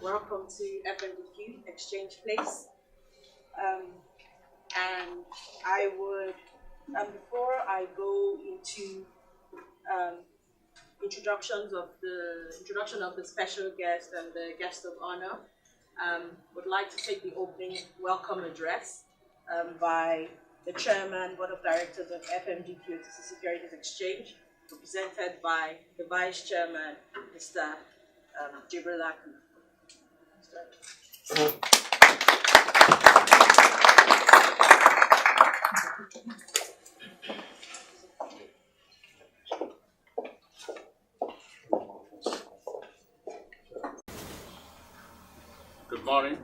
welcome to FMDQ Exchange Place. And I would, before I go into introduction of the special guest and the guest of honor, would like to take the opening welcome address by the Chairman, Board of Directors of FMDQ Securities Exchange, represented by the Vice Chairman, Mr. Jibrilaku. Good morning.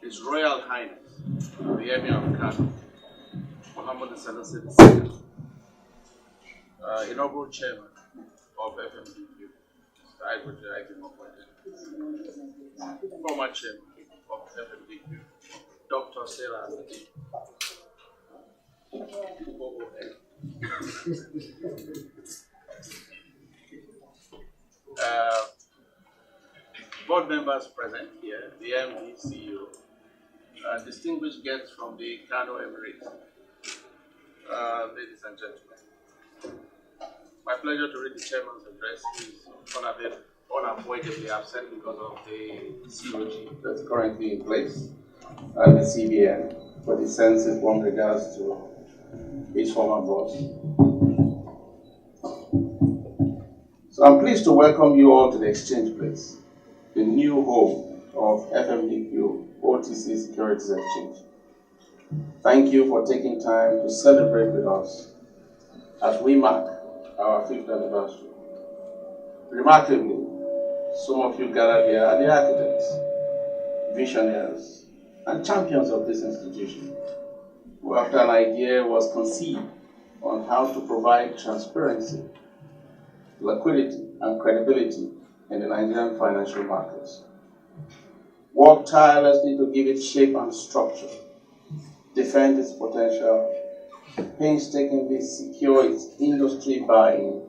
His Royal Highness, the Emir of Kano, Muhammad Sanusi II, inaugural chairman of FMDQ, former chairman of FMDQ, Dr. Sarah board members present here, the MD, CEO, distinguished guests from the Kano Emirates, ladies and gentlemen. My pleasure to read the chairman's address. He's unavoidably absent because of the COG that's currently in place and the CBN, but he sends his warm regards to his former boss. So I'm pleased to welcome you all to the Exchange Place, the new home of FMDQ OTC Securities Exchange. Thank you for taking time to celebrate with us as we mark our 5th anniversary. Remarkably, some of you gathered here are the architects, visionaries, and champions of this institution, who after an idea was conceived on how to provide transparency, liquidity, and credibility in the Nigerian financial markets, worked tirelessly to give it shape and structure, defend its potential, painstakingly secure its industry buy-in,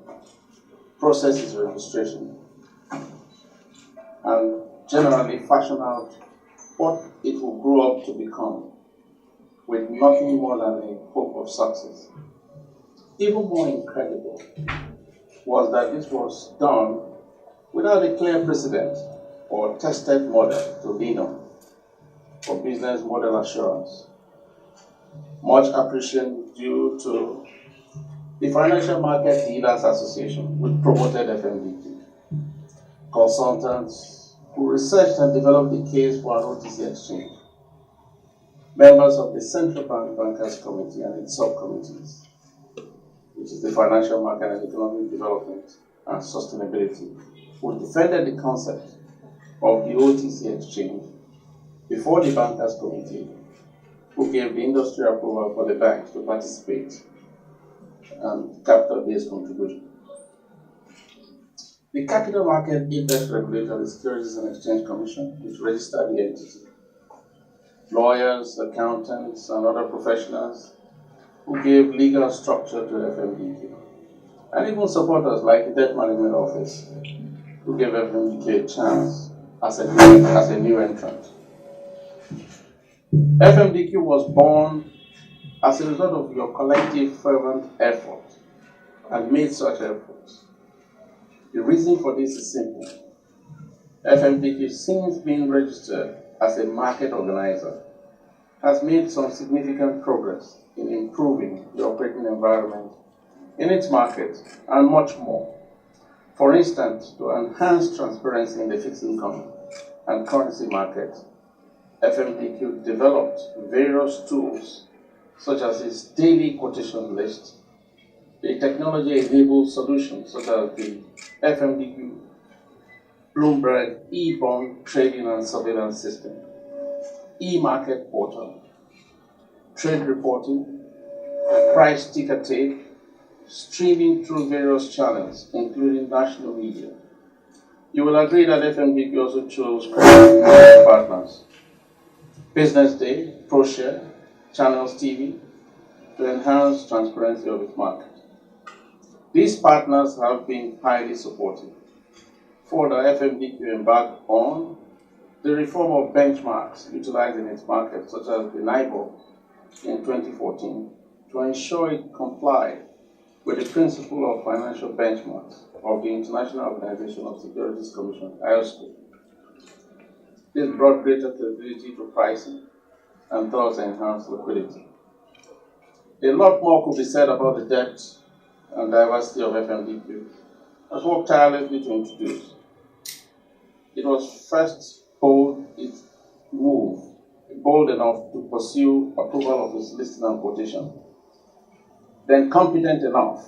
process its registration, and generally fashion out what it will grow up to become with nothing more than a hope of success. Even more incredible was that this was done without a clear precedent or tested model to lean on for business model assurance. Much appreciation due to the Financial Market Dealers Association, which promoted FMDQ, consultants who researched and developed the case for an OTC exchange, members of the Central Bank Bankers Committee and its subcommittees, which is the Financial Market and Economic Development and Sustainability, who defended the concept of the OTC exchange before the Bankers Committee, who gave the industry approval for the banks to participate and capital-based contribution. The Capital Market Index regulator, the Securities and Exchange Commission, which registered the entity, lawyers, accountants, and other professionals who gave legal structure to FMDQ, and even supporters like the Debt Management Office, who gave FMDQ a chance as a new entrant. FMDQ was born as a result of your collective fervent effort and made such efforts. The reason for this is simple. FMDQ, since being registered as a market organizer, has made some significant progress in improving the operating environment in its market and much more. For instance, to enhance transparency in the fixed income and currency market, FMDQ developed various tools such as its daily quotation list, the technology-enabled solutions such as the FMDQ Bloomberg e-bond trading and surveillance system, e-market portal, trade reporting, price ticker tape, streaming through various channels, including national media. You will agree that FMDQ also chose market partners, Business Day, ProShare, Channels TV, to enhance transparency of its market. These partners have been highly supportive. Further, FMDQ embarked on The reform of benchmarks utilized in its market, such as the NIBOR in 2014, to ensure it complied with the principle of financial benchmarks of the International Organization of Securities Commission, IOSCO. This brought greater stability to pricing and thus enhanced liquidity. A lot more could be said about the depth and diversity of FMDQ, as worked tirelessly to introduce. It was first bold enough to pursue approval of its listing and quotation, then competent enough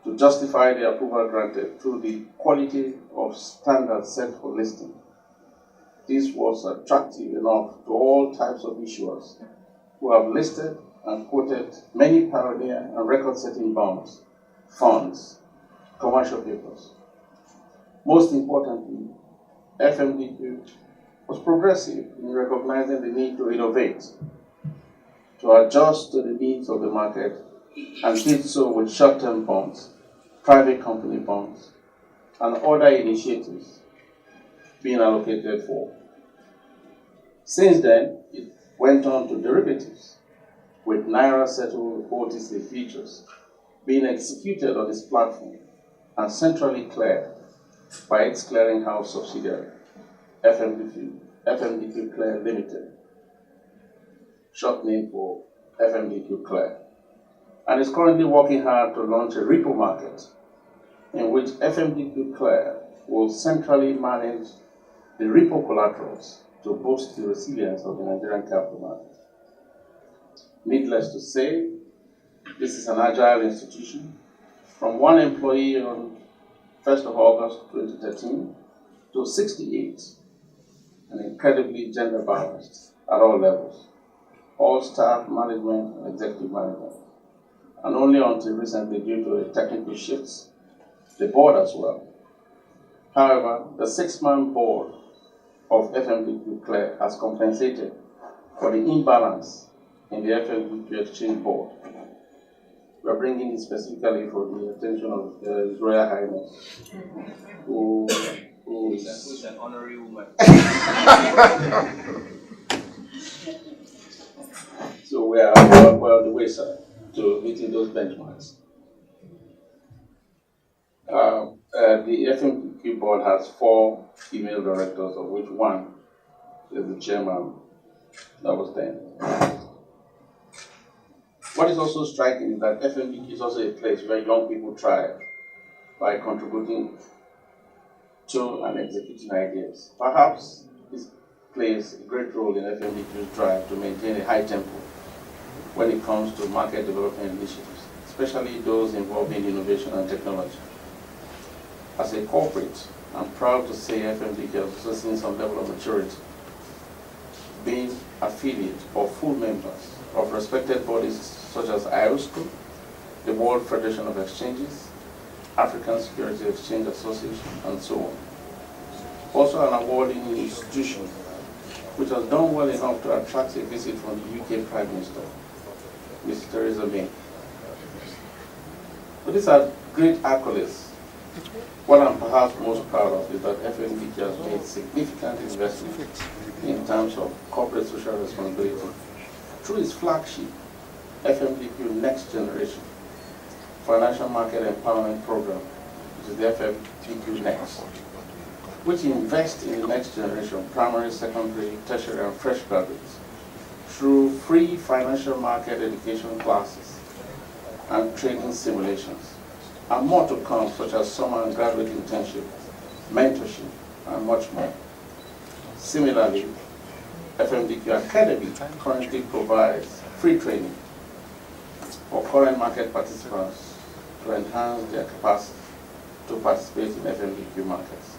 to justify the approval granted through the quality of standards set for listing. This was attractive enough to all types of issuers who have listed and quoted many pioneer and record-setting bonds, funds, commercial papers. Most importantly, FMDQ was progressive in recognizing the need to innovate, to adjust to the needs of the market, and did so with short-term bonds, private company bonds, and other initiatives being allocated for. Since then, it went on to derivatives, with Naira-settled OTC features being executed on its platform and centrally cleared by its clearinghouse subsidiary, FMDQ Clear Limited, short name for FMDQ Clear, and is currently working hard to launch a repo market in which FMDQ Clear will centrally manage the repo collaterals to boost the resilience of the Nigerian capital market. Needless to say, this is an agile institution. From one employee on 1st of August 2013 to 68, and incredibly gender balanced at all levels, all staff, management, and executive management. And only until recently, due to the technical shifts, the board as well. However, the 6-man board of FMDQ Clear has compensated for the imbalance in the FMDQ Exchange Board. We are bringing it specifically for the attention of His Royal Highness, who is an honorary woman. So we are on the way, sir, to meeting those benchmarks. The FMDQ board has 4 female directors, of which one is the chairman. That was then. What is also striking is that FMDQ is also a place where young people thrive by contributing to and executing ideas. Perhaps this plays a great role in FMDQ's drive to maintain a high tempo when it comes to market development initiatives, especially those involving innovation and technology. As a corporate, I'm proud to say FMDQ has also seen some level of maturity, being affiliate or full members of respected bodies such as IOSCO, the World Federation of Exchanges, African Security Exchange Association, and so on. Also an awarding institution which has done well enough to attract a visit from the UK Prime Minister, Ms. Theresa May. But these are great accolades. What I'm perhaps most proud of is that FMDQ has made significant investments in terms of corporate social responsibility through its flagship, FMDQ Next Generation Financial Market Empowerment Program, which is the FMDQ Next, which invests in the next generation primary, secondary, tertiary, and fresh graduates through free financial market education classes and training simulations, and more to come, such as summer and graduate internship, mentorship, and much more. Similarly, FMDQ Academy currently provides free training for current market participants to enhance their capacity to participate in FMDQ markets.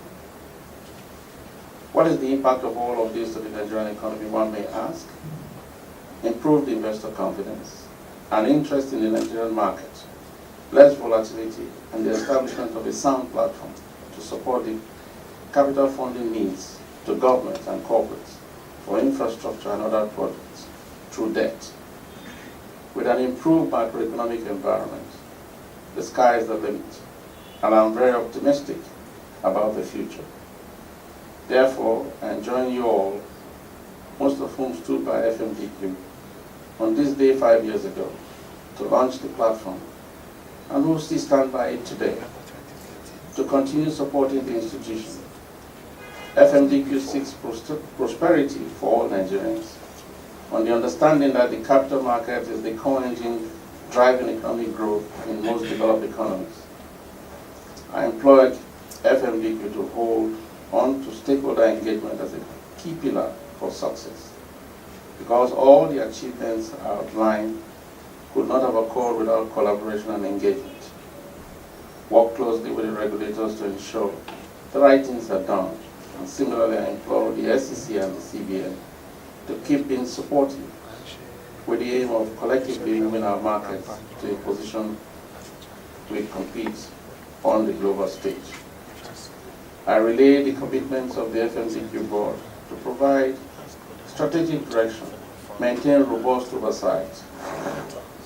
What is the impact of all of this to the Nigerian economy, one may ask? Improved investor confidence and interest in the Nigerian market, less volatility, and the establishment of a sound platform to support the capital funding needs to governments and corporates for infrastructure and other projects through debt. With an improved macroeconomic environment, the sky is the limit, and I'm very optimistic about the future. Therefore, I join you all, most of whom stood by FMDQ, on this day 5 years ago, to launch the platform, and who still stand by it today, to continue supporting the institution. FMDQ seeks prosperity for all Nigerians, on the understanding that the capital market is the core engine driving economic growth in most developed economies. I employed FMDQ to hold on to stakeholder engagement as a key pillar for success, because all the achievements outlined could not have occurred without collaboration and engagement. Work closely with the regulators to ensure the right things are done, and similarly I implore the SEC and the CBN to keep being supportive with the aim of collectively moving our markets to a position we compete on the global stage. I relay the commitments of the FMDQ board to provide strategic direction, maintain robust oversight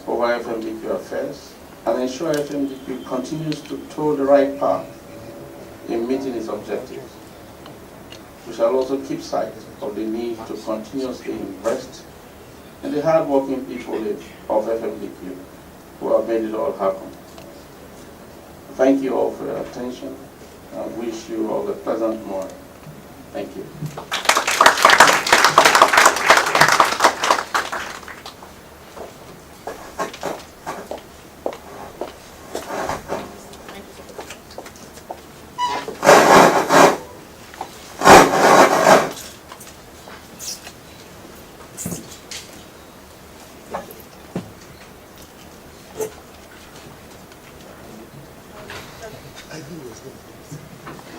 over FMDQ affairs, and ensure FMDQ continues to toe the right path in meeting its objectives. We shall also keep sight of the need to continuously invest in the hard-working people of FMDQ who have made it all happen. Thank you all for your attention, and wish you all a pleasant morning. Thank you.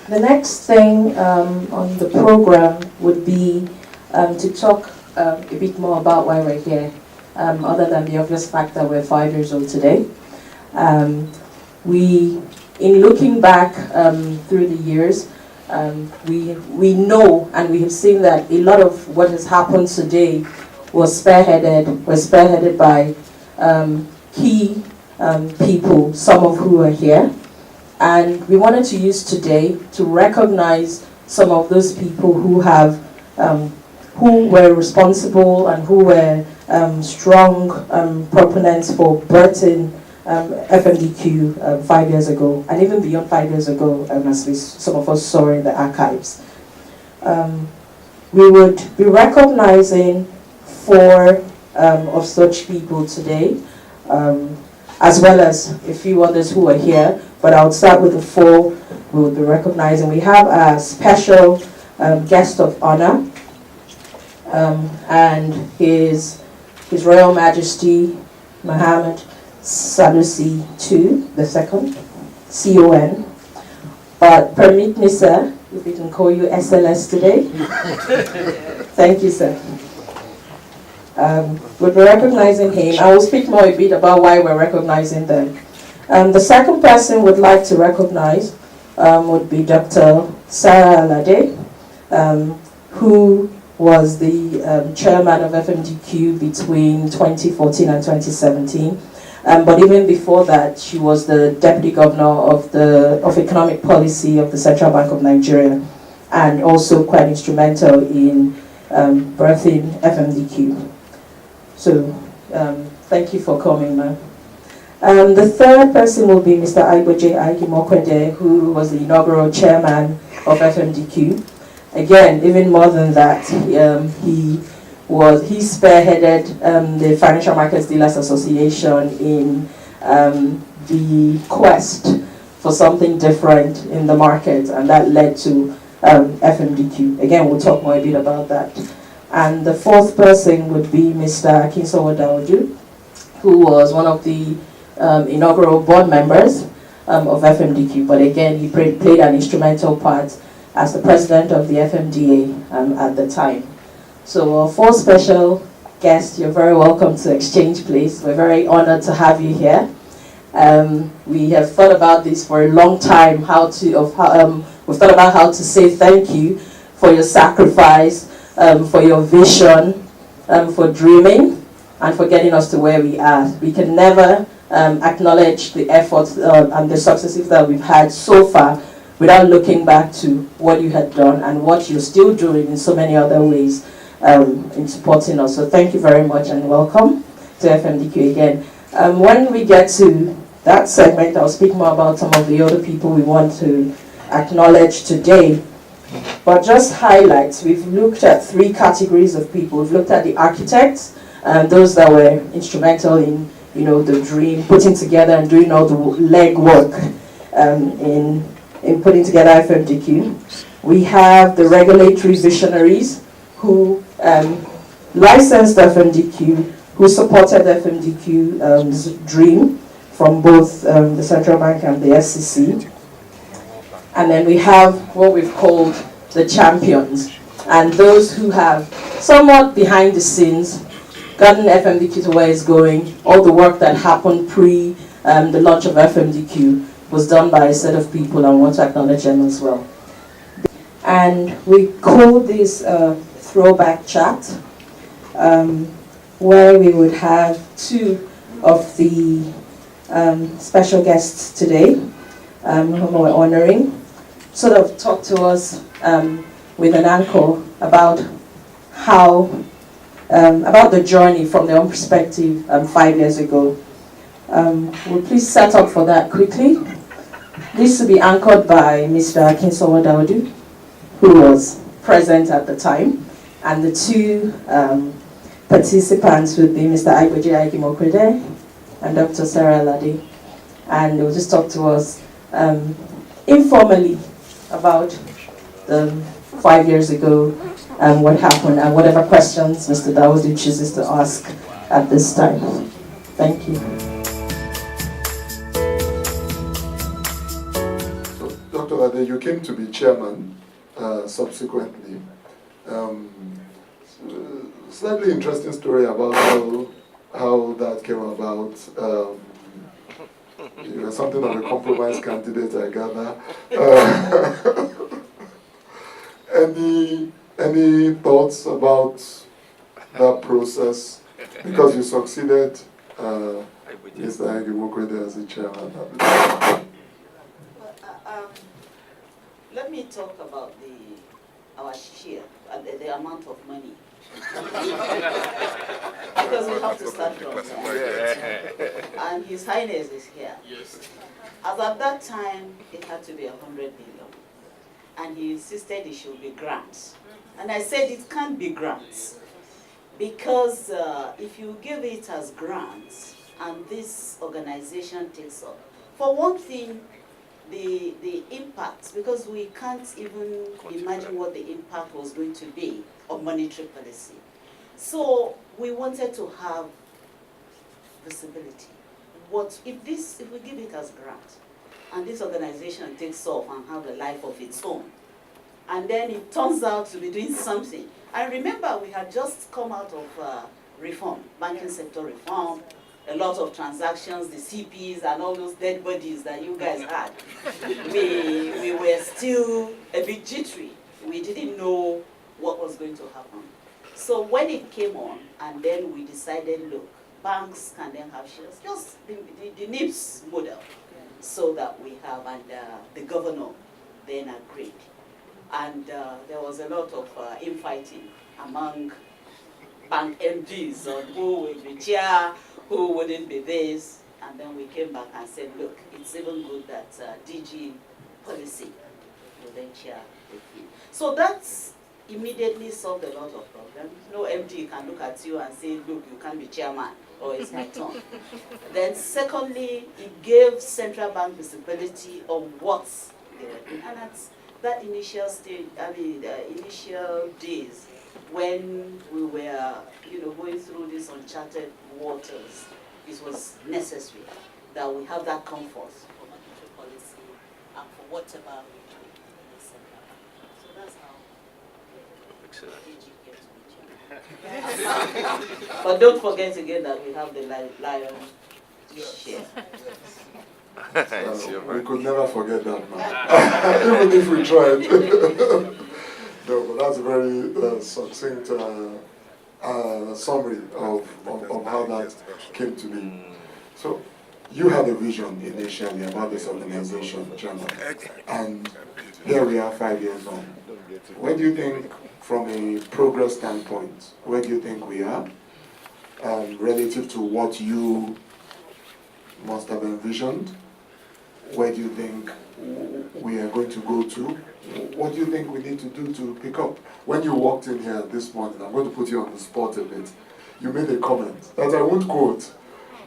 The next thing on the program would be to talk a bit more about why we're here, other than the obvious fact that we're 5 years old today. In looking back through the years, we know and we have seen that a lot of what has happened today was spearheaded by key people, some of who are here. And we wanted to use today to recognize some of those people who have, who were responsible and who were strong proponents for birthing FMDQ 5 years ago, and even beyond 5 years ago, as some of us saw in the archives. We would be recognizing 4 of such people today, as well as a few others who are here. But I'll start with the 4 we will be recognizing. We have a special guest of honor, and His Royal Majesty Muhammad Sanusi II, the second, CON. But permit me, sir, if we can call you SLS today. Thank you, sir. We'll be recognizing him. I will speak more a bit about why we're recognizing them. The second person we'd like to recognize would be Dr. Sarah Alade, who was the chairman of FMDQ between 2014 and 2017. But even before that, she was the deputy governor of economic policy of the Central Bank of Nigeria, and also quite instrumental in birthing FMDQ. So thank you for coming, ma'am. The third person will be Mr. Aiboje Aigimokwede, who was the inaugural chairman of FMDQ. Again, even more than that, he spearheaded the Financial Markets Dealers Association in the quest for something different in the market, and that led to FMDQ. Again, we'll talk more a bit about that. And the fourth person would be Mr. Akinsowo Daodu, who was one of the inaugural board members of FMDQ, but again, he played an instrumental part as the president of the FMDA at the time. So 4 special guests, you're very welcome to Exchange Place. We're very honored to have you here. We have thought about this for a long time, we've thought about how to say thank you for your sacrifice, for your vision, for dreaming, and for getting us to where we are. We can never acknowledge the efforts and the successes that we've had so far without looking back to what you had done and what you're still doing in so many other ways in supporting us. So thank you very much and welcome to FMDQ again. When we get to that segment, I'll speak more about some of the other people we want to acknowledge today. But just highlights, we've looked at 3 categories of people. We've looked at the architects, those that were instrumental in the dream, putting together and doing all the legwork in putting together FMDQ. We have the regulatory visionaries who licensed FMDQ, who supported FMDQ's dream from both the central bank and the SEC. And then we have what we've called the champions, and those who have somewhat behind the scenes gotten FMDQ to where it's going. All the work that happened pre the launch of FMDQ was done by a set of people, and I want to acknowledge them as well. And we call this throwback chat, where we would have 2 of the special guests today, whom we're honoring, sort of talk to us with an anchor about how, about the journey from their own perspective 5 years ago. Will please set up for that quickly. This will be anchored by Mr. Akinsowo Daudu, who was present at the time, and the 2 participants would be Mr. Aiboji Aikimokwede and Dr. Sarah Lade, and they'll just talk to us informally about the 5 years ago and what happened, and whatever questions Mr. Daudu chooses to ask at this time. Thank you. So, Dr. Lade, you came to be chairman subsequently. Slightly interesting story about how that came about. You were something of a compromise candidate, I gather. Any thoughts about that process? Because you succeeded Mr. Aikimokwede as the chairman. Let me talk about our share, the amount of money. Because we have to start from there. And His Highness is here. Yes. As at that time, it had to be 100 billion. And he insisted it should be grants. And I said it can't be grants. Because if you give it as grants, and this organization takes up, for one thing, the impact, because we can't even imagine what the impact was going to be of monetary policy. So we wanted to have visibility. If we give it as grant, and this organization takes off and have a life of its own, and then it turns out to be doing something. I remember we had just come out of reform, banking sector reform, a lot of transactions, the CPs and all those dead bodies that you guys had. We were still a bit jittery. We didn't know what was going to happen. So when it came on, and then we decided, look, banks can then have shares, just the NIPS model, so that we have, and the governor then agreed. And there was a lot of infighting among bank MDs on who would be chair, who wouldn't be this. And then we came back and said, look, it's even good that DG policy will then chair with you. So that's immediately solved a lot of problems. No MD can look at you and say, look, you can't be chairman, or it's my turn. Then secondly, it gave central bank visibility on what they were doing. And that's that initial stage, the initial days when we were, going through these uncharted waters, it was necessary that we have that comfort for monetary policy and for whatever we do in the central bank. So that's how DG came to be chairman. But don't forget again that we have the lion share. We could never forget that, man. Even if we tried. No, but that's a very succinct summary of how that came to be. So, you had a vision initially about this organization, Chairman, and here we are 5 years on. Where do you think, from a progress standpoint, where do you think we are relative to what you must have envisioned? Where do you think we are going to go to? What do you think we need to do to pick up? When you walked in here this morning, I'm going to put you on the spot a bit. You made a comment that I won't quote,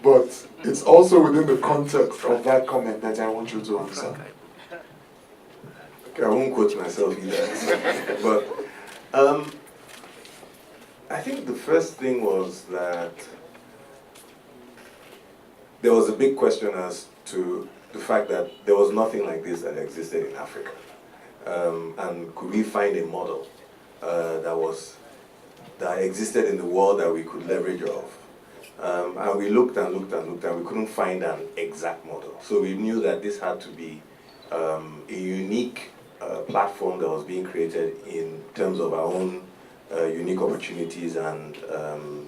but it's also within the context of that comment that I want you to answer. Okay, I won't quote myself either. But I think the first thing was that there was a big question as to the fact that there was nothing like this that existed in Africa. And could we find a model that existed in the world that we could leverage off? And we looked and looked and looked, and we couldn't find an exact model. So we knew that this had to be a unique platform that was being created in terms of our own unique opportunities and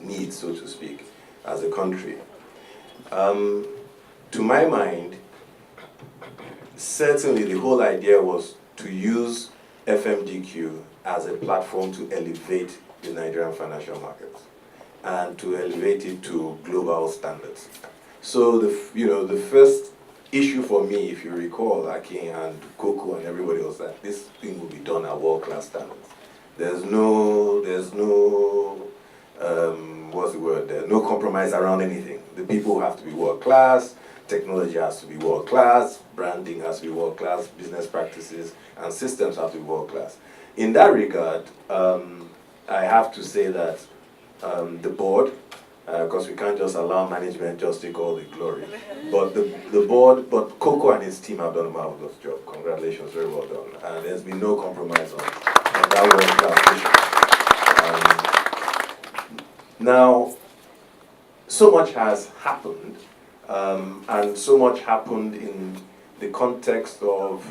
needs, so to speak, as a country. To my mind, certainly the whole idea was to use FMDQ as a platform to elevate the Nigerian financial markets and to elevate it to global standards. So the first issue for me, if you recall, Akin and Coco and everybody else, that this thing will be done at world-class standards. There's no no compromise around anything. The people have to be world-class, technology has to be world-class, branding has to be world-class, business practices and systems have to be world-class. In that regard, I have to say that the board, because we can't just allow management just take all the glory, but the board, but Coco and his team have done a marvelous job. Congratulations, very well done. And there's been no compromise on that world-class vision. Now, so much has happened, and so much happened in the context of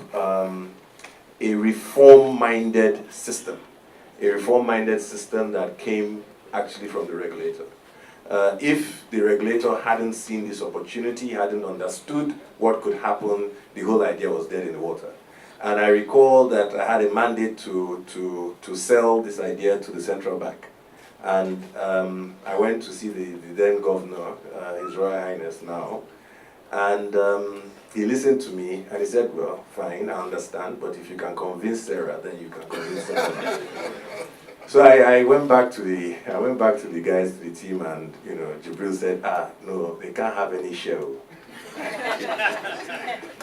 a reform-minded system. A reform-minded system that came actually from the regulator. If the regulator hadn't seen this opportunity, hadn't understood what could happen, the whole idea was dead in the water. And I recall that I had a mandate to sell this idea to the central bank. And I went to see the then governor, His Royal Highness now, and he listened to me and he said, well, fine, I understand, but if you can convince Sarah, then you can convince Sarah. So I went back to the guys, the team, and Jibril said, no, they can't have any show.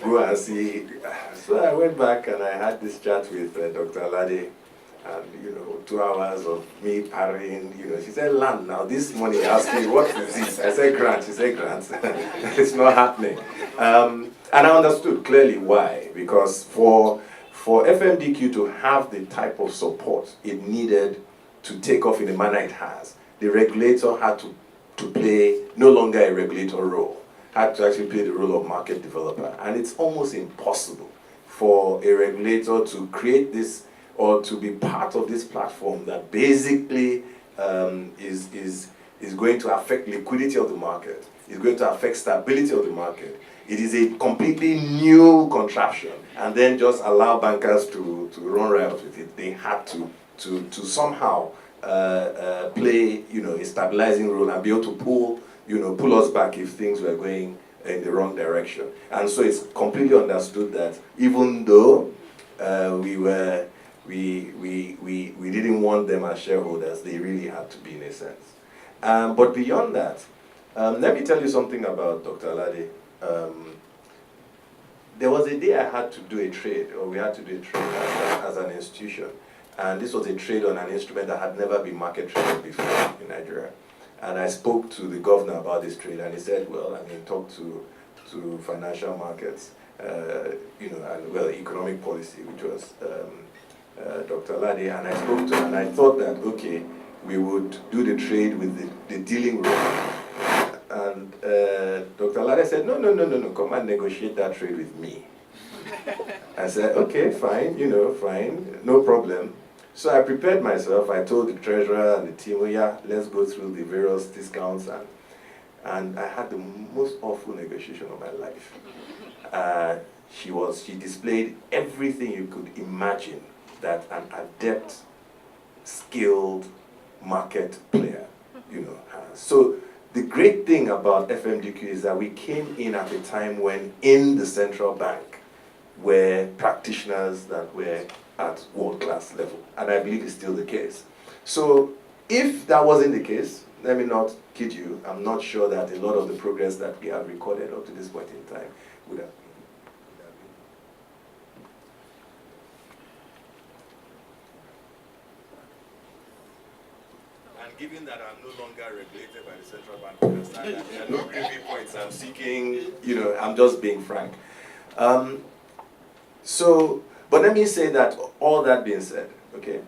Go and see. So I went back and I had this chat with Dr. Alade, and 2 hours of me parrying. She said, land now. This morning he asked me, what is this? I said, grant. She said, grant. It's not happening. And I understood clearly why, because for FMDQ to have the type of support it needed to take off in the manner it has, the regulator had to play no longer a regulator role, had to actually play the role of market developer. And it's almost impossible for a regulator to create this or to be part of this platform that basically is going to affect liquidity of the market, is going to affect stability of the market. It is a completely new contraption, and then just allow bankers to run riot with it. They had to somehow play a stabilizing role and be able to pull us back if things were going in the wrong direction. And so it's completely understood that even though we didn't want them as shareholders, they really had to be in a sense. But beyond that, let me tell you something about Dr. Alade. There was a day I had to do a trade, or we had to do a trade as an institution. And this was a trade on an instrument that had never been market traded before in Nigeria. And I spoke to the governor about this trade, and he said, well, talk to financial markets, and economic policy, which was Dr. Alade, and I spoke to him, and I thought that, okay, we would do the trade with the dealing role. And Dr. Alade said, no, come and negotiate that trade with me. I said, okay, fine, fine, no problem. So I prepared myself. I told the treasurer and the team, yeah, let's go through the various discounts. And I had the most awful negotiation of my life. She displayed everything you could imagine that an adept, skilled market player, has. So the great thing about FMDQ is that we came in at a time when in the central bank were practitioners that were at world-class level. And I believe it's still the case. So if that wasn't the case, let me not kid you, I'm not sure that a lot of the progress that we have recorded up to this point in time would have been. And given that I'm no longer regulated by the central bank, I understand that there are no gravy points I'm seeking, I'm just being frank. But let me say that, all that being said, okay,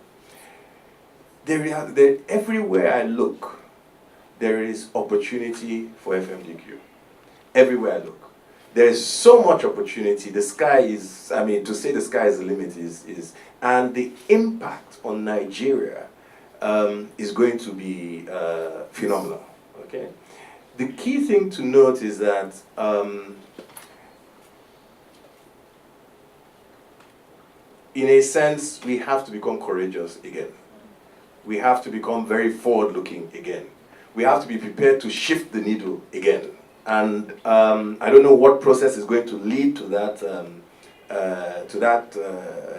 everywhere I look, there is opportunity for FMDQ. Everywhere I look. There is so much opportunity. The sky is, to say the sky is the limit and the impact on Nigeria is going to be phenomenal, okay? The key thing to note is that in a sense, we have to become courageous again. We have to become very forward-looking again. We have to be prepared to shift the needle again. And I don't know what process is going to lead to that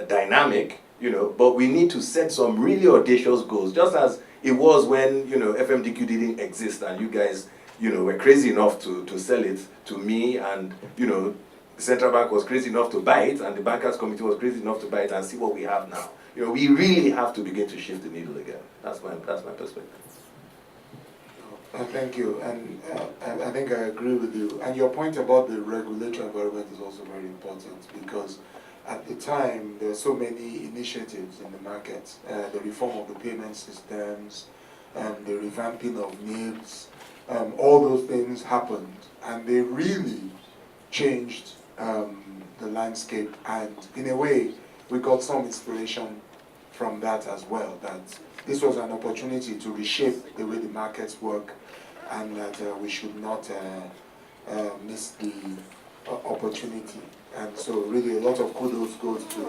dynamic, but we need to set some really audacious goals, just as it was when, FMDQ didn't exist and you guys, were crazy enough to sell it to me, and, the central bank was crazy enough to buy it, and the bankers committee was crazy enough to buy it, and see what we have now. We really have to begin to shift the needle again. That's my perspective. Thank you, and I think I agree with you. And your point about the regulatory environment is also very important, because at the time there are so many initiatives in the market, the reform of the payment systems, the revamping of NIBs, all those things happened, and they really changed the landscape, and in a way we got some inspiration from that as well, that this was an opportunity to reshape the way the markets work, and that we should not miss the opportunity. And so really a lot of kudos goes to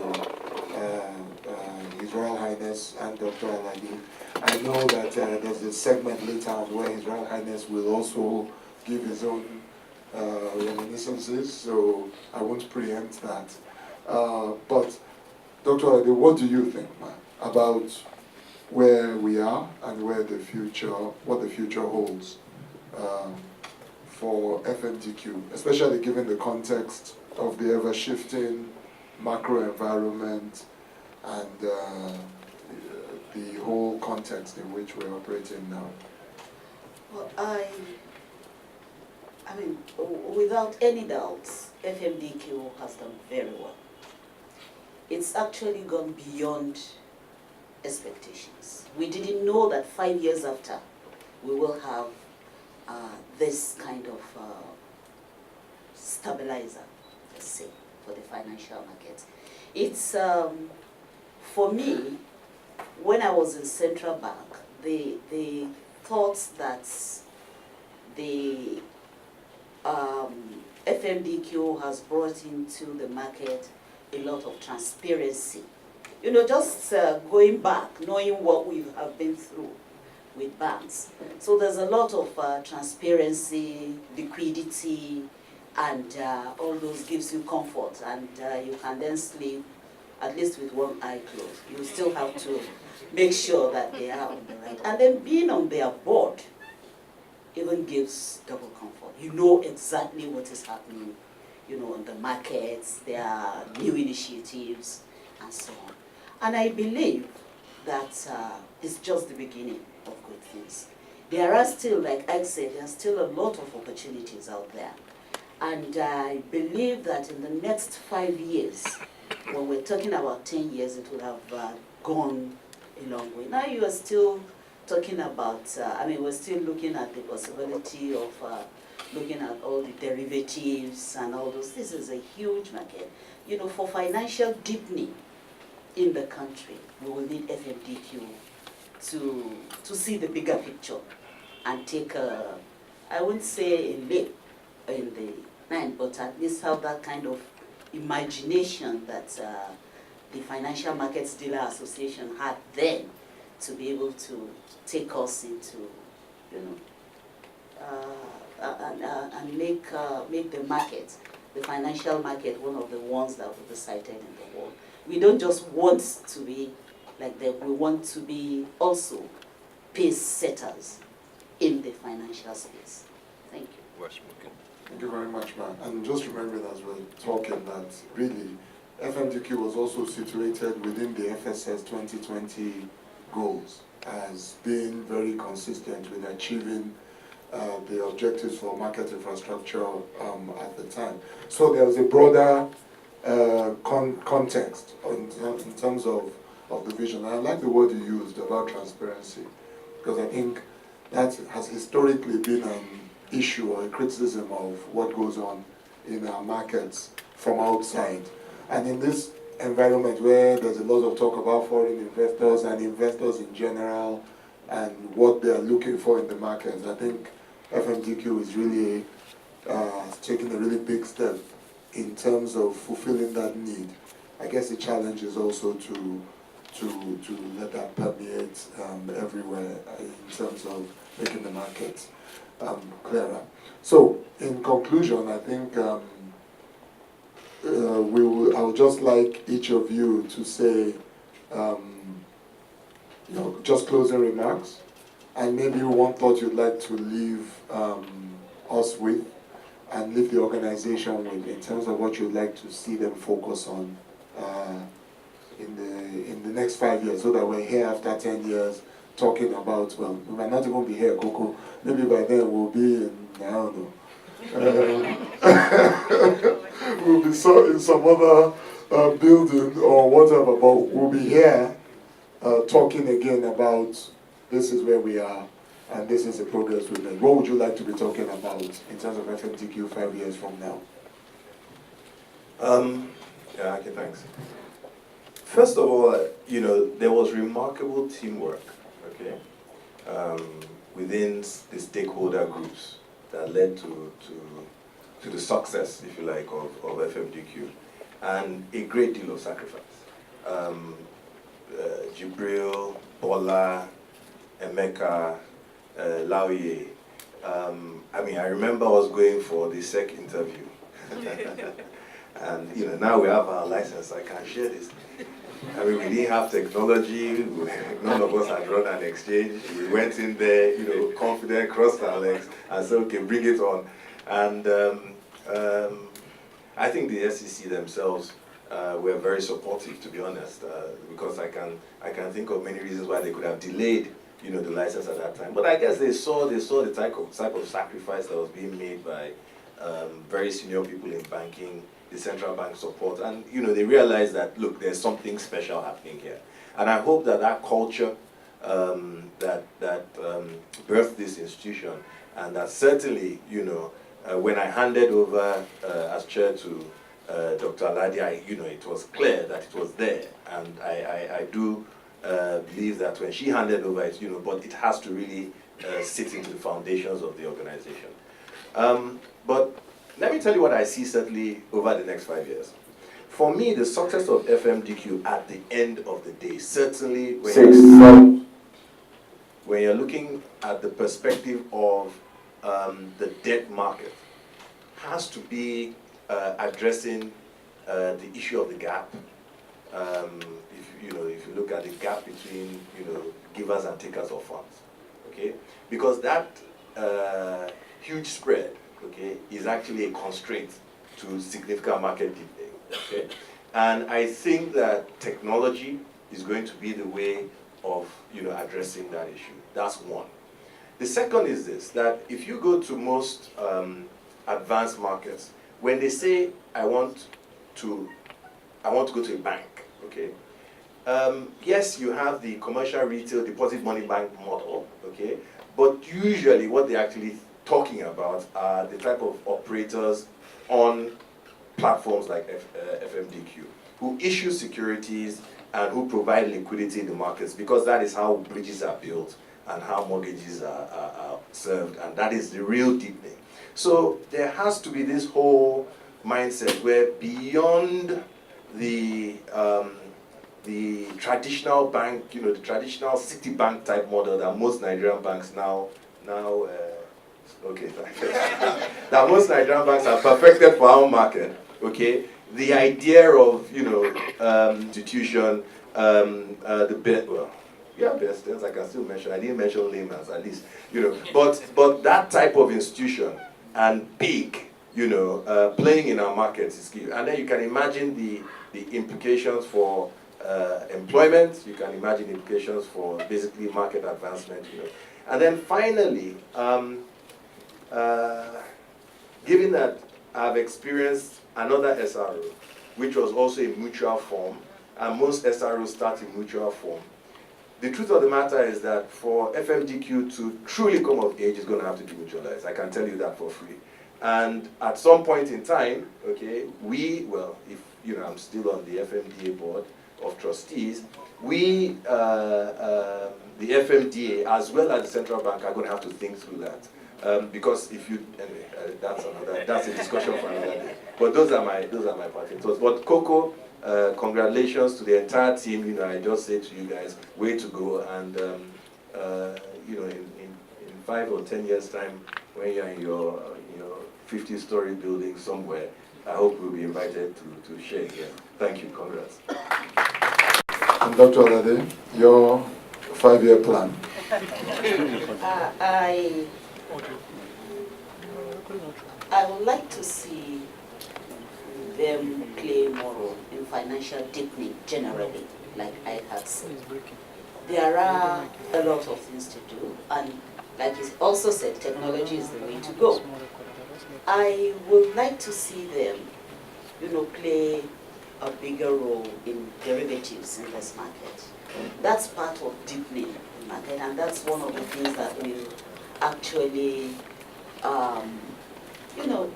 His Royal Highness and Dr. Aladi. I know that there's a segment later on where His Royal Highness will also give his own reminiscences, so I won't preempt that. But Dr. Aladi, what do you think, man, about where we are and what the future holds for FMDQ, especially given the context of the ever-shifting macro environment and the whole context in which we're operating now? Well, I mean, without any doubts, FMDQ has done very well. It's actually gone beyond expectations. We didn't know that 5 years after, we will have this kind of stabilizer, let's say, for the financial market. It's, for me, when I was in Central Bank, the thoughts that the FMDQ has brought into the market a lot of transparency. Just going back, knowing what we have been through with banks. So there's a lot of transparency, liquidity, and all those gives you comfort, and you can then sleep at least with one eye closed. You still have to make sure that they are on the right. And then being on their board even gives double comfort. You know exactly what is happening, on the markets, there are new initiatives, and so on. And I believe that it's just the beginning of good things. There are still, like I said, there are still a lot of opportunities out there. And I believe that in the next 5 years, when we're talking about 10 years, it would have gone a long way. Now you are still talking about, we're still looking at the possibility of looking at all the derivatives and all those. This is a huge market. For financial deepening in the country, we will need FMDQ to see the bigger picture and take a I wouldn't say in the 9, but at least have that kind of imagination that the Financial Markets Dealer Association had then to be able to take us into, you know, and make the market, the financial market, one of the ones that will be cited in the world. We don't just want to be like them, we want to be also pace setters in the financial space. Thank you. Thank you very much, ma'am. And just remembering as we're talking that really FMDQ was also situated within the FSS 2020 goals as being very consistent with achieving the objectives for market infrastructure at the time. So there was a broader context in terms of the vision. And I like the word you used about transparency, because I think that has historically been an issue or a criticism of what goes on in our markets from outside. And in this environment where there's a lot of talk about foreign investors and investors in general and what they're looking for in the markets, I think FMDQ is really taking a really big step in terms of fulfilling that need. I guess the challenge is also to let that permeate everywhere in terms of making the market clearer. So, in conclusion, I think I would just like each of you to say, just closing remarks, and maybe one thought you'd like to leave us with, and leave the organization with, in terms of what you'd like to see them focus on in the next 5 years, so that we're here after 10 years talking about, well, we might not even be here, Coco. Maybe by then we'll be in, I don't know. We'll be in some other building or whatever, but we'll be here talking again about this is where we are and this is the progress we've made. What would you like to be talking about in terms of FMDQ 5 years from now? Yeah, okay, thanks. First of all, there was remarkable teamwork, okay, within the stakeholder groups that led to the success, if you like, of FMDQ, and a great deal of sacrifice. Jibril, Bola, Emeka, Lauye. I remember I was going for the SEC interview. And now we have our license, I can share this. We didn't have technology, none of us had run an exchange. We went in there, confident, crossed our legs, and said, okay, bring it on. And I think the SEC themselves were very supportive, to be honest, because I can think of many reasons why they could have delayed, the license at that time. But I guess they saw the type of sacrifice that was being made by very senior people in banking, the central bank support, and they realized that, look, there's something special happening here. And I hope that culture that birthed this institution, and that certainly, when I handed over as chair to Dr. Aladi, it was clear that it was there, and I do believe that when she handed over it, but it has to really sit into the foundations of the organization. But let me tell you what I see certainly over the next 5 years. For me, the success of FMDQ at the end of the day, certainly when you're looking at the perspective of the debt market, has to be addressing the issue of the gap. If you look at the gap between givers and takers of funds, okay, because that huge spread, okay, is actually a constraint to significant market deepening. Okay, and I think that technology is going to be the way of addressing that issue. That's one. The second is this: that if you go to most advanced markets, when they say I want to go to a bank, okay, yes, you have the commercial retail deposit money bank model, okay, but usually what they're actually talking about are the type of operators on platforms like FMDQ, who issue securities and who provide liquidity in the markets, because that is how bridges are built and how mortgages are served, and that is the real deepening. So there has to be this whole mindset where beyond the traditional bank, the traditional Citibank type model that most Nigerian banks okay, that most Nigerian banks are perfected for our market, okay? The idea of, institution, best things I can still mention. I didn't mention layman's at least, but that type of institution and big, playing in our markets is key. And then you can imagine the implications for employment. You can imagine implications for basically market advancement, And then finally, given that I've experienced another SRO, which was also a mutual form, and most SROs start in mutual form, the truth of the matter is that for FMDQ to truly come of age, it's going to have to be mutualized. I can tell you that for free. And at some point in time, okay, if I'm still on the FMDA board of trustees, the FMDA as well as the central bank are going to have to think through that. Because that's a discussion for another day. But those are my parting thoughts. But Coco, congratulations to the entire team. I just say to you guys, way to go. And in 5 or 10 years' time, when you're in your 50-story building somewhere, I hope we'll be invited to share here. Thank you. Congrats. And Dr. Olade, your 5-year plan. I would like to see them play more role in financial deepening generally, like I had said. There are a lot of things to do, and like he also said, technology is the way to go. I would like to see them, play a bigger role in derivatives in this market. That's part of deepening the market, and that's one of the things that will actually,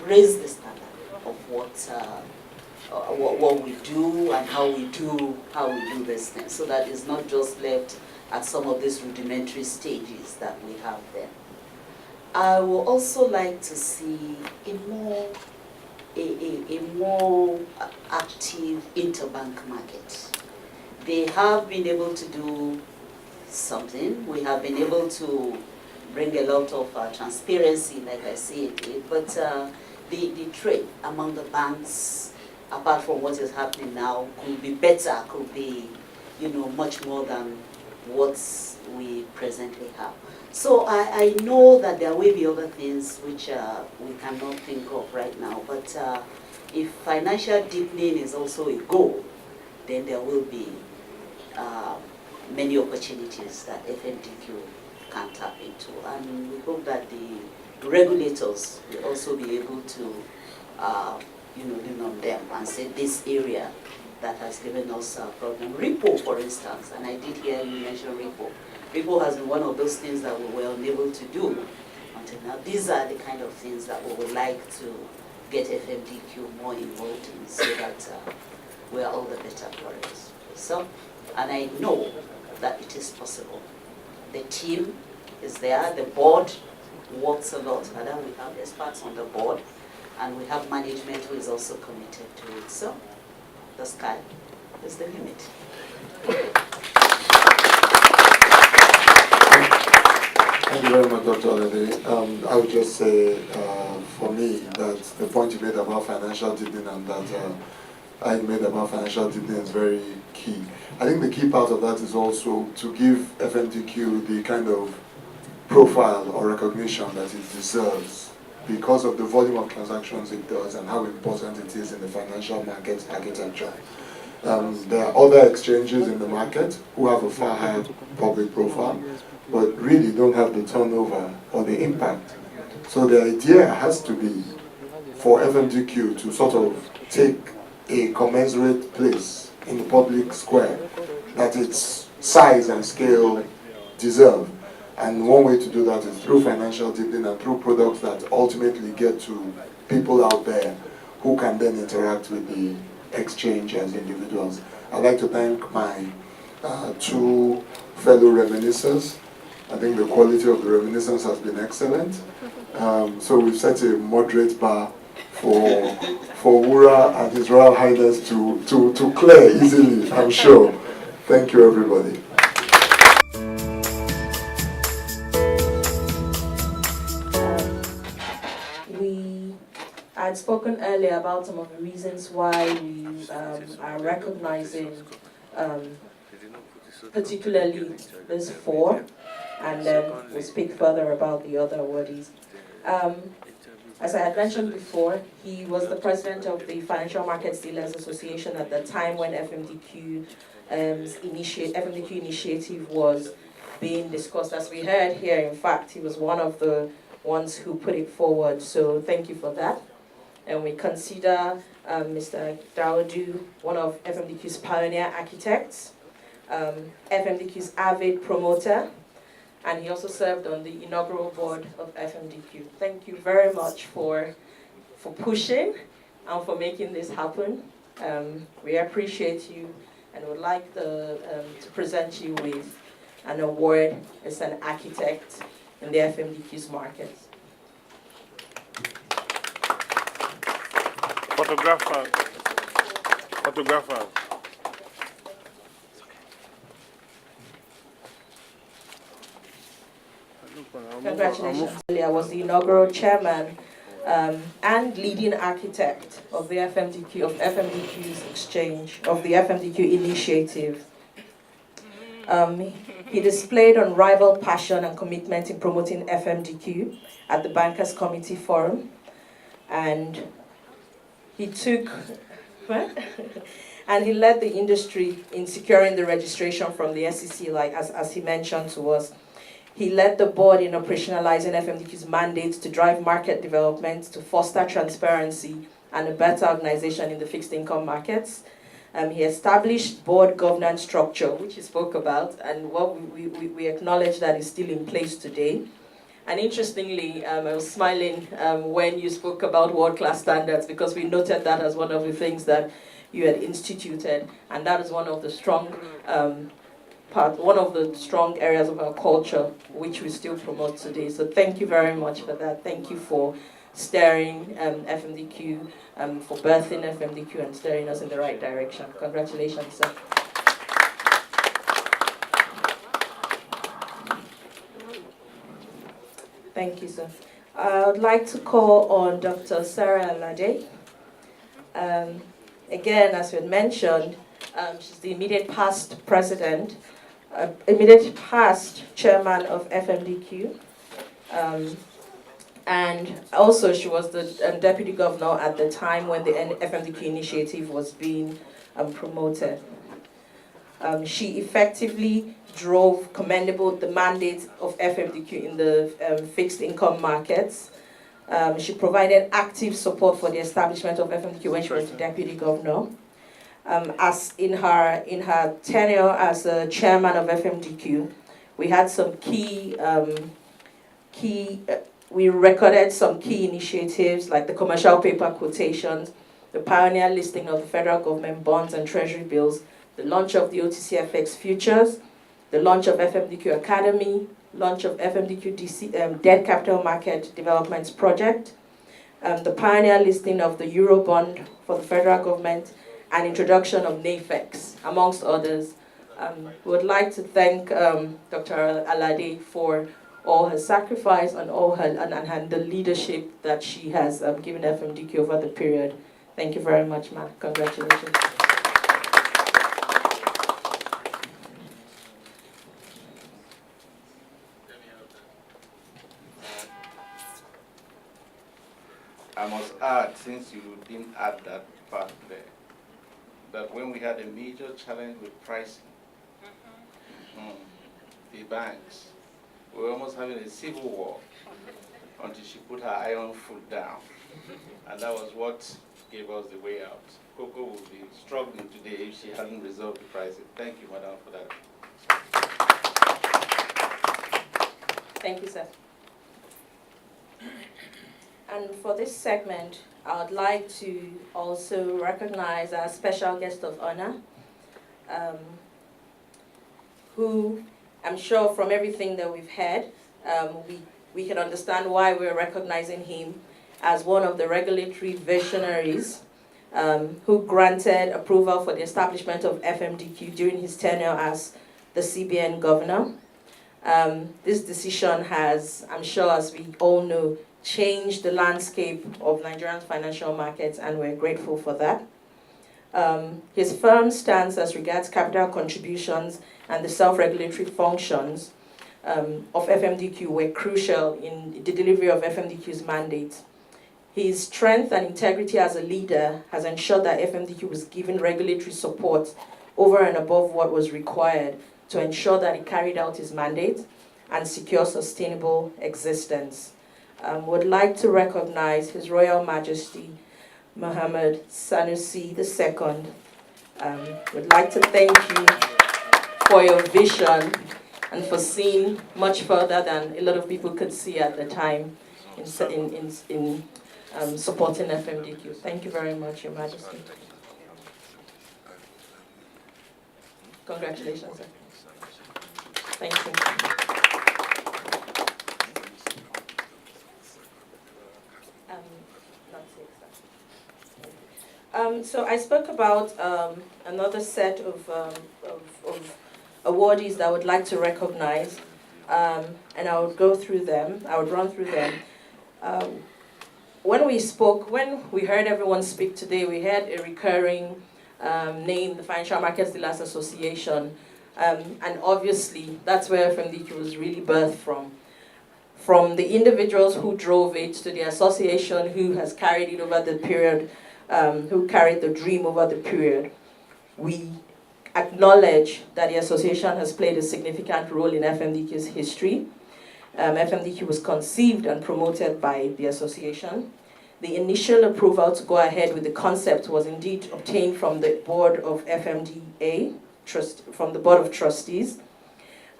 raise the standard of what we do and how we do business, so that it's not just left at some of these rudimentary stages that we have there. I would also like to see a more active interbank market. They have been able to do something. We have been able to bring a lot of transparency, like I said, but the trade among the banks, apart from what is happening now, could be better, could be, much more than what we presently have. So I know that there will be other things which we cannot think of right now, but if financial deepening is also a goal, then there will be many opportunities that FMDQ can tap into. And we hope that the regulators will also be able to lean on them and say this area that has given us a problem. Repo, for instance, and I did hear you mention repo. Repo has been one of those things that we were unable to do until now. These are the kind of things that we would like to get FMDQ more involved in, so that we are all the better for it. So, and I know that it is possible. The team is there, the board works a lot, and then we have experts on the board, and we have management who is also committed to it. So, the sky is the limit. Thank you very much, Dr. Olade. I would just say, for me, that the point you made about financial deepening and that I made about financial deepening is very key. I think the key part of that is also to give FMDQ the kind of profile or recognition that it deserves because of the volume of transactions it does and how important it is in the financial market architecture. There are other exchanges in the market who have a far higher public profile, but really don't have the turnover or the impact. So the idea has to be for FMDQ to sort of take a commensurate place in the public square that its size and scale deserve. And one way to do that is through financial deepening and through products that ultimately get to people out there who can then interact with the exchange as individuals. I'd like to thank my two fellow reminiscers, I think the quality of the reminiscence has been excellent. So we've set a moderate bar for Wura and His Royal Highness to clear easily, I'm sure. Thank you, everybody. We had spoken earlier about some of the reasons why we are recognizing particularly this four, and then we'll speak further about the other awardees. As I had mentioned before, he was the president of the Financial Markets Dealers Association at the time when FMDQ initiative was being discussed. As we heard here, in fact, he was one of the ones who put it forward, so thank you for that. And we consider Mr. Daudu one of FMDQ's pioneer architects, FMDQ's avid promoter, and he also served on the inaugural board of FMDQ. Thank you very much for pushing and for making this happen. We appreciate you and would like to present you with an award as an architect in the FMDQ's market. Photographers. Congratulations. I was the inaugural chairman and leading architect of the FMDQ's exchange, of the FMDQ initiative. He displayed unrivaled passion and commitment in promoting FMDQ at the Bankers Committee Forum, and he took, and he led the industry in securing the registration from the SEC, like as he mentioned to us. He led the board in operationalizing FMDQ's mandate to drive market development, to foster transparency and a better organization in the fixed income markets. He established board governance structure, which he spoke about, and what we acknowledge that is still in place today. And interestingly, I was smiling when you spoke about world-class standards, because we noted that as one of the things that you had instituted, and that is one of the strong areas of our culture which we still promote today. So thank you very much for that. Thank you for steering FMDQ, for birthing FMDQ and steering us in the right direction. Congratulations, sir. Thank you, sir. I would like to call on Dr. Sarah Alade. Again, as we had mentioned, she's the immediate past chairman of FMDQ. And also she was the deputy governor at the time when the FMDQ initiative was being promoted. She effectively drove the mandate of FMDQ in the fixed income markets. She provided active support for the establishment of FMDQ when she was the deputy governor. As in her tenure as a chairman of FMDQ, we had some we recorded some key initiatives like the commercial paper quotations, the pioneer listing of the federal government bonds and treasury bills, the launch of the OTCFX futures, the launch of FMDQ Academy, launch of FMDQ Debt Capital Market Developments Project, the pioneer listing of the Eurobond for the federal government, and introduction of NAFEX, amongst others. We would like to thank Dr. Alade for all her sacrifice and all her and the leadership that she has given FMDQ over the period. Thank you very much, ma'am. Congratulations. I must add, since you didn't add that part there, that when we had a major challenge with pricing, the banks, we were almost having a civil war until she put her iron foot down. And that was what gave us the way out. Coco would be struggling today if she hadn't resolved the pricing. Thank you, madam, for that. Thank you, sir. And for this segment, I would like to also recognize our special guest of honor, who I'm sure from everything that we've heard, we can understand why we're recognizing him as one of the regulatory visionaries who granted approval for the establishment of FMDQ during his tenure as the CBN governor. This decision has, I'm sure as we all know, changed the landscape of Nigerian financial markets, and we're grateful for that. His firm stance as regards capital contributions and the self-regulatory functions of FMDQ were crucial in the delivery of FMDQ's mandate. His strength and integrity as a leader has ensured that FMDQ was given regulatory support over and above what was required to ensure that he carried out his mandate and secure sustainable existence. Would like to recognize His Royal Majesty Mohammed Sanusi II. Would like to thank you for your vision and for seeing much further than a lot of people could see at the time in supporting FMDQ. Thank you very much, Your Majesty. Congratulations, sir. Thank you. So I spoke about another set of awardees that I would like to recognize, and I would go through them. I would run through them. When we heard everyone speak today, we had a recurring name, the Financial Markets Dealers Association, and obviously that's where FMDQ was really birthed from. From the individuals who drove it to the association who has carried it over the period, who carried the dream over the period, we acknowledge that the association has played a significant role in FMDQ's history. FMDQ was conceived and promoted by the association. The initial approval to go ahead with the concept was indeed obtained from the board of FMDA, from the board of trustees,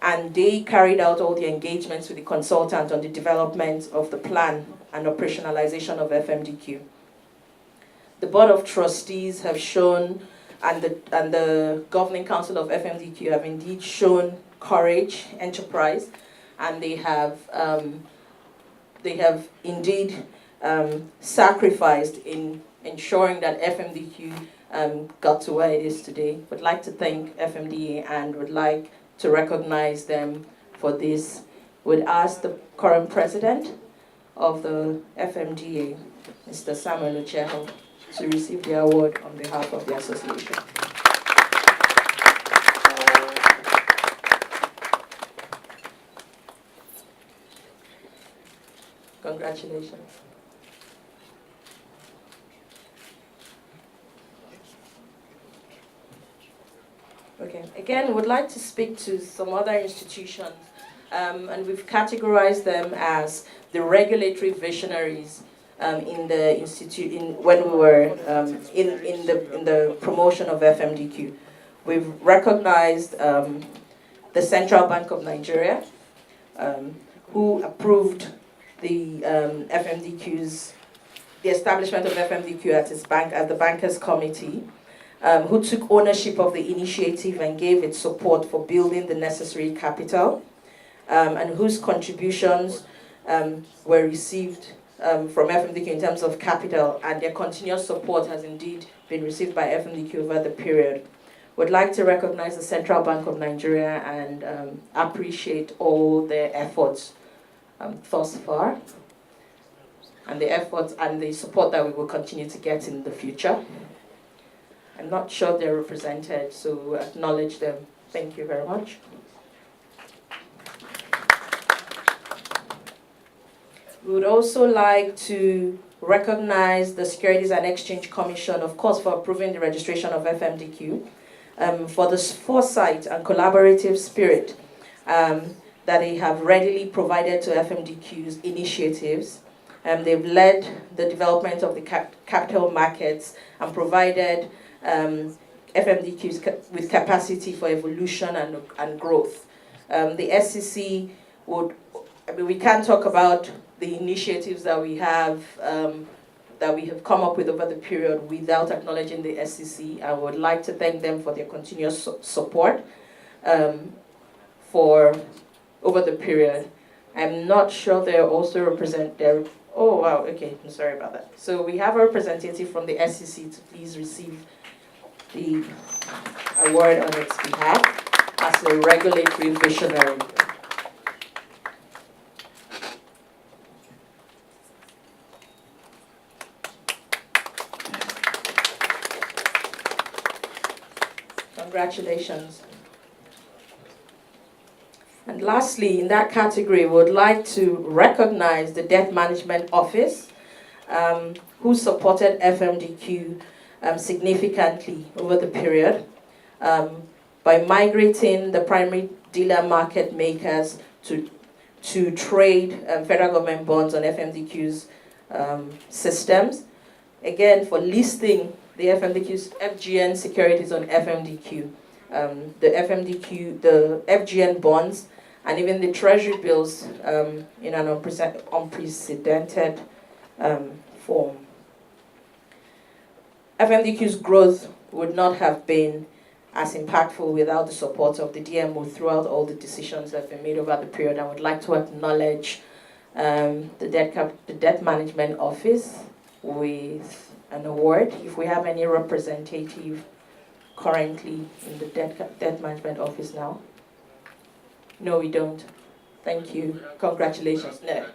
and they carried out all the engagements with the consultant on the development of the plan and operationalization of FMDQ. The board of trustees have shown, and the governing council of FMDQ have indeed shown courage, enterprise, and they have indeed sacrificed in ensuring that FMDQ got to where it is today. Would like to thank FMDA and would like to recognize them for this. Would ask the current president of the FMDA, Mr. Samuel Ocheho, to receive the award on behalf of the association. Congratulations. Okay, again, would like to speak to some other institutions, and we've categorized them as the regulatory visionaries in the institute when we were in the promotion of FMDQ. We've recognized the Central Bank of Nigeria, who approved the the establishment of FMDQ at the Bankers Committee, who took ownership of the initiative and gave its support for building the necessary capital, and whose contributions were received from FMDQ in terms of capital, and their continuous support has indeed been received by FMDQ over the period. Would like to recognize the Central Bank of Nigeria and appreciate all their efforts thus far, and the efforts and the support that we will continue to get in the future. I'm not sure they're represented, so acknowledge them. Thank you very much. We would also like to recognize the Securities and Exchange Commission, of course, for approving the registration of FMDQ, for the foresight and collaborative spirit that they have readily provided to FMDQ's initiatives. They've led the development of the capital markets and provided FMDQs with capacity for evolution and growth. The SEC would, we can't talk about the initiatives that we have come up with over the period without acknowledging the SEC. I would like to thank them for their continuous support for over the period. I'm not sure they're also represent. Oh wow, okay, I'm sorry about that. So we have a representative from the SEC to please receive the award on its behalf as a regulatory visionary. Congratulations. And lastly, in that category, we would like to recognize the Debt Management Office, who supported FMDQ significantly over the period by migrating the primary dealer market makers to trade federal government bonds on FMDQ's systems. Again, for listing the FMDQ's FGN securities on FMDQ. The FGN bonds, and even the treasury bills in an unprecedented form. FMDQ's growth would not have been as impactful without the support of the DMO throughout all the decisions that have been made over the period. I would like to acknowledge the Debt Management Office with an award. If we have any representative currently in the Debt Management Office now. No, we don't. Thank you. Congratulations. No.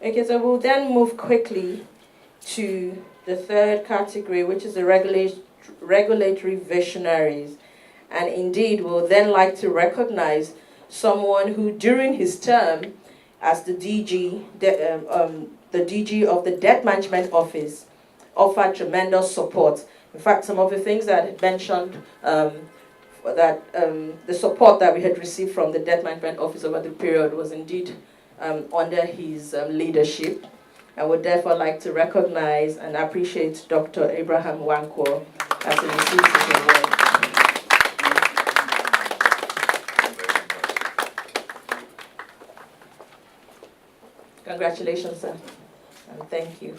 Okay, so we'll then move quickly to the third category, which is the regulatory visionaries. And indeed, we'll then like to recognize someone who, during his term as the DG, the DG of the Debt Management Office, offered tremendous support. In fact, some of the things that I had mentioned, the support that we had received from the Debt Management Office over the period was indeed under his leadership. I would therefore like to recognize and appreciate Dr. Abraham Wankwo as he receives his award. Congratulations, sir, and thank you.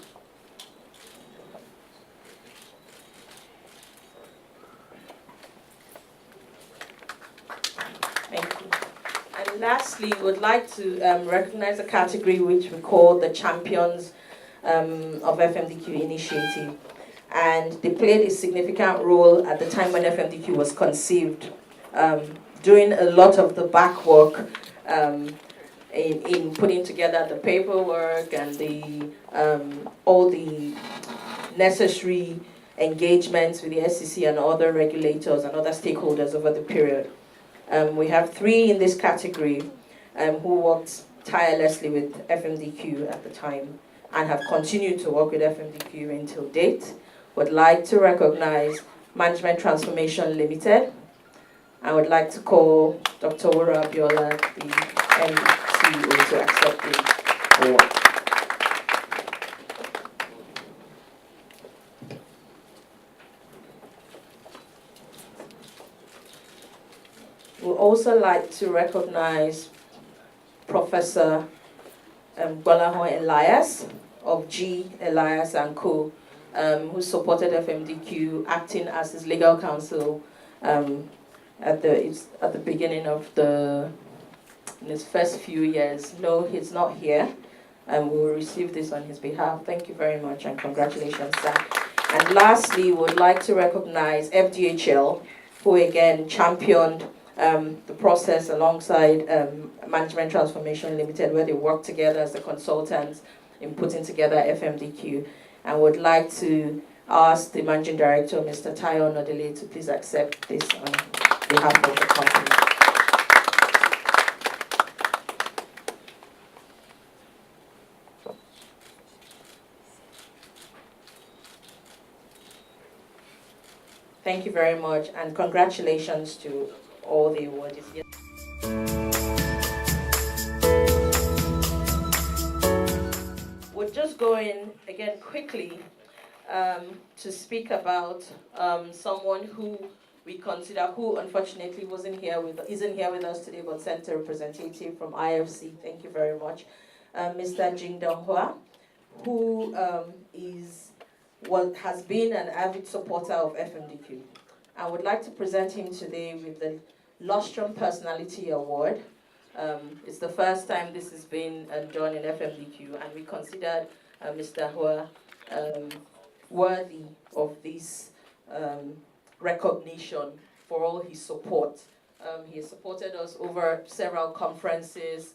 Thank you. And lastly, we would like to recognize a category which we call the Champions of FMDQ Initiative. And they played a significant role at the time when FMDQ was conceived, doing a lot of the back work in putting together the paperwork and the all the necessary engagements with the SEC and other regulators and other stakeholders over the period. We have 3 in this category who worked tirelessly with FMDQ at the time and have continued to work with FMDQ until date. Would like to recognize Management Transformation Limited. I would like to call Dr. Wura Abiola, the MCO, to accept the award. We'd also like to recognize Professor Gbolahan Elias of G. Elias and Co., who supported FMDQ, acting as his legal counsel at the beginning of in his first few years. No, he's not here. We will receive this on his behalf. Thank you very much and congratulations, sir. And lastly, we would like to recognize FDHL, who again championed the process alongside Management Transformation Limited, where they worked together as the consultants in putting together FMDQ. And would like to ask the Managing Director, Mr. Tayo Nodele, to please accept this on behalf of the company. Thank you very much, and congratulations to all the awardees. We're just going again quickly to speak about someone who we consider, who unfortunately isn't here with us today, but sent a representative from IFC. Thank you very much, Mr. Jing Donghua, who has been an avid supporter of FMDQ. I would like to present him today with the Lustrum Personality Award. It's the first time this has been done in FMDQ, and we considered Mr. Hua worthy of this recognition for all his support. He has supported us over several conferences.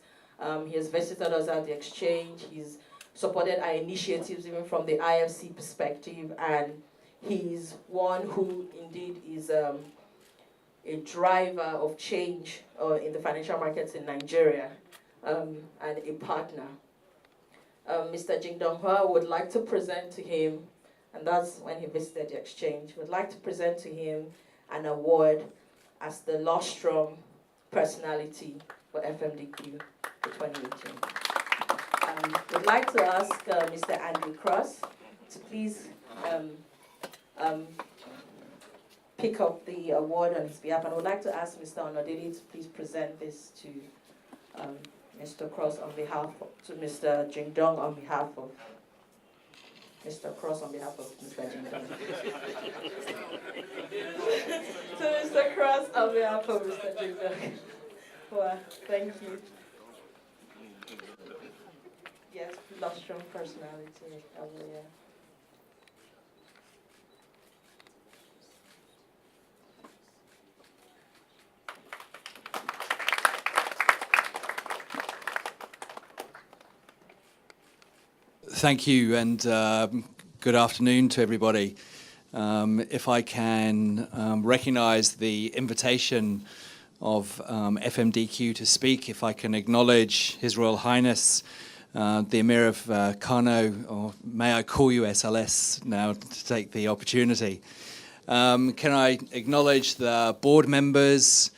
He has visited us at the exchange. He's supported our initiatives even from the IFC perspective, and he's one who indeed is a driver of change in the financial markets in Nigeria, and a partner. Mr. Jingdong Hua would like to present to him, and that's when he visited the exchange, would like to present to him an award as the Lustrum Personality for FMDQ for 2018. Would like to ask Mr. Andrew Cross to please pick up the award on his behalf, and I would like to ask Mr. Onodili to please present this to Mr. Cross on behalf to Mr. Jingdong on behalf of Mr. Cross on behalf of Mr. Jingdong. To Mr. Cross on behalf of Mr. Jingdong. Well, thank you. Yes, Lustrum Personality Award. Thank you, and good afternoon to everybody. If I can recognize the invitation of FMDQ to speak, if I can acknowledge His Royal Highness, the Emir of Kano, or may I call you SLS now to take the opportunity. Can I acknowledge the board members,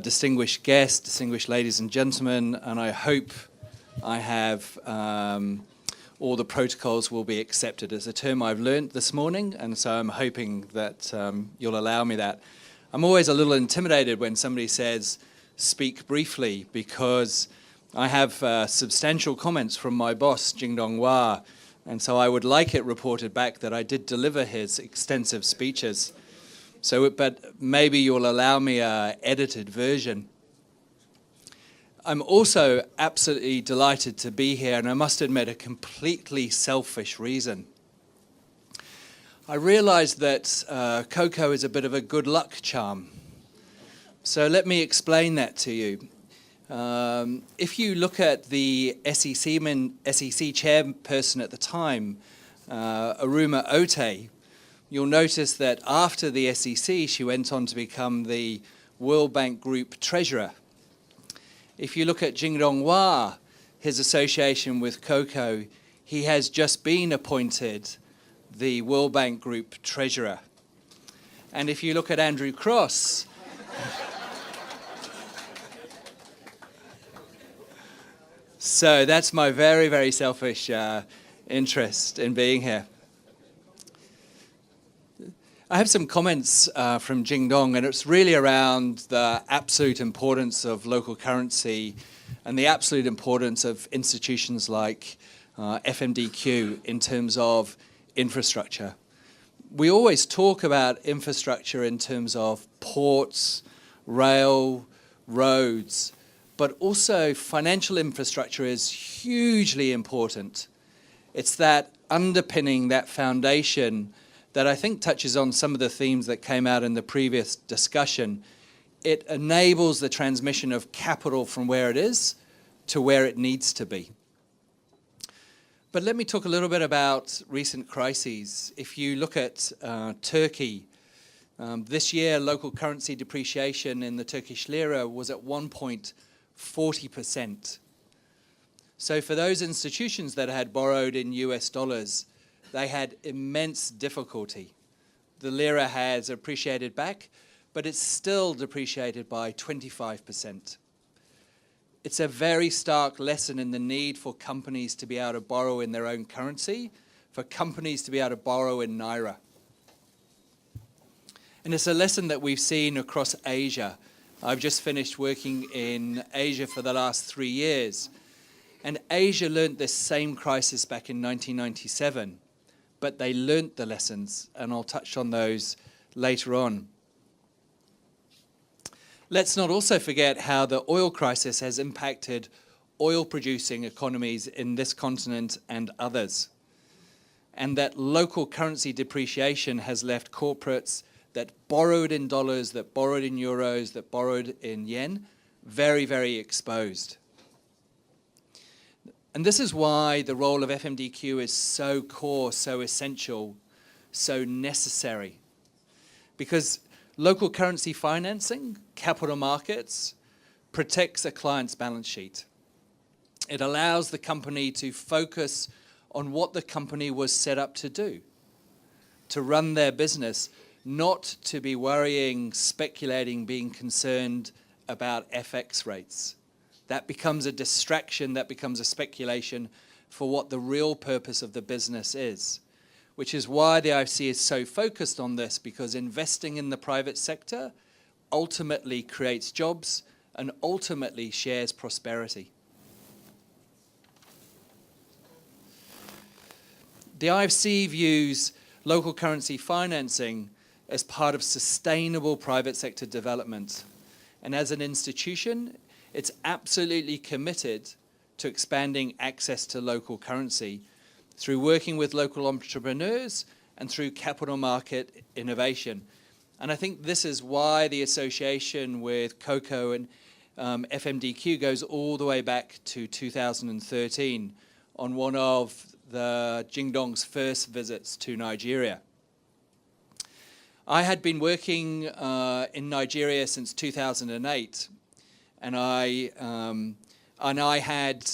distinguished guests, distinguished ladies and gentlemen, and I hope I have all the protocols will be accepted. It's a term I've learnt this morning, and so I'm hoping that you'll allow me that. I'm always a little intimidated when somebody says, speak briefly, because I have substantial comments from my boss, Jingdong Hua, and so I would like it reported back that I did deliver his extensive speeches. So, but maybe you'll allow me an edited version. I'm also absolutely delighted to be here, and I must admit a completely selfish reason. I realize that cocoa is a bit of a good luck charm. So let me explain that to you. If you look at the SEC chairperson at the time, Aruma Ote, you'll notice that after the SEC, she went on to become the World Bank Group Treasurer. If you look at Jingdong Hua, his association with cocoa, he has just been appointed the World Bank Group Treasurer. And if you look at Andrew Cross, so that's my very, very selfish interest in being here. I have some comments from Jingdong, and it's really around the absolute importance of local currency and the absolute importance of institutions like FMDQ in terms of infrastructure. We always talk about infrastructure in terms of ports, rail, roads, but also financial infrastructure is hugely important. It's that underpinning, that foundation that I think touches on some of the themes that came out in the previous discussion. It enables the transmission of capital from where it is to where it needs to be. But let me talk a little bit about recent crises. If you look at Turkey, this year local currency depreciation in the Turkish lira was at 1.40%. So for those institutions that had borrowed in US dollars, they had immense difficulty. The lira has appreciated back, but it's still depreciated by 25%. It's a very stark lesson in the need for companies to be able to borrow in their own currency, for companies to be able to borrow in naira. And it's a lesson that we've seen across Asia. I've just finished working in Asia for the last 3 years, and Asia learned this same crisis back in 1997. But they learnt the lessons, and I'll touch on those later on. Let's not also forget how the oil crisis has impacted oil-producing economies in this continent and others, and that local currency depreciation has left corporates that borrowed in dollars, that borrowed in euros, that borrowed in yen, very, very exposed. And this is why the role of FMDQ is so core, so essential, so necessary. Because local currency financing, capital markets, protects a client's balance sheet. It allows the company to focus on what the company was set up to do, to run their business, not to be worrying, speculating, being concerned about FX rates. That becomes a distraction, that becomes a speculation for what the real purpose of the business is, which is why the IFC is so focused on this, because investing in the private sector ultimately creates jobs and ultimately shares prosperity. The IFC views local currency financing as part of sustainable private sector development. And as an institution, it's absolutely committed to expanding access to local currency through working with local entrepreneurs and through capital market innovation. And I think this is why the association with COCO and FMDQ goes all the way back to 2013 on one of the Jingdong's first visits to Nigeria. I had been working in Nigeria since 2008, and I had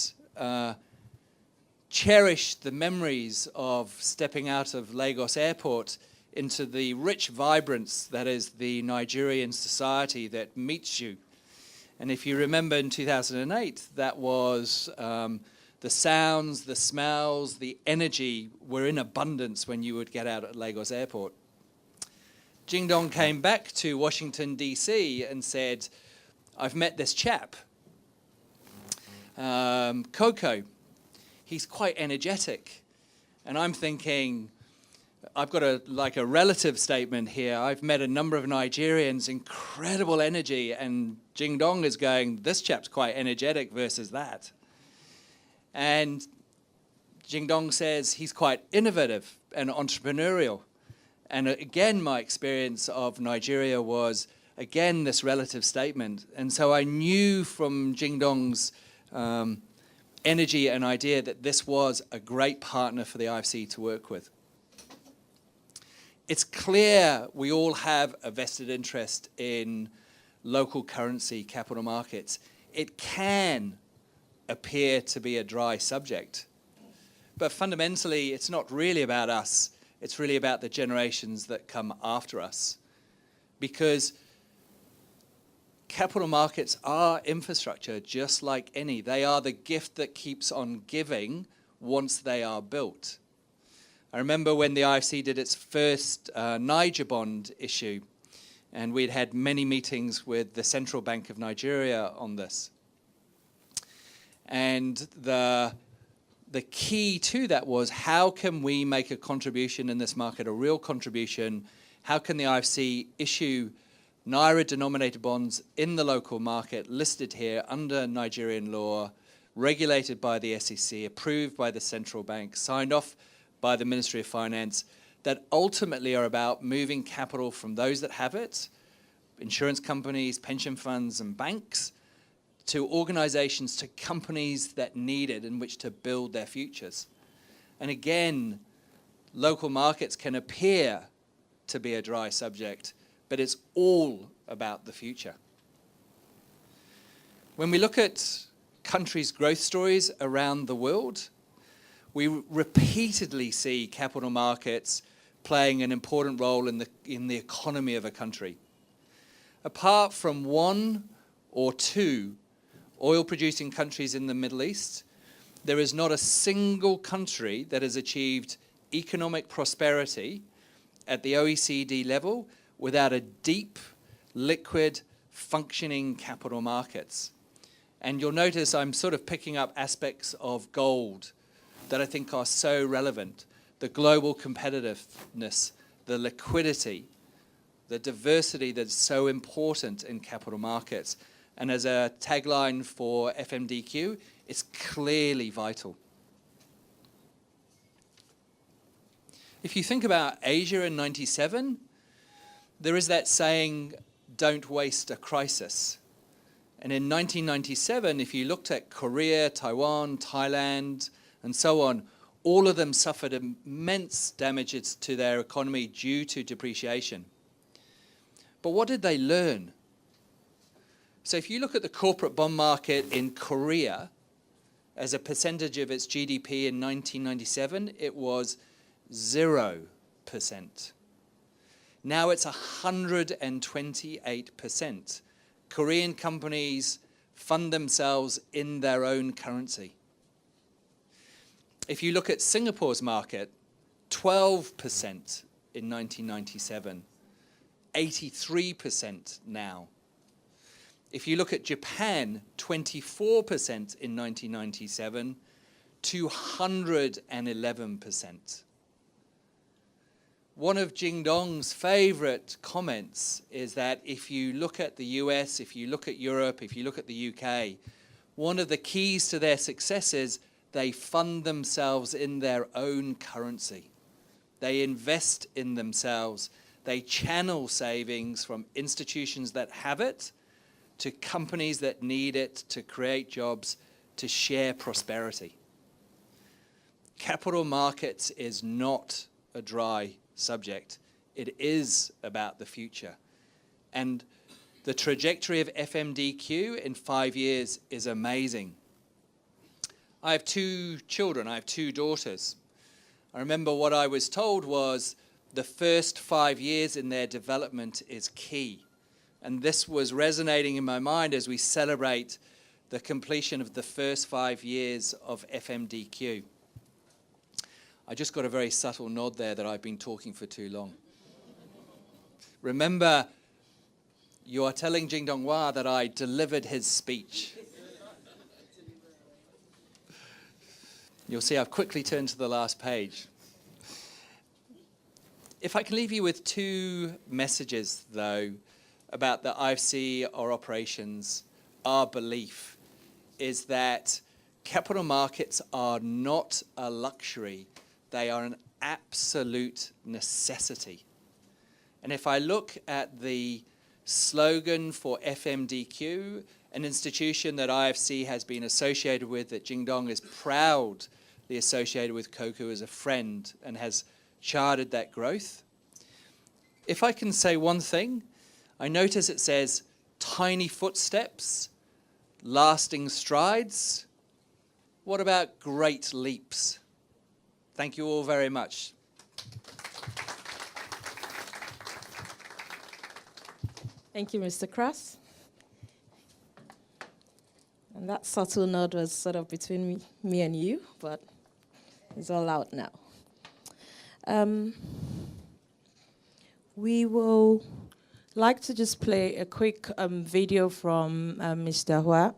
cherished the memories of stepping out of Lagos Airport into the rich vibrance that is the Nigerian society that meets you. And if you remember in 2008, that was the sounds, the smells, the energy were in abundance when you would get out at Lagos Airport. Jingdong came back to Washington, D.C. and said, I've met this chap, Coco. He's quite energetic. And I'm thinking, I've got a relative statement here. I've met a number of Nigerians, incredible energy, and Jingdong is going, this chap's quite energetic versus that. And Jingdong says he's quite innovative and entrepreneurial. And again, my experience of Nigeria was, again, this relative statement. And so I knew from Jingdong's energy and idea that this was a great partner for the IFC to work with. It's clear we all have a vested interest in local currency capital markets. It can appear to be a dry subject, but fundamentally it's not really about us. It's really about the generations that come after us, because capital markets are infrastructure just like any. They are the gift that keeps on giving once they are built. I remember when the IFC did its first Niger bond issue, and we'd had many meetings with the Central Bank of Nigeria on this. And the key to that was, how can we make a contribution in this market, a real contribution? How can the IFC issue Naira-denominated bonds in the local market, listed here under Nigerian law, regulated by the SEC, approved by the central bank, signed off by the Ministry of Finance, that ultimately are about moving capital from those that have it, insurance companies, pension funds, and banks, to organizations, to companies that need it in which to build their futures. And again, local markets can appear to be a dry subject, but it's all about the future. When we look at countries' growth stories around the world, we repeatedly see capital markets playing an important role in the economy of a country. Apart from one or two oil-producing countries in the Middle East, there is not a single country that has achieved economic prosperity at the OECD level without a deep, liquid, functioning capital markets. And you'll notice I'm sort of picking up aspects of gold that I think are so relevant: the global competitiveness, the liquidity, the diversity that's so important in capital markets. And as a tagline for FMDQ, it's clearly vital. If you think about Asia in '97, there is that saying, don't waste a crisis. And in 1997, if you looked at Korea, Taiwan, Thailand, and so on, all of them suffered immense damages to their economy due to depreciation. But what did they learn? So if you look at the corporate bond market in Korea, as a percentage of its GDP in 1997, it was 0%. Now it's 128%. Korean companies fund themselves in their own currency. If you look at Singapore's market, 12% in 1997, 83% now. If you look at Japan, 24% in 1997, 211%. One of Jingdong's favorite comments is that if you look at the US, if you look at Europe, if you look at the UK, one of the keys to their success is they fund themselves in their own currency. They invest in themselves. They channel savings from institutions that have it to companies that need it to create jobs, to share prosperity. Capital markets is not a dry subject. It is about the future. And the trajectory of FMDQ in 5 years is amazing. I have 2 children. I have 2 daughters. I remember what I was told was the first 5 years in their development is key. And this was resonating in my mind as we celebrate the completion of the first 5 years of FMDQ. I just got a very subtle nod there that I've been talking for too long. Remember, you are telling Jingdong Hua that I delivered his speech. You'll see I've quickly turned to the last page. If I can leave you with 2 messages, though, about the IFC, our operations, our belief is that capital markets are not a luxury. They are an absolute necessity. And if I look at the slogan for FMDQ, an institution that IFC has been associated with, that Jingdong is proudly associated with Coco as a friend and has charted that growth. If I can say one thing, I notice it says tiny footsteps, lasting strides. What about great leaps? Thank you all very much. Thank you, Mr. Cross. And that subtle nod was sort of between me and you, but it's all out now. We will like to just play a quick video from Mr. Hua,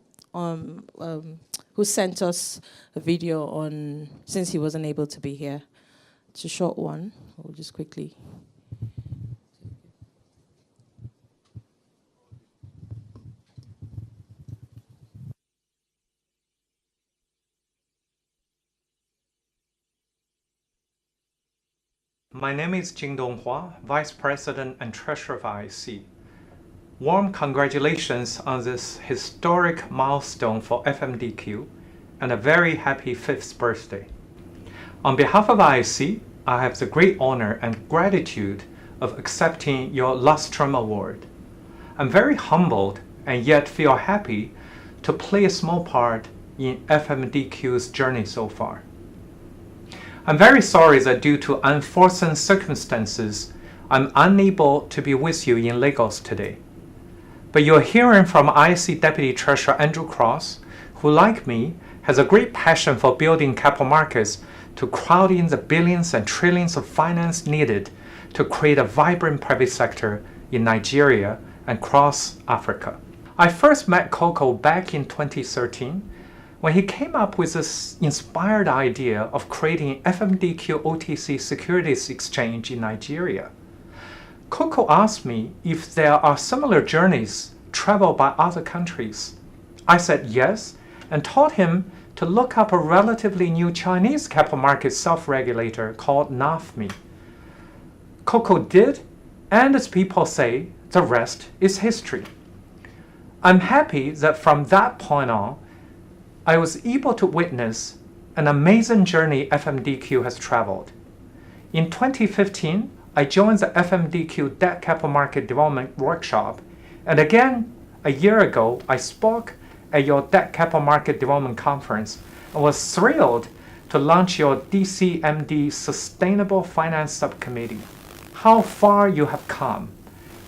who sent us a video on, since he wasn't able to be here. It's a short one. We'll just quickly. My name is Jingdong Hua, Vice President and Treasurer of IC. Warm congratulations on this historic milestone for FMDQ and a very happy 5th birthday. On behalf of IC, I have the great honor and gratitude of accepting your lustrum award. I'm very humbled and yet feel happy to play a small part in FMDQ's journey so far. I'm very sorry that due to unforeseen circumstances, I'm unable to be with you in Lagos today. But you're hearing from IC Deputy Treasurer Andrew Cross, who, like me, has a great passion for building capital markets to crowd in the billions and trillions of finance needed to create a vibrant private sector in Nigeria and across Africa. I first met Coco back in 2013 when he came up with this inspired idea of creating FMDQ OTC Securities Exchange in Nigeria. Coco asked me if there are similar journeys traveled by other countries. I said yes, and taught him to look up a relatively new Chinese capital market self-regulator called NAFMI. Coco did, and as people say, the rest is history. I'm happy that from that point on, I was able to witness an amazing journey FMDQ has traveled. In 2015, I joined the FMDQ Debt Capital Market Development Workshop, and again, a year ago, I spoke at your Debt Capital Market Development Conference and was thrilled to launch your DCMD Sustainable Finance Subcommittee. How far you have come.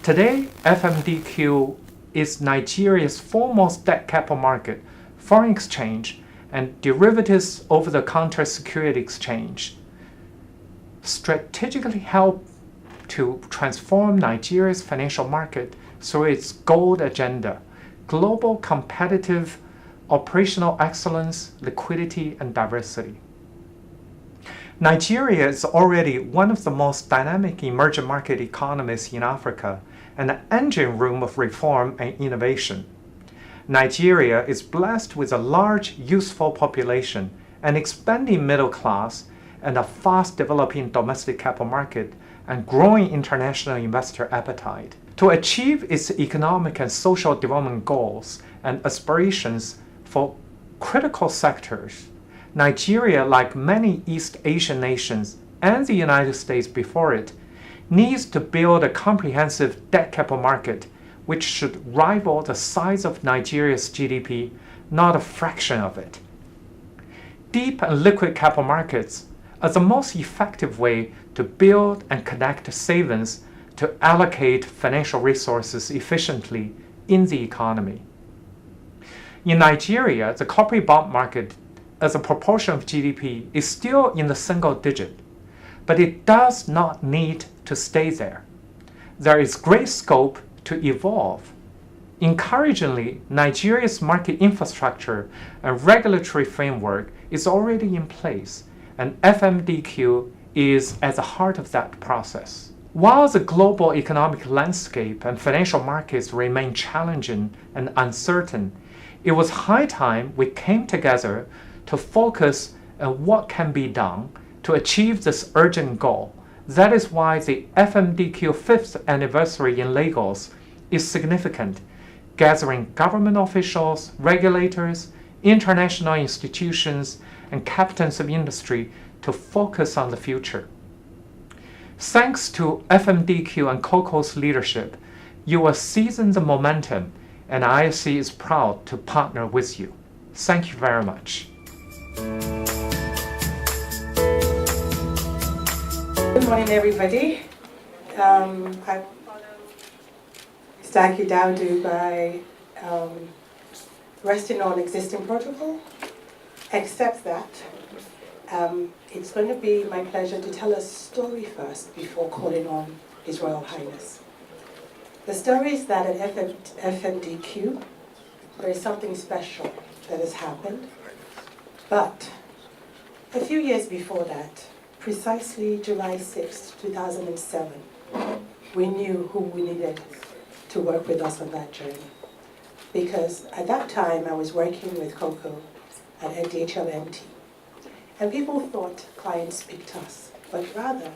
Today, FMDQ is Nigeria's foremost debt capital market, foreign exchange, and derivatives over-the-counter security exchange. Strategically help to transform Nigeria's financial market through its gold agenda: global competitive operational excellence, liquidity, and diversity. Nigeria is already one of the most dynamic emerging market economies in Africa and an engine room of reform and innovation. Nigeria is blessed with a large, youthful population, an expanding middle class, and a fast-developing domestic capital market and growing international investor appetite. To achieve its economic and social development goals and aspirations for critical sectors, Nigeria, like many East Asian nations and the United States before it, needs to build a comprehensive debt capital market which should rival the size of Nigeria's GDP, not a fraction of it. Deep and liquid capital markets are the most effective way to build and connect savings to allocate financial resources efficiently in the economy. In Nigeria, the corporate bond market as a proportion of GDP is still in the single digit, but it does not need to stay there. There is great scope to evolve. Encouragingly, Nigeria's market infrastructure and regulatory framework is already in place, and FMDQ is at the heart of that process. While the global economic landscape and financial markets remain challenging and uncertain, it was high time we came together to focus on what can be done to achieve this urgent goal. That is why the FMDQ 5th anniversary in Lagos is significant, gathering government officials, regulators, international institutions, and captains of industry to focus on the future. Thanks to FMDQ and Coco's leadership, you will season the momentum, and ISC is proud to partner with you. Thank you very much. Good morning, everybody. I start you down by resting on existing protocol, except that it's going to be my pleasure to tell a story first before calling on His Royal Highness. The story is that at FMDQ, there is something special that has happened, but a few years before that, precisely July 6, 2007, we knew who we needed to work with us on that journey. Because at that time, I was working with Coco at DHLMT. And people thought clients picked us, but rather,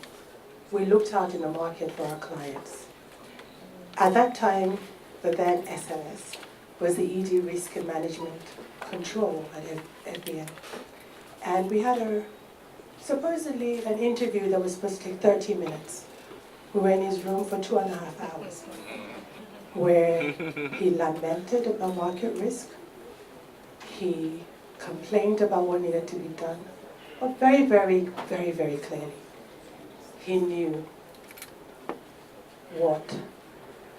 we looked out in the market for our clients. At that time, the then SLS was the ED Risk and Management Control at FBN. And we had supposedly an interview that was supposed to take 30 minutes. We were in his room for 2.5 hours, where he lamented about market risk, he complained about what needed to be done, but very, very, very, very clearly, he knew what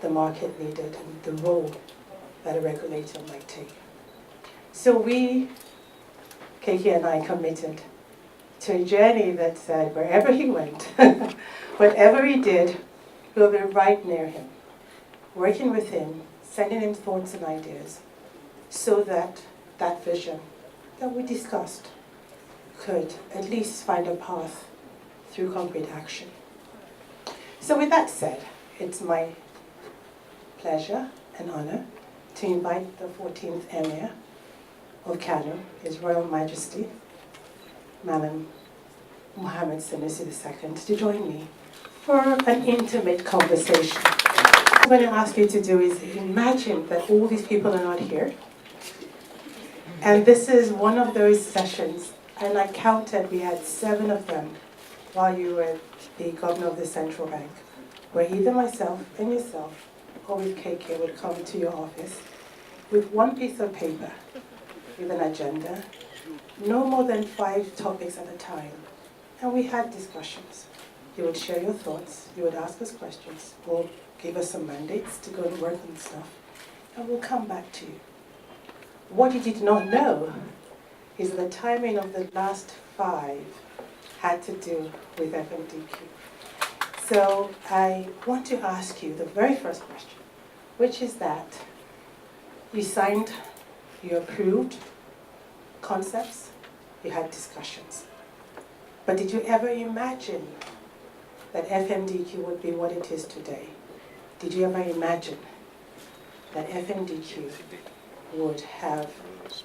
the market needed and the role that a regulator might take. So we, Keke and I, committed to a journey that said wherever he went, whatever he did, we'll be right near him, working with him, sending him thoughts and ideas, so that that vision that we discussed could at least find a path through concrete action. So with that said, it's my pleasure and honor to invite the 14th Emir of Kano, His Royal Majesty, Madam Mohammed Sanusi II, to join me for an intimate conversation. What I'm going to ask you to do is imagine that all these people are not here. And this is one of those sessions, and I counted, we had 7 of them while you were the governor of the central bank, where either myself and yourself or with KK would come to your office with one piece of paper, with an agenda, no more than 5 topics at a time. And we had discussions. You would share your thoughts, you would ask us questions, we'll give us some mandates to go and work on stuff, and we'll come back to you. What you did not know is the timing of the last 5 had to do with FMDQ. So I want to ask you the very first question, which is that you signed, you approved concepts, you had discussions. But did you ever imagine that FMDQ would be what it is today? Did you ever imagine that FMDQ would have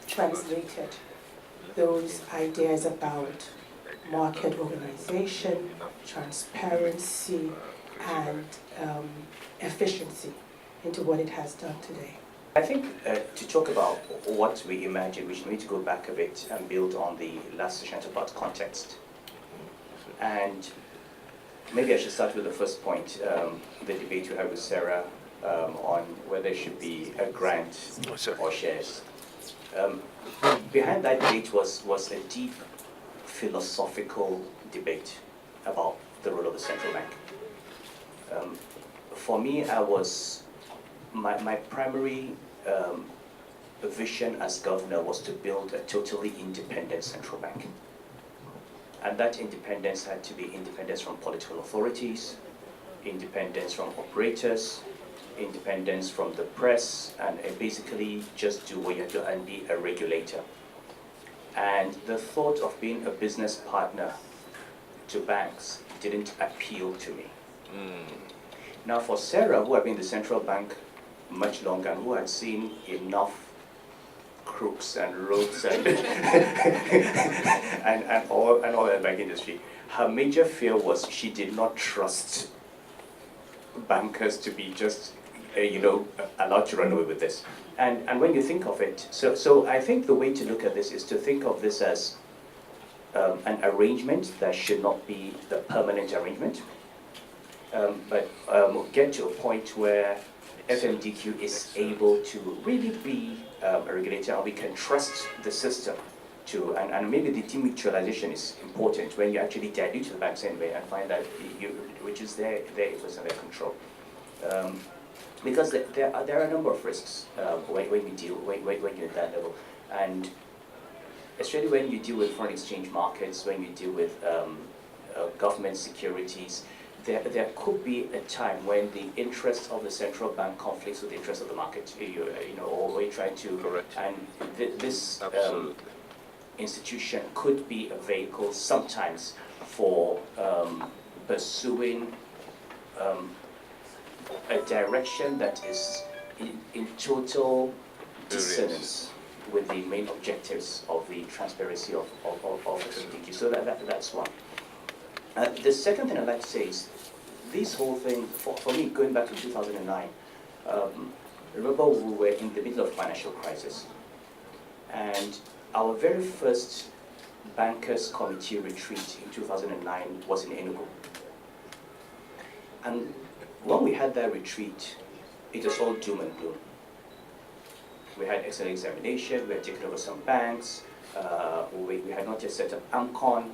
translated those ideas about market organization, transparency, and efficiency into what it has done today? I think to talk about what we imagine, we should need to go back a bit and build on the last session about context. And maybe I should start with the first point, the debate we had with Sarah on whether there should be a grant or shares. Behind that debate was a deep philosophical debate about the role of the central bank. For me, my primary vision as governor was to build a totally independent central bank. And that independence had to be independence from political authorities, independence from operators, independence from the press, and basically just do what you have to and be a regulator. And the thought of being a business partner to banks didn't appeal to me. Now for Sarah, who had been in the central bank much longer and who had seen enough crooks and rogues and, and all the bank industry, her major fear was she did not trust bankers to be just allowed to run away with this. And when you think of it, so I think the way to look at this is to think of this as an arrangement that should not be the permanent arrangement, but get to a point where FMDQ is able to really be a regulator, and we can trust the system to, and maybe the demutualization is important when you actually dilute the banks anyway and find that which is their influence and their control. Because there are a number of risks when you're at that level, and especially when you deal with foreign exchange markets, when you deal with government securities, there could be a time when the interests of the central bank conflicts with the interests of the market, or we're trying to, correct. And this institution could be a vehicle sometimes for pursuing a direction that is in total dissonance with the main objectives of the transparency of FMDQ. So that's one. The second thing I'd like to say is this whole thing, for me, going back to 2009, remember we were in the middle of financial crisis. And our very first bankers committee retreat in 2009 was in Enugu. And when we had that retreat, it was all doom and gloom. We had external examination, we had taken over some banks, we had not yet set up AMCON,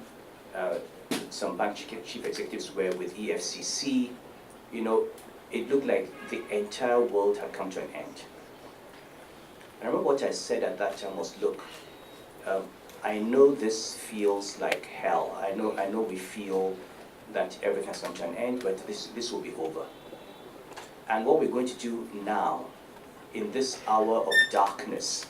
some bank chief executives were with EFCC. It looked like the entire world had come to an end. I remember what I said at that time was, look, I know this feels like hell. I know we feel that everything has come to an end, but this will be over. And what we're going to do now, in this hour of darkness,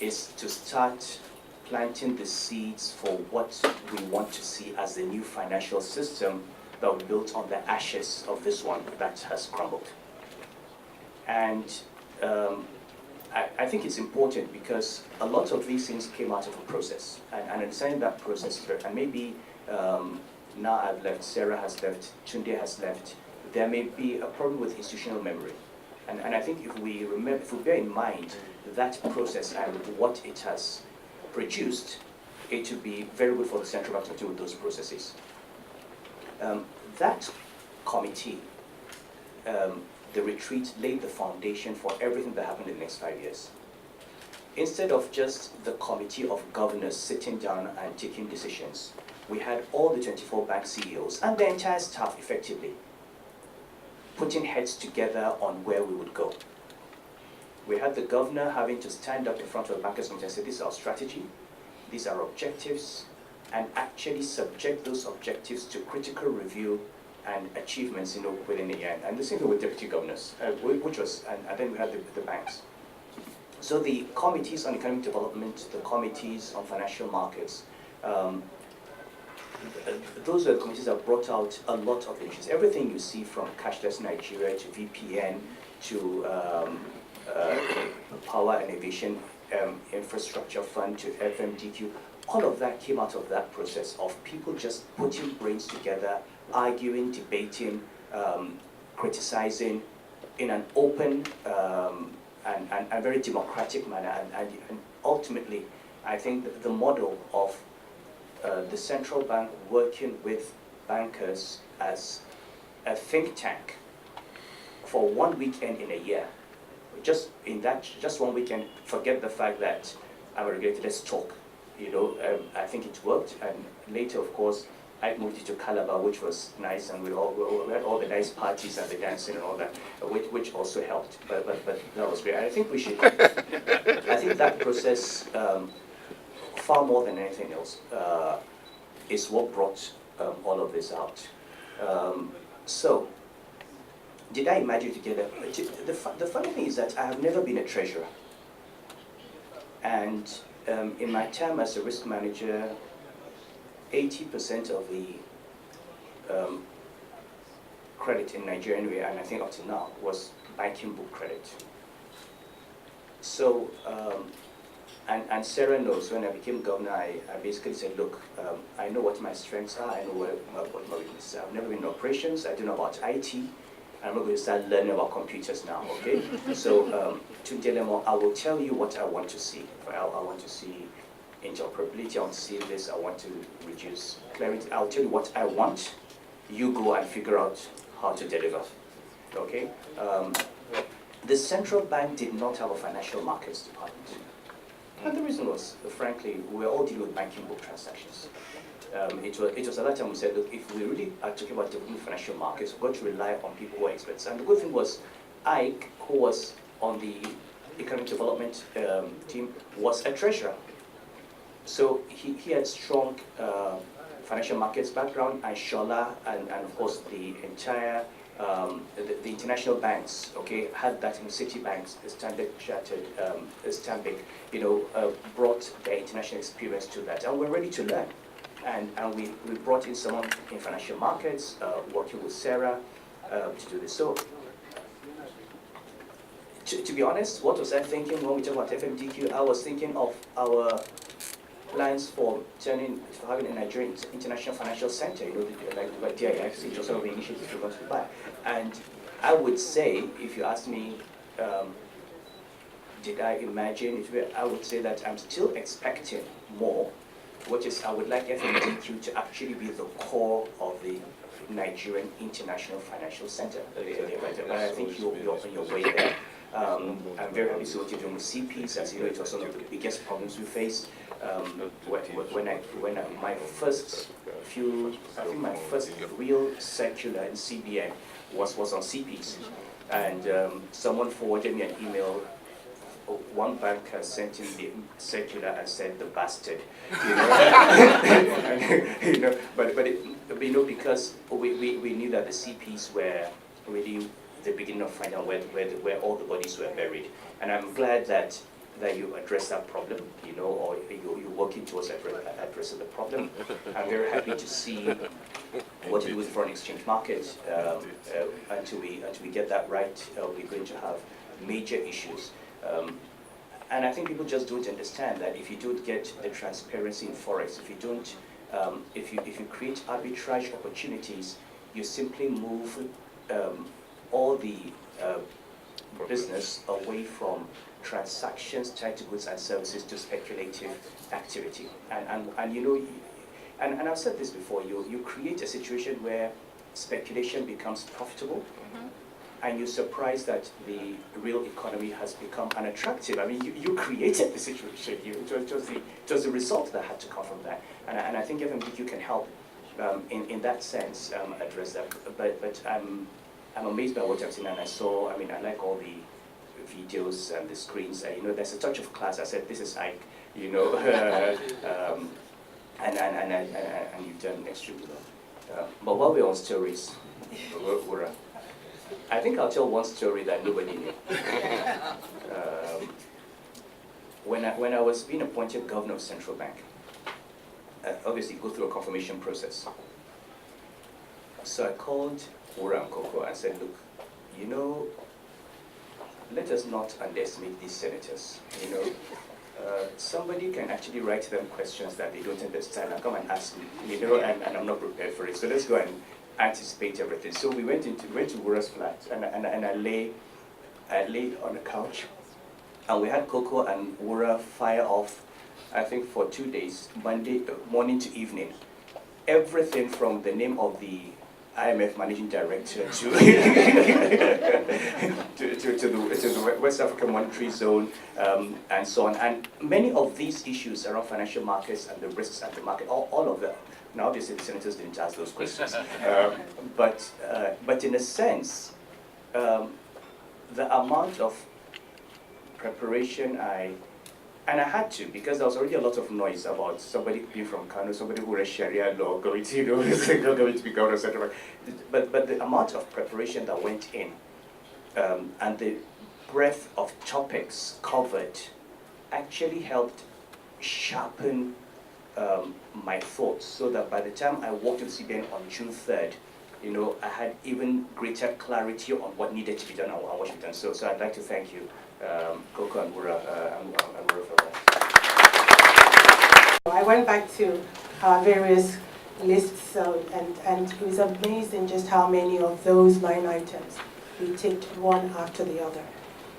is to start planting the seeds for what we want to see as the new financial system that were built on the ashes of this one that has crumbled. And I think it's important because a lot of these things came out of a process, and understanding that process, and maybe now I've left, Sarah has left, Tunde has left, there may be a problem with institutional memory. And I think if we remember, if we bear in mind that process and what it has produced, it would be very good for the central bank to deal with those processes. That committee, the retreat, laid the foundation for everything that happened in the next 5 years. Instead of just the committee of governors sitting down and taking decisions, we had all the 24 bank CEOs and the entire staff effectively putting heads together on where we would go. We had the governor having to stand up in front of the bankers committee and say, this is our strategy, these are objectives, and actually subject those objectives to critical review and achievements within a year. And the same thing with deputy governors, which was, and then we had the banks. So the committees on economic development, the committees on financial markets, those are the committees that brought out a lot of issues. Everything you see from cashless Nigeria to VPN to Power and Innovation Infrastructure Fund to FMDQ, all of that came out of that process of people just putting brains together, arguing, debating, criticizing in an open and very democratic manner. And ultimately, I think the model of the central bank working with bankers as a think tank for one weekend in a year, just 1 weekend, forget the fact that I'm a regulator, let's talk. I think it worked, and later, of course, I moved it to Calabar, which was nice, and we had all the nice parties and the dancing and all that, which also helped. But that was great. And I think we should. I think that process, far more than anything else, is what brought all of this out. So, did I imagine together? The funny thing is that I have never been a treasurer, and in my time as a risk manager, 80% of the credit in Nigeria anyway, and I think up to now, was banking book credit. So, and Sarah knows, when I became governor, I basically said, look, I know what my strengths are, I know what my weaknesses are. I've never been in operations, I don't know about IT, I'm not going to start learning about computers now, okay? So, to Delemo, I will tell you what I want to see. I want to see interoperability, I want to see this, I want to reduce clarity. I'll tell you what I want, you go and figure out how to deliver, okay? The central bank did not have a financial markets department. And the reason was, frankly, we were all dealing with banking book transactions. It was at that time we said, look, if we really are talking about developing financial markets, we've got to rely on people who are experts. And the good thing was, Ike, who was on the economic development team, was a treasurer. So he had strong financial markets background, and Shola, and of course the entire the international banks, okay, had that in Citibanks, Standard Chartered, Stanbic, brought their international experience to that, and we're ready to learn. And we brought in someone in financial markets, working with Sarah to do this. So, to be honest, what was I thinking when we talk about FMDQ? I was thinking of our plans for having a Nigerian International Financial Center, like DIF, which was sort of the initiative we wanted to buy. And I would say, if you ask me, did I imagine it? I would say that I'm still expecting more, which is I would like FMDQ to actually be the core of the Nigerian International Financial Center. But I think you're on your way there. I'm very happy to see what you're doing with CPs. As you know, it was one of the biggest problems we faced. My first real circular in CBN was on CPs, and someone forwarded me an email. One banker sent in the circular and said, "The bastard," but because we knew that the CPs were really the beginning of finding out where all the bodies were buried, and I'm glad that that you address that problem, you know, or you're working towards addressing the problem. I'm very happy to see what to do with the foreign exchange market. Until we get that right, we're going to have major issues. And I think people just don't understand that if you don't get the transparency in forex, if you don't, if you create arbitrage opportunities, you simply move all the business away from transactions tied to goods and services to speculative activity. And you know, and I've said this before, you create a situation where speculation becomes profitable, and you're surprised that the real economy has become unattractive. I mean, you created the situation. It was the result that had to come from that. And I think FMDQ can help in that sense address that. But I'm amazed by what I've seen, and I mean, I like all the videos and the screens. You know, there's a touch of class. I said, this is Ike, you know, and you've done extremely well. But while we're on stories, I think I'll tell one story that nobody knew. When I was being appointed governor of Central Bank, obviously go through a confirmation process. So I called Ura and Coco and said, look, you know, let us not underestimate these senators. You know, somebody can actually write them questions that they don't understand and come and ask me, you know, and I'm not prepared for it. So let's go and anticipate everything. So we went to Ura's flat, and I lay on the couch, and we had Coco and Ura fire off, I think for 2 days, Monday morning to evening, everything from the name of the IMF managing director to the West African Monetary Zone, and so on. And many of these issues around financial markets and the risks at the market, all of them. Now, obviously, the senators didn't ask those questions, but in a sense, the amount of preparation and I had to, because there was already a lot of noise about somebody being from Kano, somebody who read Sharia law, going to, you know, going to be governor, etc. But the amount of preparation that went in, and the breadth of topics covered, actually helped sharpen my thoughts, so that by the time I walked to the CBN on June 3rd, you know, I had even greater clarity on what needed to be done and what should be done. So I'd like to thank you, Coco and Ura, for that. I went back to our various lists, and it was amazing just how many of those line items we ticked one after the other.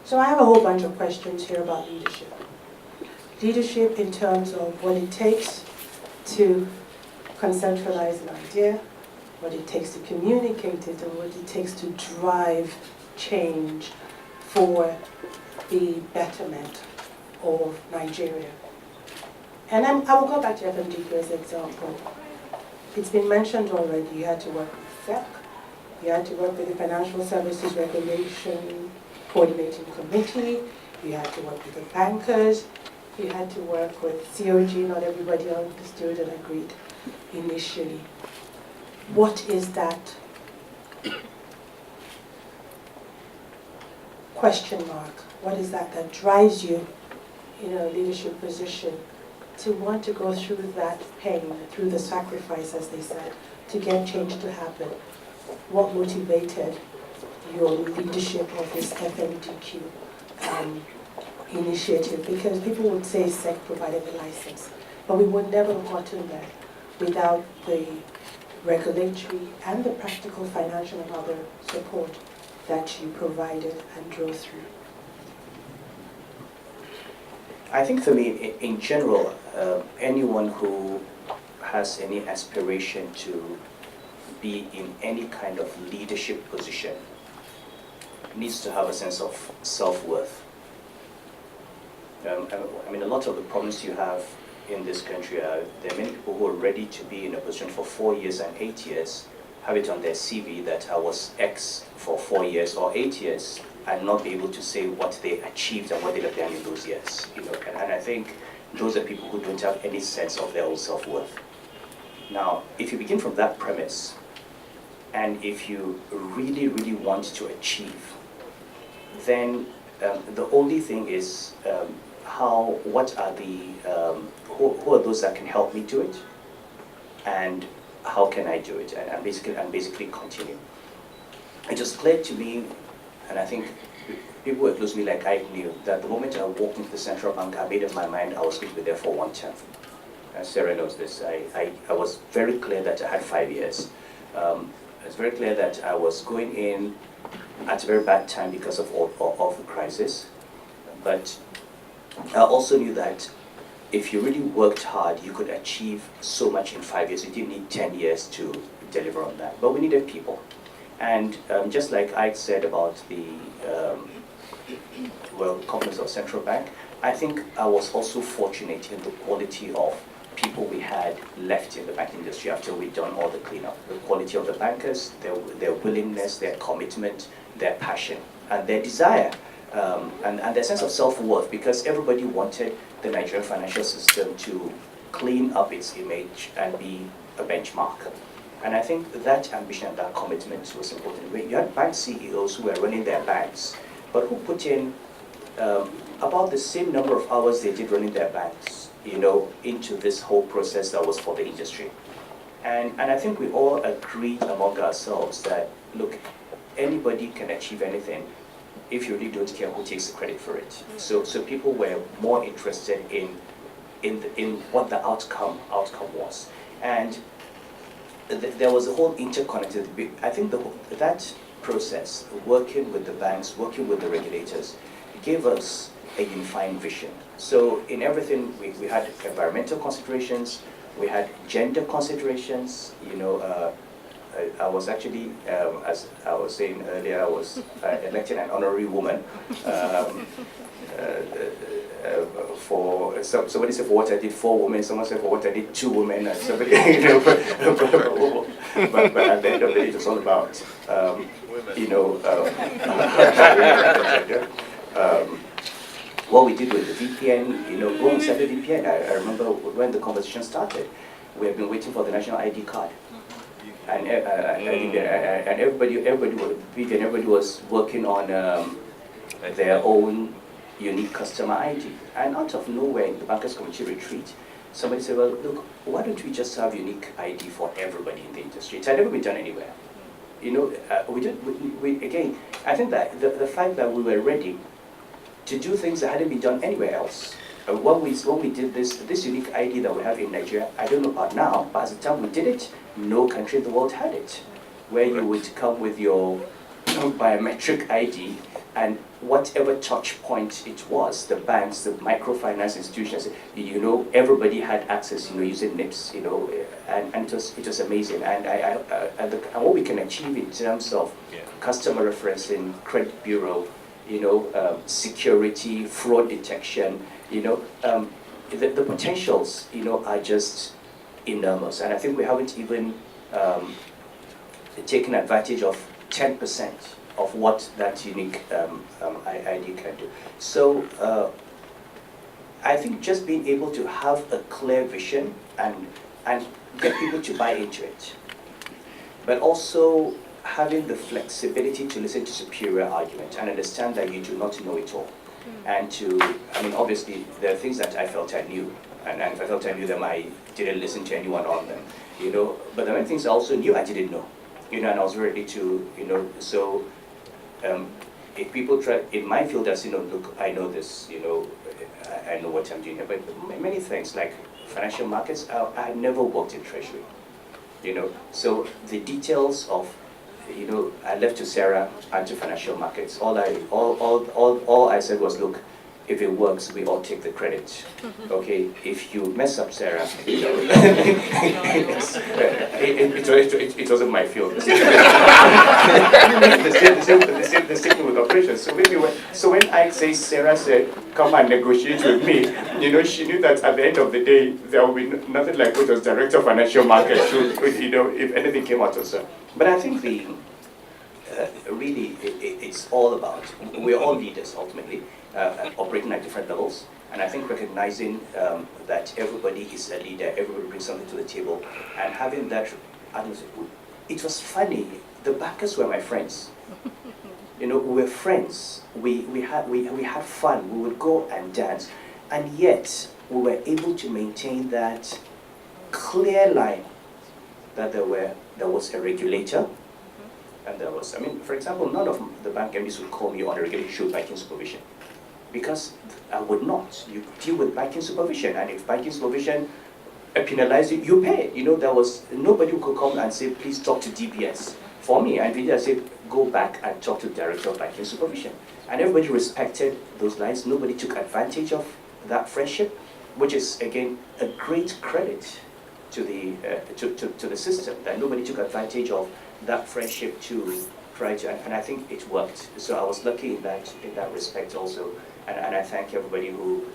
So I have a whole bunch of questions here about leadership. Leadership in terms of what it takes to conceptualize an idea, what it takes to communicate it, and what it takes to drive change for the betterment of Nigeria. And I will go back to FMDQ as an example. It's been mentioned already, you had to work with SEC, you had to work with the Financial Services Regulation Coordinating Committee, you had to work with the bankers, you had to work with COG, not everybody understood and agreed initially. What is that question mark? What is that drives you in a leadership position to want to go through that pain, through the sacrifice, as they said, to get change to happen? What motivated your leadership of this FMDQ initiative? Because people would say SEC provided the license, but we would never have gotten there without the regulatory and the practical financial and other support that you provided and drove through. I think for me, in general, anyone who has any aspiration to be in any kind of leadership position needs to have a sense of self-worth. I mean, a lot of the problems you have in this country are, there are many people who are ready to be in a position for 4 years and 8 years, have it on their CV that I was X for 4 years or 8 years, and not be able to say what they achieved and what they have done in those years. You know, and I think those are people who don't have any sense of their own self-worth. Now, if you begin from that premise, and if you really, really want to achieve, then the only thing is what are the, who are those that can help me do it, and how can I do it, and basically continue. It was clear to me, and I think people who were close to me like I knew, that the moment I walked into the central bank, I made up my mind I was going to be there for 1 term. And Sarah knows this. I was very clear that I had 5 years. It was very clear that I was going in at a very bad time because of all the crisis. But I also knew that if you really worked hard, you could achieve so much in 5 years. You didn't need 10 years to deliver on that. But we needed people. And just like I said about the competence of central bank, I think I was also fortunate in the quality of people we had left in the banking industry after we'd done all the cleanup. The quality of the bankers, their willingness, their commitment, their passion, and their desire, and their sense of self-worth, because everybody wanted the Nigerian financial system to clean up its image and be a benchmark. And I think that ambition and that commitment was important. You had bank CEOs who were running their banks, but who put in about the same number of hours they did running their banks, into this whole process that was for the industry. And I think we all agreed among ourselves that, look, anybody can achieve anything if you really don't care who takes the credit for it. So people were more interested in what the outcome was. And there was a whole interconnected, I think that process, working with the banks, working with the regulators, gave us a unifying vision. So in everything, we had environmental considerations, we had gender considerations. I was actually, as I was saying earlier, I was elected an honorary woman. For somebody said for what I did 4 women, someone said for what I did 2 women, and somebody, but at the end of the day, it was all about, what we did with the VPN, when we started VPN, I remember when the conversation started, we had been waiting for the national ID card. And everybody was working on their own unique customer ID. And out of nowhere, in the Bankers Committee retreat, somebody said, well, look, why don't we just have unique ID for everybody in the industry? It had never been done anywhere. Again, I think that the fact that we were ready to do things that hadn't been done anywhere else. When we did this unique ID that we have in Nigeria, I don't know about now, but at the time we did it, no country in the world had it, where you would come with your biometric ID, and whatever touch point it was, the banks, the microfinance institutions, everybody had access, using NIPS, and it was amazing. And what we can achieve in terms of customer referencing, credit bureau, security, fraud detection, the potentials, are just enormous. And I think we haven't even taken advantage of 10% of what that unique ID can do. So I think just being able to have a clear vision and get people to buy into it, but also having the flexibility to listen to superior argument and understand that you do not know it all. And obviously, there are things that I felt I knew, and if I felt I knew them, I didn't listen to anyone on them, But there are many things I also knew I didn't know, and I was ready to, so if people try, in my field, as look, I know this, I know what I'm doing here, but many things like financial markets, I had never worked in treasury, so the details of, I left to Sarah and to financial markets. All I said was, look, if it works, we all take the credit. Okay, if you mess up, Sarah, it wasn't my field. The same with operations. So when I say Sarah said, come and negotiate with me, she knew that at the end of the day, there would be nothing like what was director of financial markets, if anything came out of her. But I think really, it's all about, we're all leaders ultimately, operating at different levels, and I think recognizing that everybody is a leader, everybody brings something to the table, and having that, it was funny, the bankers were my friends. We were friends, we had fun, we would go and dance, And yet, we were able to maintain that clear line that there was a regulator, and there was, I mean, for example, none of the bank MDs would call me on a regular issue of banking supervision, because I would not. You deal with banking supervision, and if banking supervision penalizes you, you pay. You know, there was nobody who could come and say, please talk to DBS for me. And I said, go back and talk to the Director of Banking Supervision. And everybody respected those lines. Nobody took advantage of that friendship, which is, again, a great credit to the system, that nobody took advantage of that friendship to try to, and I think it worked. So I was lucky in that respect also, and I thank everybody who,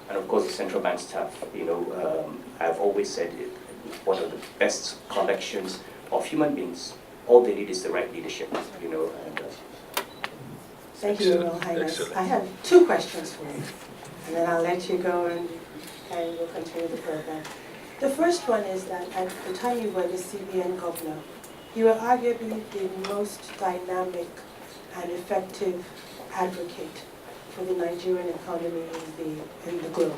and of course the central bank staff. You know, I've always said one of the best collections of human beings. All they need is the right leadership. You know. And, thank you, Your Royal Highness. I have 2 questions for you, and then I'll let you go and we'll continue the program. The first one is that at the time you were the CBN governor, you were arguably the most dynamic and effective advocate for the Nigerian economy in the globe.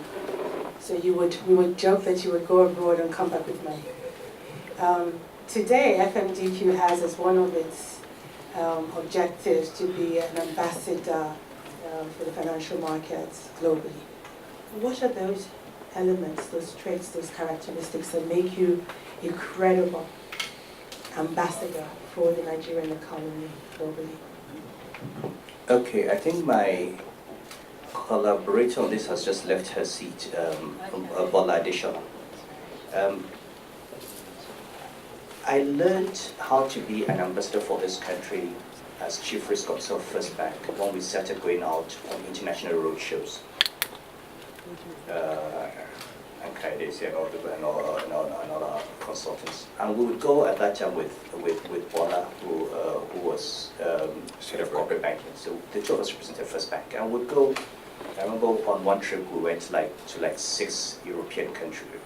So we would joke that you would go abroad and come back with money. Today, FMDQ has as one of its objectives to be an ambassador for the financial markets globally. What are those elements, those traits, those characteristics that make you a credible ambassador for the Nigerian economy globally? Okay, I think my collaborator on this has just left her seat, Bola Adeshola. I learned how to be an ambassador for this country as Chief Risk Officer of First Bank when we started going out on international road shows. And all our consultants. And we would go at that time with Bola, who was head of corporate banking. So the two of us represented First Bank. And we'd go, I remember on one trip we went to 6 European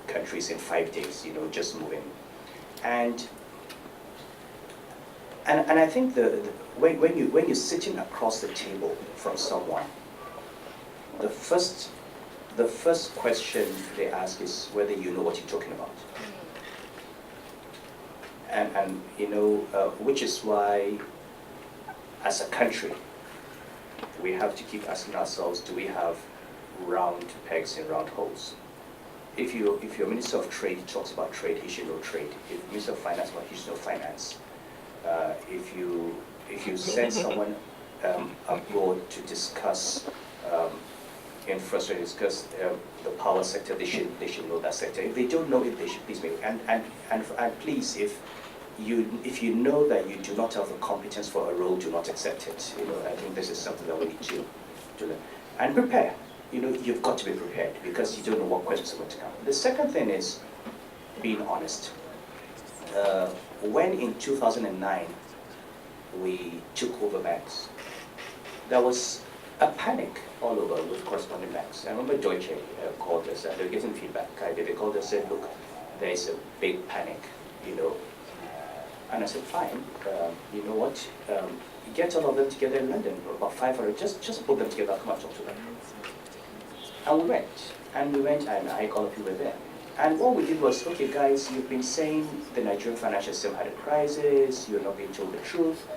countries in 5 days, you know, just moving. And I think when you're sitting across the table from someone, the first question they ask is whether you know what you're talking about. And you know, which is why, as a country, we have to keep asking ourselves, do we have round pegs in round holes? If your Minister of Trade talks about trade, he should know trade. If Minister of Finance, he should know finance. If you send someone abroad to discuss infrastructure, discuss the power sector, they should know that sector. If they don't know it, they should please make it. And please, if you know that you do not have the competence for a role, do not accept it. You know, I think this is something that we need to learn. And prepare. You know, you've got to be prepared because you don't know what questions are going to come. The second thing is being honest. When in 2009 we took over banks, there was a panic all over with corresponding banks. I remember Deutsche called us, they were getting feedback. They called us and said, look, there is a big panic, you know. And I said, fine, you know what, get all of them together in London, about 500, just put them together, come and talk to them. And we went, and I called people there. And what we did was, okay guys, you've been saying the Nigerian financial system had a crisis, you're not being told the truth.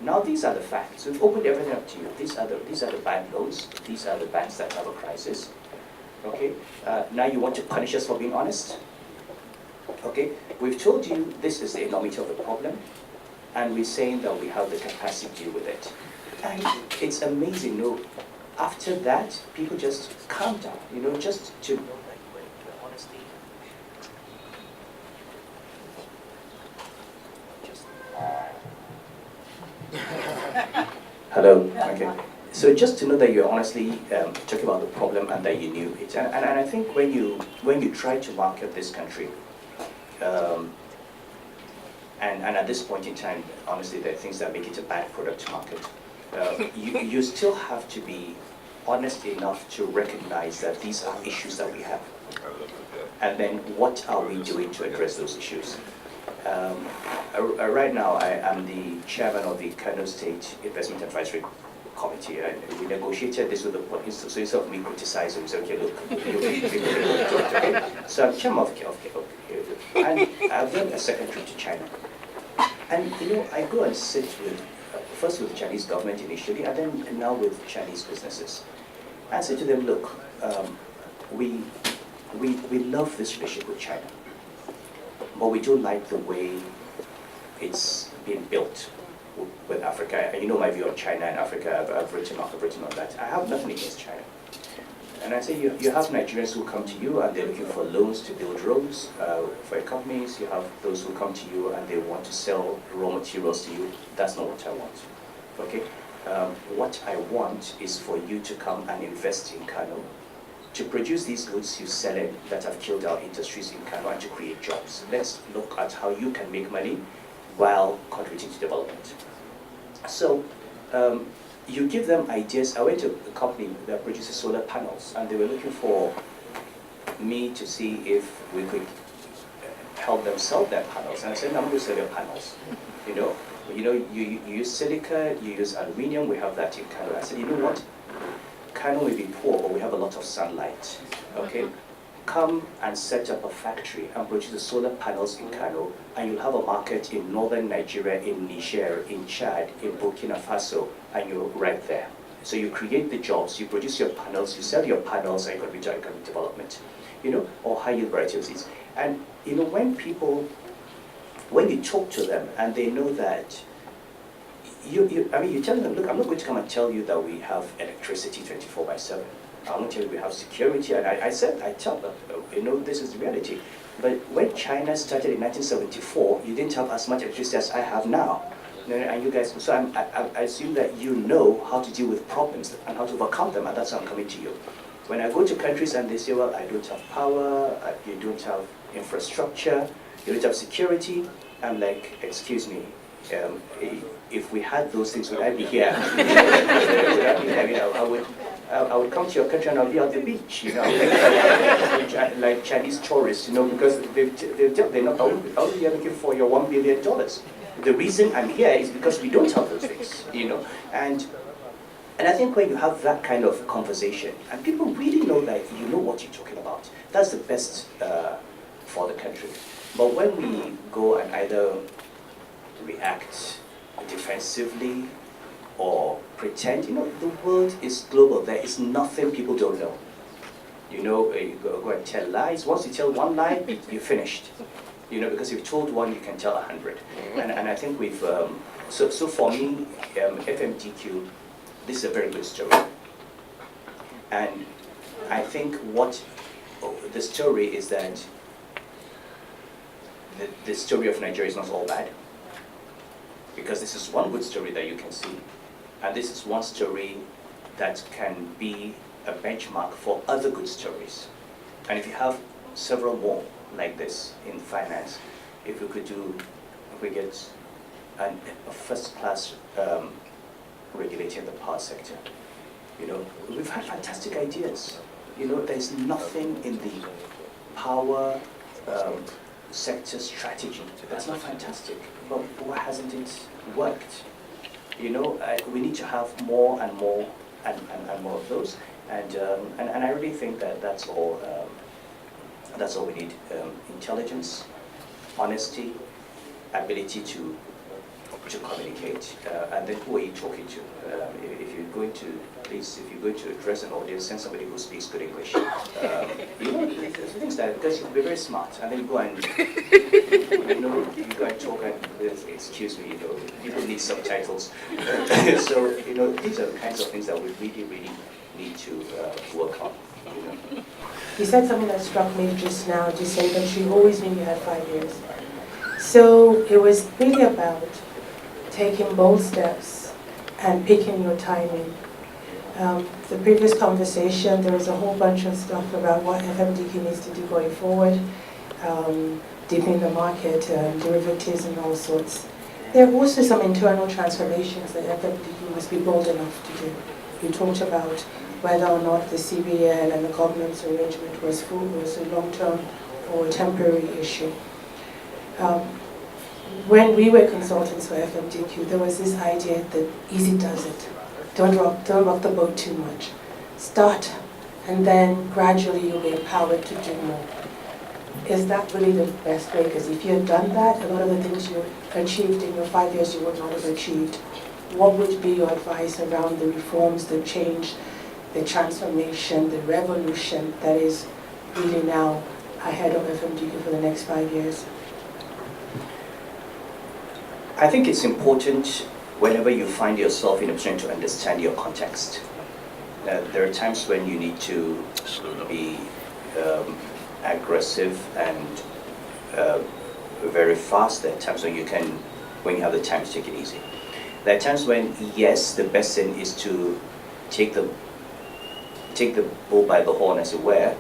Now these are the facts. We've opened everything up to you. These are the bank loans. These are the banks that have a crisis. Okay. Now you want to punish us for being honest. Okay. We've told you this is the enormity of the problem, and we're saying that we have the capacity to deal with it. And it's amazing. You know, after that, people just calm down. You know, just to. Hello. Okay. So just to know that you're honestly talking about the problem and that you knew it, and I think when you try to market this country, and at this point in time, honestly, there are things that make it a bad product to market. You still have to be honest enough to recognize that these are issues that we have, and then what are we doing to address those issues? Right now, I am the chairman of the Kano State Investment Advisory committee, and we negotiated this with the police. So instead of me criticizing, we said, okay, look, okay. So I'm chairman of and I've done a second trip to China. And I go and sit with, first with the Chinese government initially, and then now with Chinese businesses. I say to them, look, we love this relationship with China, but we don't like the way it's been built with Africa. And you know my view on China and Africa, I've written on that. I have nothing against China. And I say, you have Nigerians who come to you and they're looking for loans to build roads for your companies. You have those who come to you and they want to sell raw materials to you. That's not what I want, okay? What I want is for you to come and invest in Kano, to produce these goods you sell in that have killed our industries in Kano and to create jobs. Let's look at how you can make money while contributing to development. So, you give them ideas. I went to a company that produces solar panels, and they were looking for me to see if we could help them sell their panels. And I said, no, I'm going to sell your panels. You use silica, you use aluminium, we have that in Kano. I said, you know what? Kano may be poor, but we have a lot of sunlight, okay? Come and set up a factory and produce the solar panels in Kano, and you'll have a market in northern Nigeria, in Niger, in Chad, in Burkina Faso, and you're right there. So you create the jobs, you produce your panels, you sell your panels, and contribute to economic development, or high-yield variety of seeds. And when you talk to them and they know that, you tell them, look, I'm not going to come and tell you that we have electricity 24/7. I'm going to tell you we have security, and I tell them, this is the reality. But when China started in 1974, you didn't have as much electricity as I have now. And you guys, so I assume that you know how to deal with problems and how to overcome them, and that's how I'm coming to you. When I go to countries and they say, well, I don't have power, you don't have infrastructure, you don't have security, I'm like, excuse me, if we had those things, would I be here? I would come to your country and I'll be on the beach, like Chinese tourists, because they're not only looking for your $1 billion. The reason I'm here is because we don't have those things, And I think when you have that kind of conversation, and people really know that you know what you're talking about, that's the best for the country. But when we go and either react defensively or pretend, the world is global. There is nothing people don't know. You go and tell lies. Once you tell one lie, you're finished. Because if you told one, you can tell 100. And I think we've, so for me, FMDQ, this is a very good story. And I think the story is that the story of Nigeria is not all bad. Because this is one good story that you can see. And this is one story that can be a benchmark for other good stories. And if you have several more like this in finance, if we get a first-class regulator in the power sector, we've had fantastic ideas. There's nothing in the power sector strategy that's not fantastic. But why hasn't it worked? We need to have more and more and more of those. And I really think that that's all we need. Intelligence, honesty, ability to communicate, and then who are you talking to? If you're going to address an audience, send somebody who speaks good English. Things that, because you can be very smart, and then you go and talk and excuse me, people need subtitles. So these are the kinds of things that we really, really need to work on. You said something that struck me just now, to say that you always knew you had 5 years. So it was really about taking bold steps and picking your timing. The previous conversation, there was a whole bunch of stuff about what FMDQ needs to do going forward, deepening the market, derivatives and all sorts. There are also some internal transformations that FMDQ must be bold enough to do. You talked about whether or not the CBN and the government's arrangement was a long-term or a temporary issue. When we were consultants for FMDQ, there was this idea that easy does it. Don't rock the boat too much. Start, and then gradually you'll be empowered to do more. Is that really the best way? Because if you had done that, a lot of the things you achieved in your 5 years you would not have achieved. What would be your advice around the reforms, the change, the transformation, the revolution that is really now ahead of FMDQ for the next 5 years? I think it's important whenever you find yourself in a position to understand your context. There are times when you need to be aggressive and very fast. There are times when you have the time to take it easy. There are times when, yes, the best thing is to take the bull by the horn, as it were.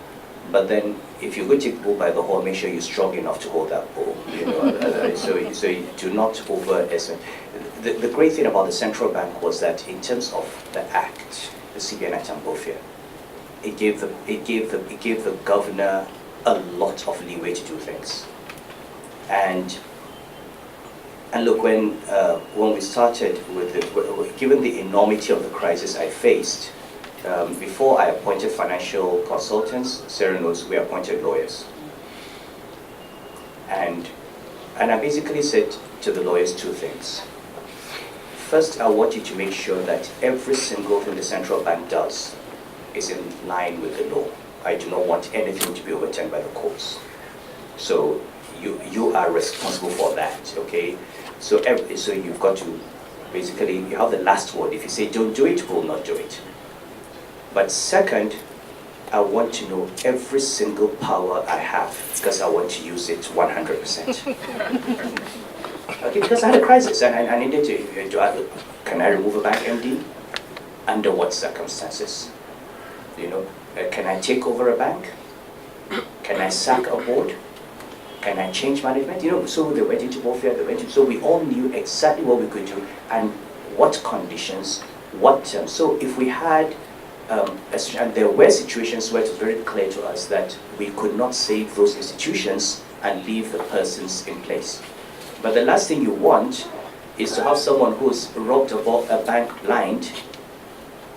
But then, if you go take the bull by the horn, make sure you're strong enough to hold that bull. You know, so you do not overestimate. The great thing about the central bank was that, in terms of the act, the CBN Act and Bofia, it gave the governor a lot of leeway to do things. And look, when we started with given the enormity of the crisis I faced, before I appointed financial consultants, Sarah knows, we appointed lawyers. And I basically said to the lawyers two things. First, I want you to make sure that every single thing the central bank does is in line with the law. I do not want anything to be overturned by the courts. So you are responsible for that, okay? So you've got to, basically, you have the last word. If you say don't do it, we'll not do it. But second, I want to know every single power I have, because I want to use it 100%. Okay, because I had a crisis and I needed to, can I remove a bank MD? Under what circumstances? You know, can I take over a bank? Can I sack a board? Can I change management? You know, so they went into warfare, so we all knew exactly what we could do and what conditions, what terms. So if we had, and there were situations where it was very clear to us that we could not save those institutions and leave the persons in place. But the last thing you want is to have someone who's robbed a bank blind,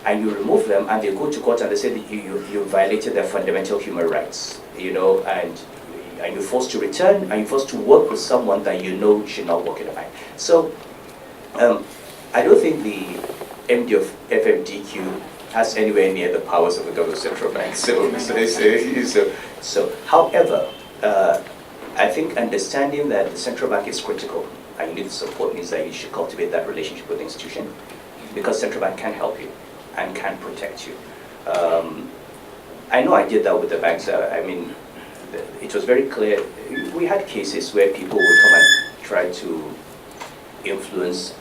and you remove them, and they go to court and they say that you violated their fundamental human rights, you know, and you're forced to return, and you're forced to work with someone that you know should not work in a bank. So I don't think the MD of FMDQ has anywhere near the powers of the government central bank. So however, I think understanding that the central bank is critical and you need support means that you should cultivate that relationship with the institution, because central bank can help you and can protect you. I know I did that with the banks. I mean, it was very clear. We had cases where people would come and try to influence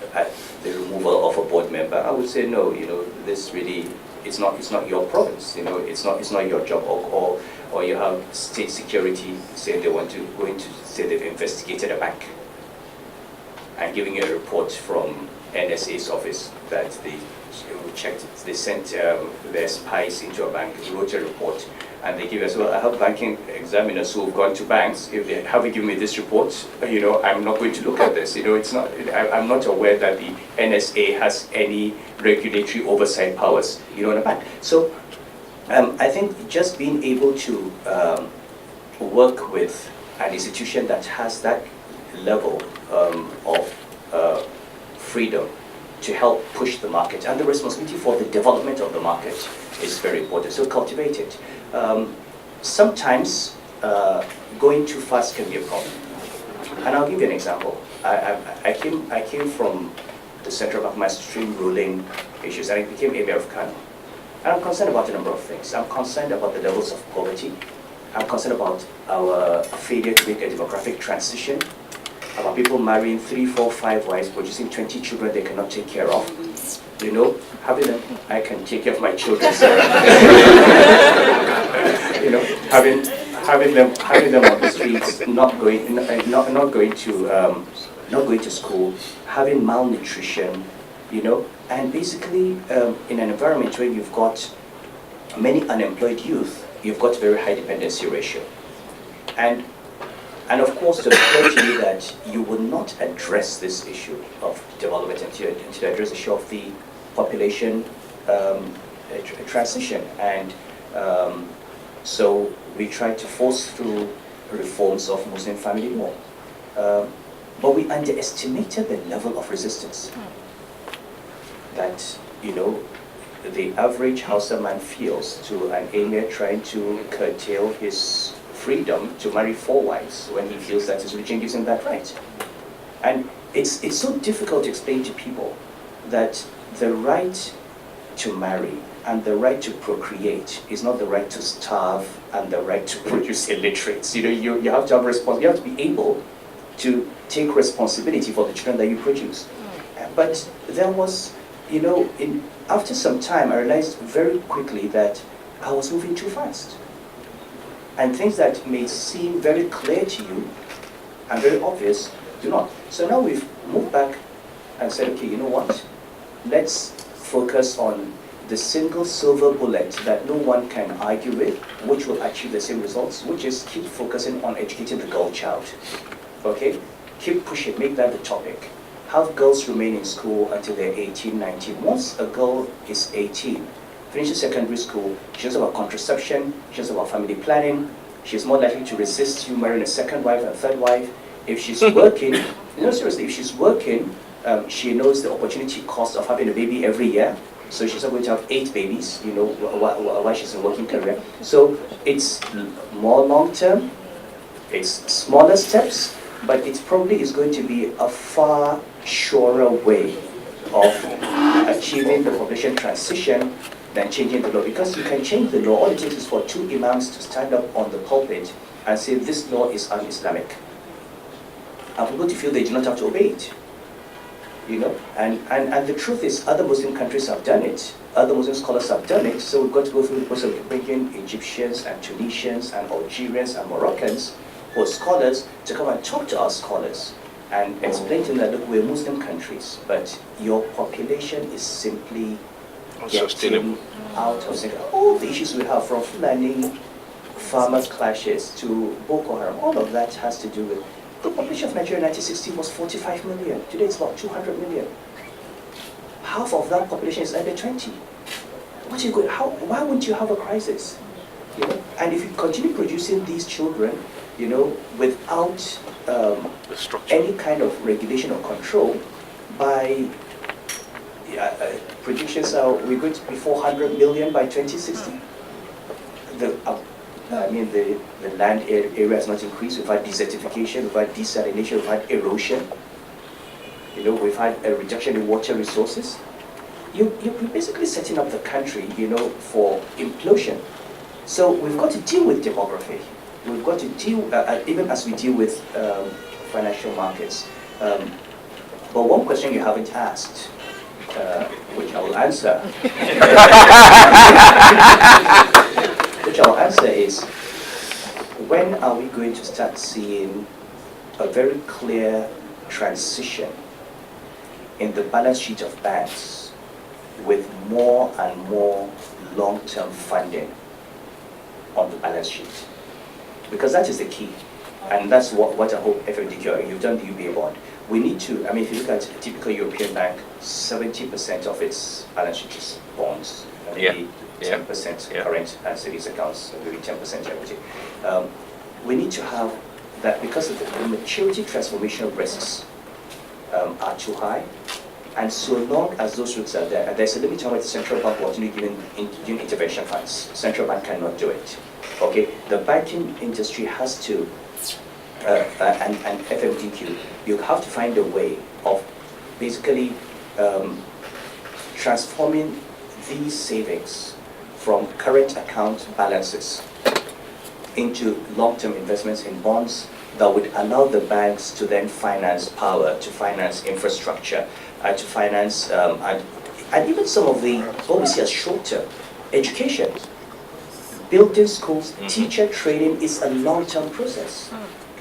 the removal of a board member. I would say, no, you know, this really, it's not your province. You know, it's not your job. Or you have state security saying they want to go into, say they've investigated a bank and giving you a report from NSA's office that they checked, they sent their spies into a bank, wrote a report, and they give us, well, I have banking examiners who have gone to banks. If they haven't given me this report, you know, I'm not going to look at this. You know, it's not, I'm not aware that the NSA has any regulatory oversight powers, you know, in a bank. So I think just being able to work with an institution that has that level of freedom to help push the market, and the responsibility for the development of the market is very important. So cultivate it. Sometimes going too fast can be a problem. And I'll give you an example. I came from the center of my stream ruling issues, and I became Emir of Kano. And I'm concerned about a number of things. I'm concerned about the levels of poverty. I'm concerned about our failure to make a demographic transition, about people marrying 3, 4, 5 wives, producing 20 children they cannot take care of. You know, having them, I can take care of my children. You know, having them on the streets, not going to school, having malnutrition, you know, and basically in an environment where you've got many unemployed youth, you've got very high dependency ratio. And of course, to explain to you that you will not address this issue of development until you address the issue of the population transition. And so we tried to force through reforms of Muslim family law. But we underestimated the level of resistance that, you know, the average Hausa man feels to an emir trying to curtail his freedom to marry 4 wives when he feels that his religion gives him that right. And it's so difficult to explain to people that the right to marry and the right to procreate is not the right to starve and the right to produce illiterates. You know, you have to have you have to be able to take responsibility for the children that you produce. But there was, you know, after some time, I realized very quickly that I was moving too fast. And things that may seem very clear to you and very obvious do not. So now we've moved back and said, okay, you know what? Let's focus on the single silver bullet that no one can argue with, which will achieve the same results, which is keep focusing on educating the girl child. Okay? Keep pushing, make that the topic. Have girls remain in school until they're 18, 19. Once a girl is 18, finishes secondary school, she knows about contraception, she knows about family planning, she's more likely to resist you marrying a second wife and a third wife. If she's working, no, seriously, if she's working, she knows the opportunity cost of having a baby every year. So she's not going to have 8 babies, you know, while she's in a working career. So it's more long-term, it's smaller steps, but it probably is going to be a far surer way of achieving the population transition than changing the law. Because you can change the law, all it takes is for 2 imams to stand up on the pulpit and say this law is un-Islamic. And people to feel they do not have to obey it. You know, and the truth is other Muslim countries have done it, other Muslim scholars have done it, so we've got to go through the process of bringing Egyptians and Tunisians and Algerians and Moroccans who are scholars to come and talk to our scholars and explain to them that, look, we're Muslim countries, but your population is simply getting out of sync. All the issues we have, from Fulani farmers clashes to Boko Haram, all of that has to do with the population of Nigeria in 1960 was 45 million. Today it's about 200 million. Half of that population is under 20. Why wouldn't you have a crisis? You know? And if you continue producing these children, you know, without any kind of regulation or control, by predictions are we're going to be 400 million by 2060. The land area has not increased. We've had desertification, we've had desalination, we've had erosion. You know, we've had a reduction in water resources. You're basically setting up the country, you know, for implosion. So we've got to deal with demography. We've got to deal, even as we deal with financial markets. But one question you haven't asked, which I will answer, is, when are we going to start seeing a very clear transition in the balance sheet of banks with more and more long-term funding on the balance sheet? Because that is the key. And that's what I hope FMDQ, you've done the UBA bond. We need to, I mean, if you look at a typical European bank, 70% of its balance sheet is bonds. Maybe 10% current and savings accounts, maybe 10% equity. We need to have that, because of the maturity transformation risks are too high. And so long as those risks are there, there's a limit on what the central bank will do giving intervention funds. Central bank cannot do it. Okay, the banking industry has to, and FMDQ, you have to find a way of basically transforming these savings from current account balances into long-term investments in bonds that would allow the banks to then finance power, to finance infrastructure, to finance, and even some of the, what we see as short-term, education. Building schools, teacher training is a long-term process.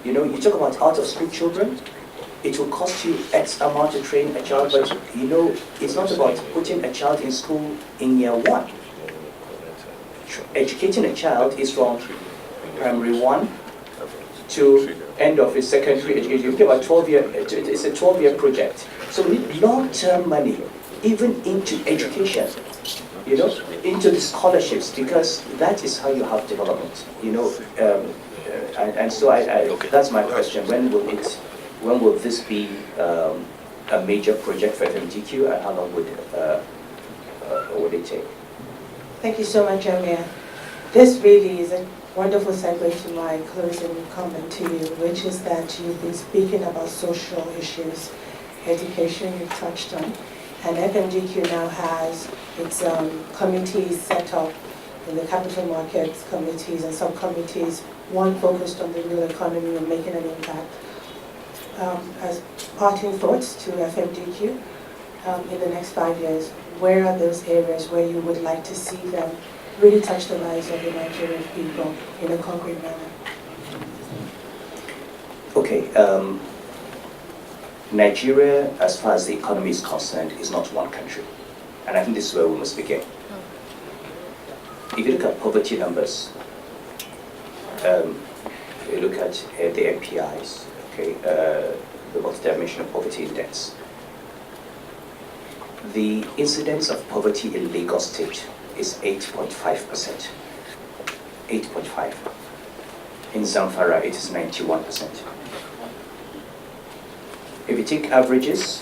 You know, you talk about out-of-school children, it will cost you X amount to train a child, but you know, it's not about putting a child in school in year 1. Educating a child is from primary 1 to end of his secondary education. You think about 12-year, it's a 12-year project. So we need long-term money even into education, you know, into the scholarships, because that is how you have development, you know. And so that's my question. When will this be a major project for FMDQ, and how long would it take? Thank you so much, Amir. This really is a wonderful segue to my closing comment to you, which is that you've been speaking about social issues, education you've touched on, and FMDQ now has its committees set up in the capital markets committees and subcommittees, one focused on the real economy and making an impact. As parting thoughts to FMDQ, in the next 5 years, where are those areas where you would like to see them really touch the lives of the Nigerian people in a concrete manner? Okay, Nigeria, as far as the economy is concerned, is not one country. And I think this is where we must begin. If you look at poverty numbers, you look at the MPIs, okay, the multidimensional poverty index. The incidence of poverty in Lagos State is 8.5%. 8.5. In Zamfara, it is 91%. If you take averages,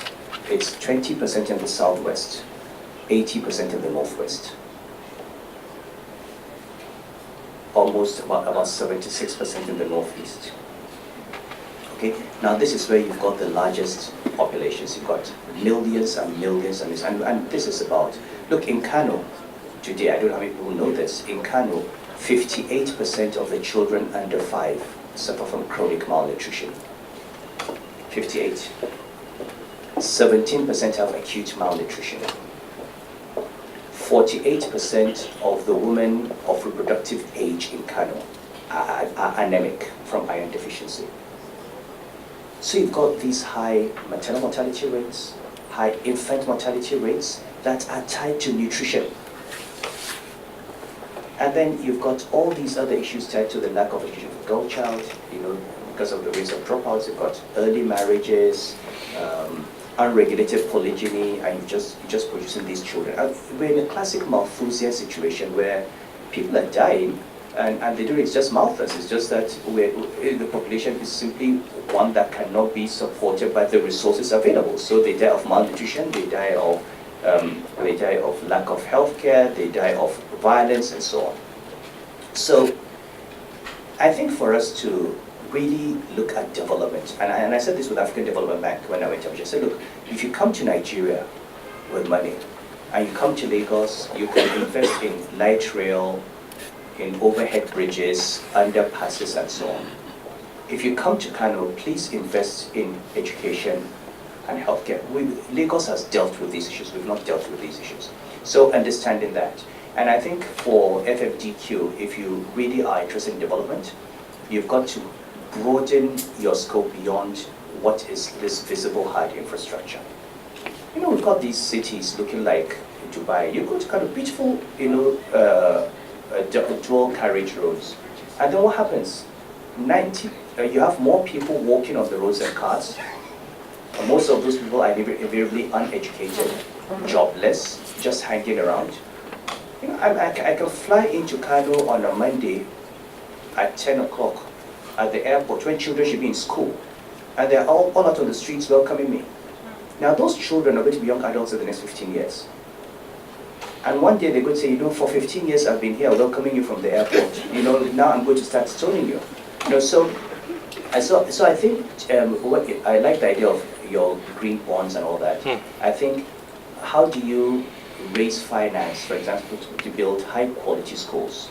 it's 20% in the southwest, 80% in the northwest. Almost about 76% in the northeast. Okay, now this is where you've got the largest populations. You've got millions and millions, and this is about, look, in Kano, today, I don't know how many people know this, in Kano, 58% of the children under 5 suffer from chronic malnutrition. 58. 17% have acute malnutrition. 48% of the women of reproductive age in Kano are anemic from iron deficiency. So you've got these high maternal mortality rates, high infant mortality rates that are tied to nutrition. And then you've got all these other issues tied to the lack of education for girl child, you know, because of the rates of dropouts. You've got early marriages, unregulated polygyny, and you're just producing these children. We're in a classic Malthusian situation where people are dying, and they do it's just Malthus. It's just that the population is simply one that cannot be supported by the resources available. So they die of malnutrition, they die of lack of health care, they die of violence, and so on. So I think for us to really look at development, and I said this with African Development Bank when I went up, I said, look, if you come to Nigeria with money, and you come to Lagos, you can invest in light rail, in overhead bridges, underpasses, and so on. If you come to Kano, please invest in education and healthcare. Lagos has dealt with these issues. We've not dealt with these issues. So understanding that. And I think for FMDQ, if you really are interested in development, you've got to broaden your scope beyond what is this visible hard infrastructure. You know, we've got these cities looking like Dubai. You go to kind of beautiful, you know, dual carriage roads. And then what happens? You have more people walking on the roads than cars. And most of those people are invariably uneducated, jobless, just hanging around. You know, I can fly into Kano on a Monday at 10 o'clock at the airport when children should be in school. And they're all out on the streets welcoming me. Now those children are going to be young adults in the next 15 years. And one day they're going to say, you know, for 15 years I've been here welcoming you from the airport. You know, now I'm going to start stoning you. You know, so I think I like the idea of your green bonds and all that. I think, how do you raise finance, for example, to build high quality schools,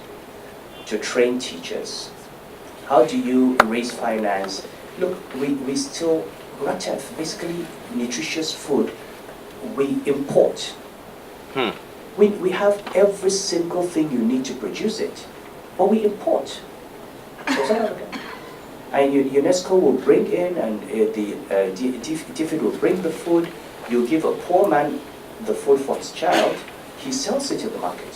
to train teachers? How do you raise finance? Look, we still, RATEF, basically nutritious food, we import. We have every single thing you need to produce it, but we import. And UNESCO will bring in, and the DFID will bring the food. You give a poor man the food for his child, he sells it in the market.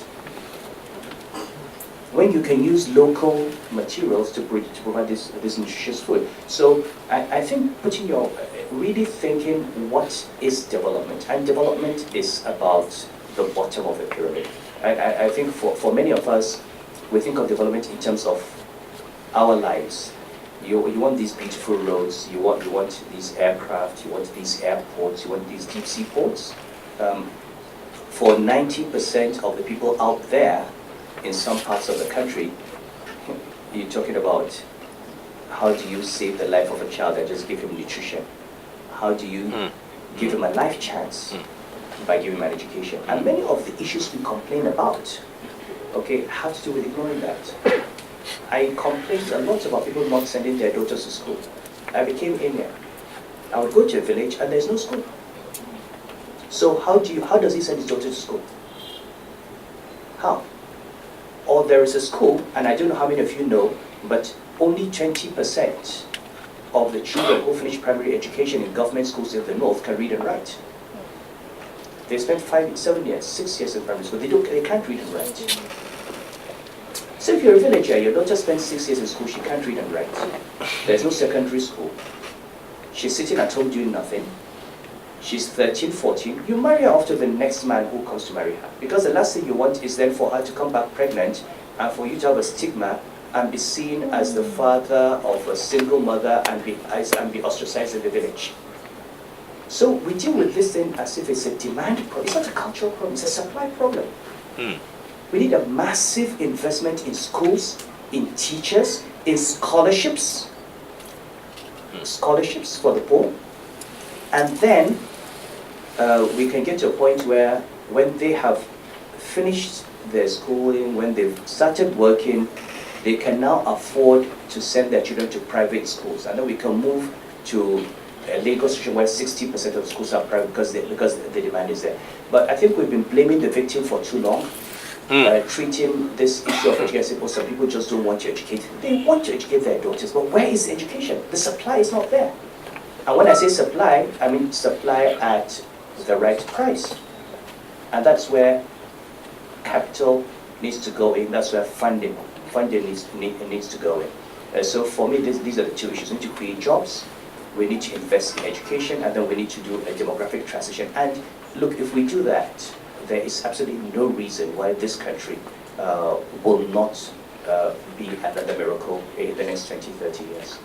When you can use local materials to provide this nutritious food. So I think putting your really thinking what is development, and development is about the bottom of the pyramid. I think for many of us, we think of development in terms of our lives. You want these beautiful roads, you want these aircraft, you want these airports, you want these deep sea ports. For 90% of the people out there in some parts of the country, you're talking about how do you save the life of a child and just give him nutrition? How do you give him a life chance by giving him an education? And many of the issues we complain about, okay, have to do with ignoring that. I complained a lot about people not sending their daughters to school. I became Emir. I would go to a village and there's no school. So how does he send his daughter to school? How? Or there is a school, and I don't know how many of you know, but only 20% of the children who finish primary education in government schools in the north can read and write. They spend 5, 7 years, 6 years in primary school. They can't read and write. So if you're a villager, your daughter spends 6 years in school, she can't read and write. There's no secondary school. She's sitting at home doing nothing. She's 13, 14. You marry her off to the next man who comes to marry her. Because the last thing you want is then for her to come back pregnant and for you to have a stigma and be seen as the father of a single mother and be ostracized in the village. So we deal with this thing as if it's a demand problem. It's not a cultural problem, it's a supply problem. We need a massive investment in schools, in teachers, in scholarships for the poor. And then we can get to a point where when they have finished their schooling, when they've started working, they can now afford to send their children to private schools. And then we can move to a legal situation where 60% of the schools are private because the demand is there. But I think we've been blaming the victim for too long, treating this issue of education as some people just don't want to educate. They want to educate their daughters, but where is the education? The supply is not there. And when I say supply, I mean supply at the right price. And that's where capital needs to go in. That's where funding needs to go in. So for me, these are the two issues. We need to create jobs, we need to invest in education, and then we need to do a demographic transition. And look, if we do that, there is absolutely no reason why this country will not be another miracle in the next 20, 30 years.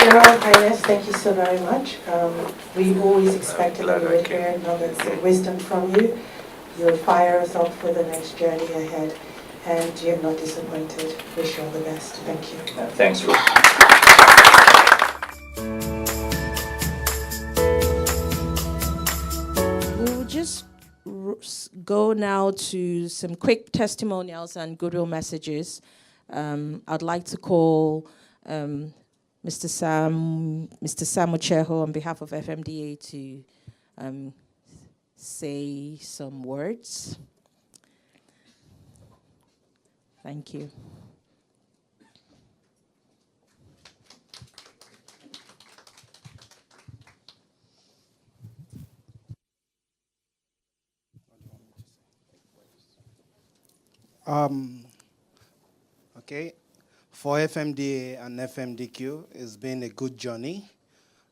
Your Royal Highness, thank you so very much. We always expected that we would hear nuggets of wisdom from you. You'll fire us up for the next journey ahead, and you're not disappointed. Wish you all the best. Thank you. Thanks, Ruth. We'll just go now to some quick testimonials and goodwill messages. I'd like to call Mr. Sam Ucheho on behalf of FMDA to say some words. Thank you. Okay, for FMDA and FMDQ, it's been a good journey,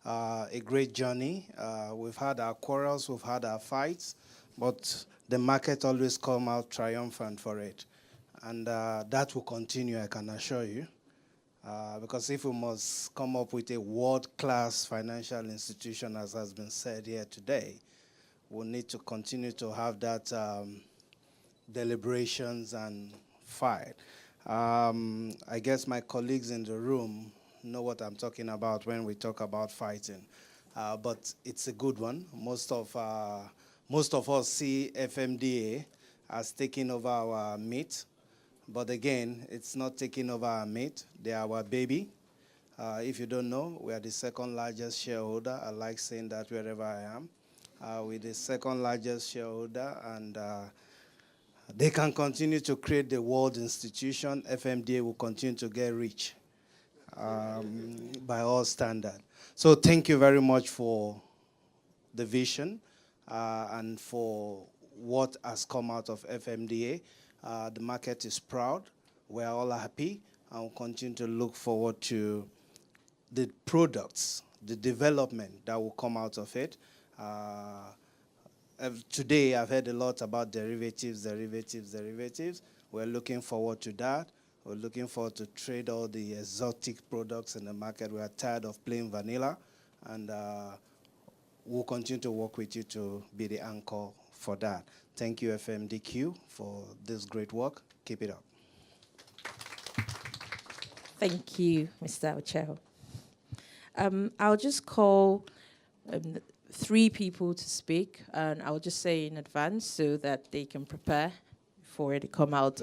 a great journey. We've had our quarrels, we've had our fights, but the market always come out triumphant for it. And that will continue, I can assure you. Because if we must come up with a world-class financial institution, as has been said here today, we'll need to continue to have that deliberations and fight. I guess my colleagues in the room know what I'm talking about when we talk about fighting. But it's a good one. Most of us see FMDA as taking over our meat. But again, it's not taking over our meat. They are our baby. If you don't know, we are the second largest shareholder. I like saying that wherever I am. We're the second largest shareholder, and they can continue to create the world institution. FMDA will continue to get rich by all standards. So thank you very much for the vision and for what has come out of FMDA. The market is proud. we're all happy and we'll continue to look forward to the products, the development that will come out of it. Today, I've heard a lot about derivatives. We're looking forward to that. We're looking forward to trade all the exotic products in the market. We are tired of plain vanilla, and we'll continue to work with you to be the anchor for that. Thank you, FMDQ, for this great work. Keep it up. Thank you, Mr. Ocheho. I'll just call 3 people to speak, and I'll just say in advance so that they can prepare before it come out.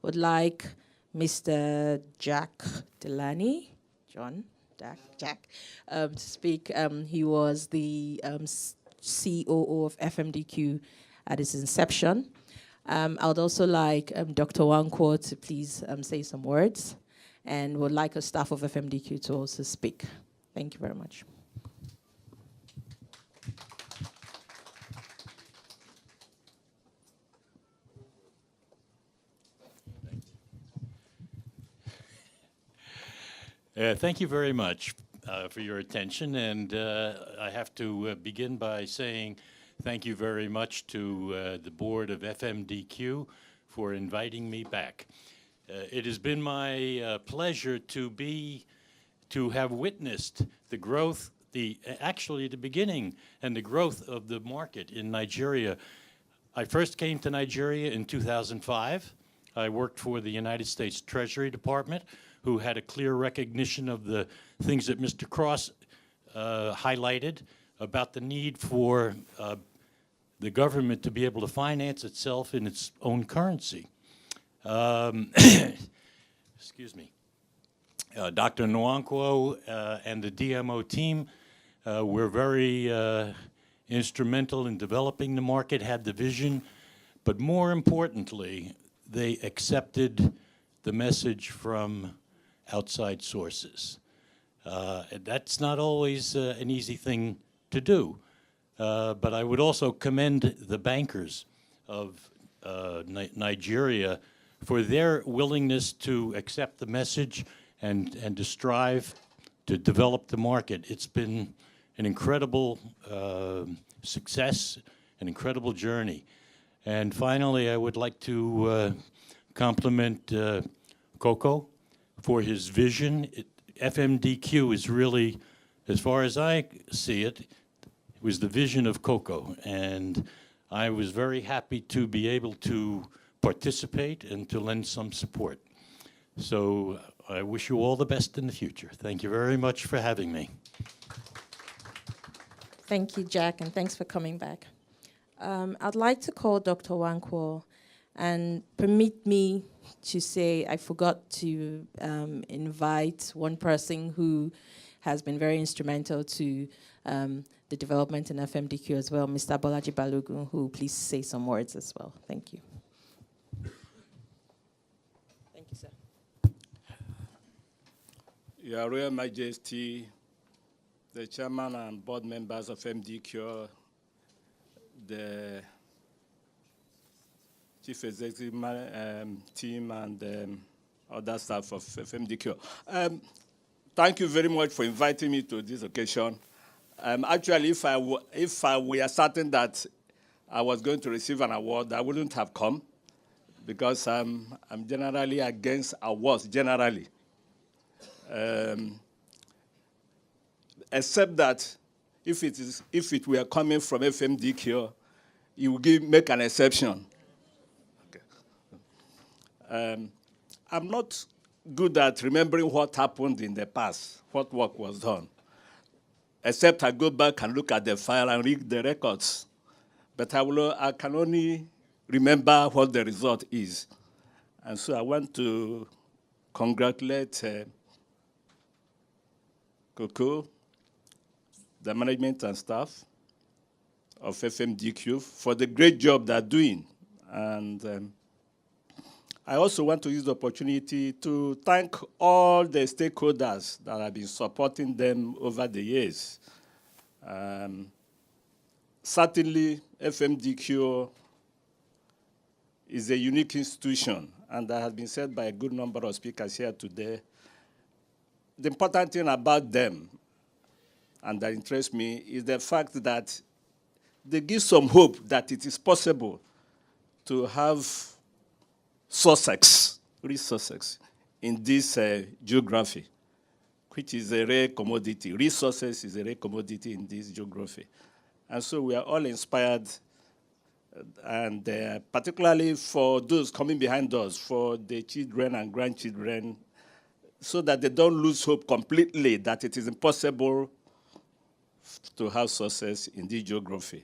Would like Mr. Jack Delaney, Jack, to speak. He was the COO of FMDQ at its inception. I would also like Dr. Wankwo to please say some words, and would like a staff of FMDQ to also speak. Thank you very much. Thank you very much for your attention, and I have to begin by saying thank you very much to the board of FMDQ for inviting me back. It has been my pleasure to have witnessed the growth, actually the beginning and the growth of the market in Nigeria. I first came to Nigeria in 2005. I worked for the United States Treasury Department, who had a clear recognition of the things that Mr. Cross highlighted about the need for the government to be able to finance itself in its own currency. Excuse me. Dr. Nwankwo and the DMO team were very instrumental in developing the market, had the vision, but more importantly, they accepted the message from outside sources. That's not always an easy thing to do, but I would also commend the bankers of Nigeria for their willingness to accept the message and to strive to develop the market. It's been an incredible success, an incredible journey. And finally, I would like to compliment Coco for his vision. FMDQ is really, as far as I see it, was the vision of Coco. And I was very happy to be able to participate and to lend some support. So I wish you all the best in the future. Thank you very much for having me. Thank you, Jack, and thanks for coming back. I'd like to call Dr. Wankwo, and permit me to say I forgot to invite one person who has been very instrumental to the development in FMDQ as well, Mr. Bolaji Balogun, who please say some words as well. Thank you. Thank you, sir. Your Royal Majesty, the chairman and board members of FMDQ, the chief executive team, and other staff of FMDQ. Thank you very much for inviting me to this occasion. Actually, if I were certain that I was going to receive an award, I wouldn't have come, because I'm generally against awards, generally. Except that if it were coming from FMDQ, you would make an exception. Okay. I'm not good at remembering what happened in the past, what work was done, except I go back and look at the file and read the records. But I can only remember what the result is. And so I want to congratulate Coco, the management and staff of FMDQ for the great job they're doing. And I also want to use the opportunity to thank all the stakeholders that have been supporting them over the years. Certainly, FMDQ is a unique institution, and that has been said by a good number of speakers here today, the important thing about them, and that interests me, is the fact that they give some hope that it is possible to have Sussex, real Sussex, in this geography, which is a rare commodity. Resources is a rare commodity in this geography. And so we are all inspired, and particularly for those coming behind us, for the children and grandchildren, so that they don't lose hope completely that it is impossible to have success in this geography.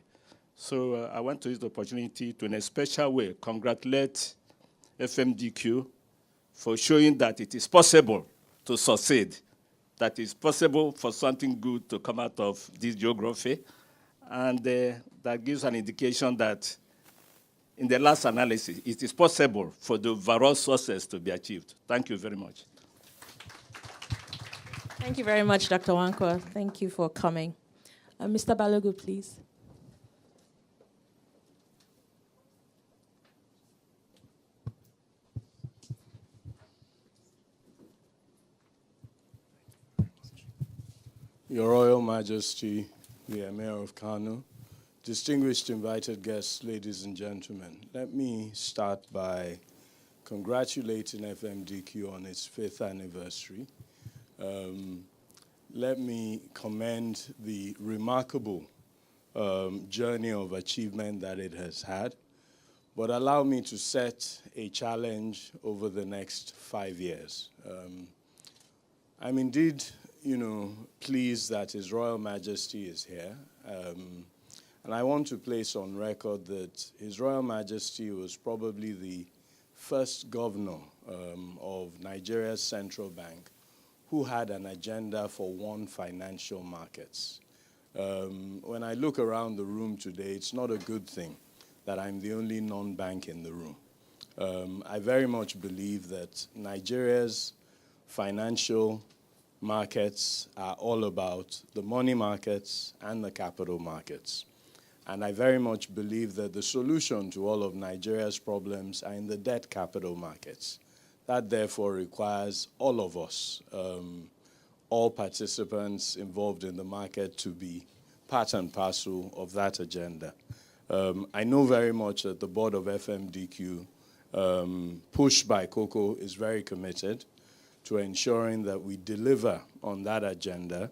So I want to use the opportunity to, in a special way, congratulate FMDQ for showing that it is possible to succeed, that it's possible for something good to come out of this geography. And that gives an indication that in the last analysis, it is possible for the overall success to be achieved. Thank you very much. Thank you very much, Dr. Wankwa. Thank you for coming. Mr. Balogu, please. Your Royal Majesty, the Emir of Kano, distinguished invited guests, ladies and gentlemen, let me start by congratulating FMDQ on its 5th anniversary. Let me commend the remarkable journey of achievement that it has had, but allow me to set a challenge over the next 5 years. I'm indeed, pleased that His Royal Majesty is here. And I want to place on record that His Royal Majesty was probably the first governor of Nigeria's central bank who had an agenda for one financial markets. When I look around the room today, it's not a good thing that I'm the only non-bank in the room. I very much believe that Nigeria's financial markets are all about the money markets and the capital markets. And I very much believe that the solution to all of Nigeria's problems are in the debt capital markets. That therefore requires all of us, all participants involved in the market, to be part and parcel of that agenda. I know very much that the board of FMDQ, pushed by Coco, is very committed to ensuring that we deliver on that agenda.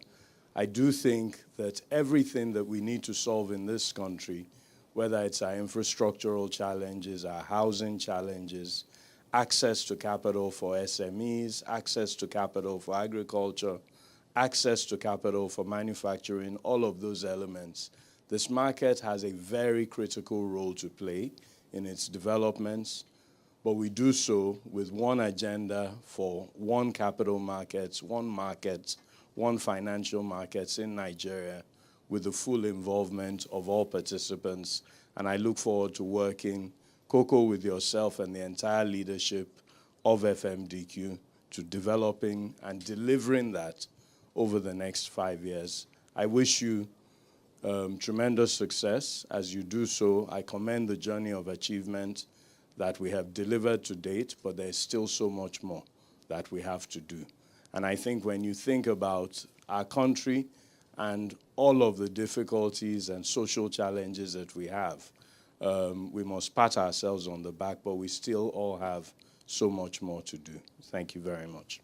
I do think that everything that we need to solve in this country, whether it's our infrastructural challenges, our housing challenges, access to capital for SMEs, access to capital for agriculture, access to capital for manufacturing, all of those elements, this market has a very critical role to play in its developments, but we do so with one agenda for one capital markets, one financial markets in Nigeria, with the full involvement of all participants. And I look forward to working, Coco, with yourself and the entire leadership of FMDQ to developing and delivering that over the next 5 years. I wish you tremendous success as you do so. I commend the journey of achievement that we have delivered to date, but there's still so much more that we have to do. And I think when you think about our country and all of the difficulties and social challenges that we have, we must pat ourselves on the back, but we still all have so much more to do. Thank you very much.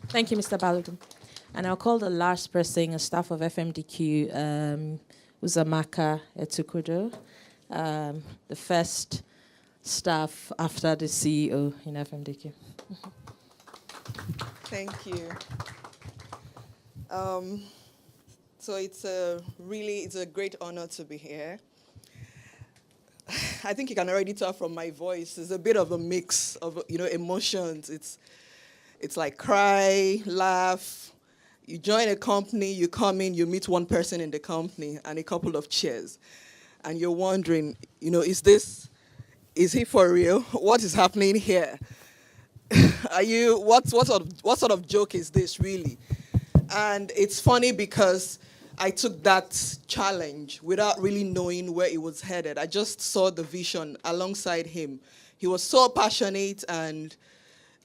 Thank you, Mr. Balogun. And I'll call the last person, a staff of FMDQ, Uzamaka Etukudo, the first staff after the CEO in FMDQ. Thank you. So it's a great honor to be here. I think you can already tell from my voice, it's a bit of a mix of emotions. It's like cry, laugh. You join a company, you come in, you meet one person in the company and a couple of cheers. And you're wondering, is he for real? What is happening here? What sort of joke is this really? And it's funny because I took that challenge without really knowing where it was headed. I just saw the vision alongside him. he was so passionate, and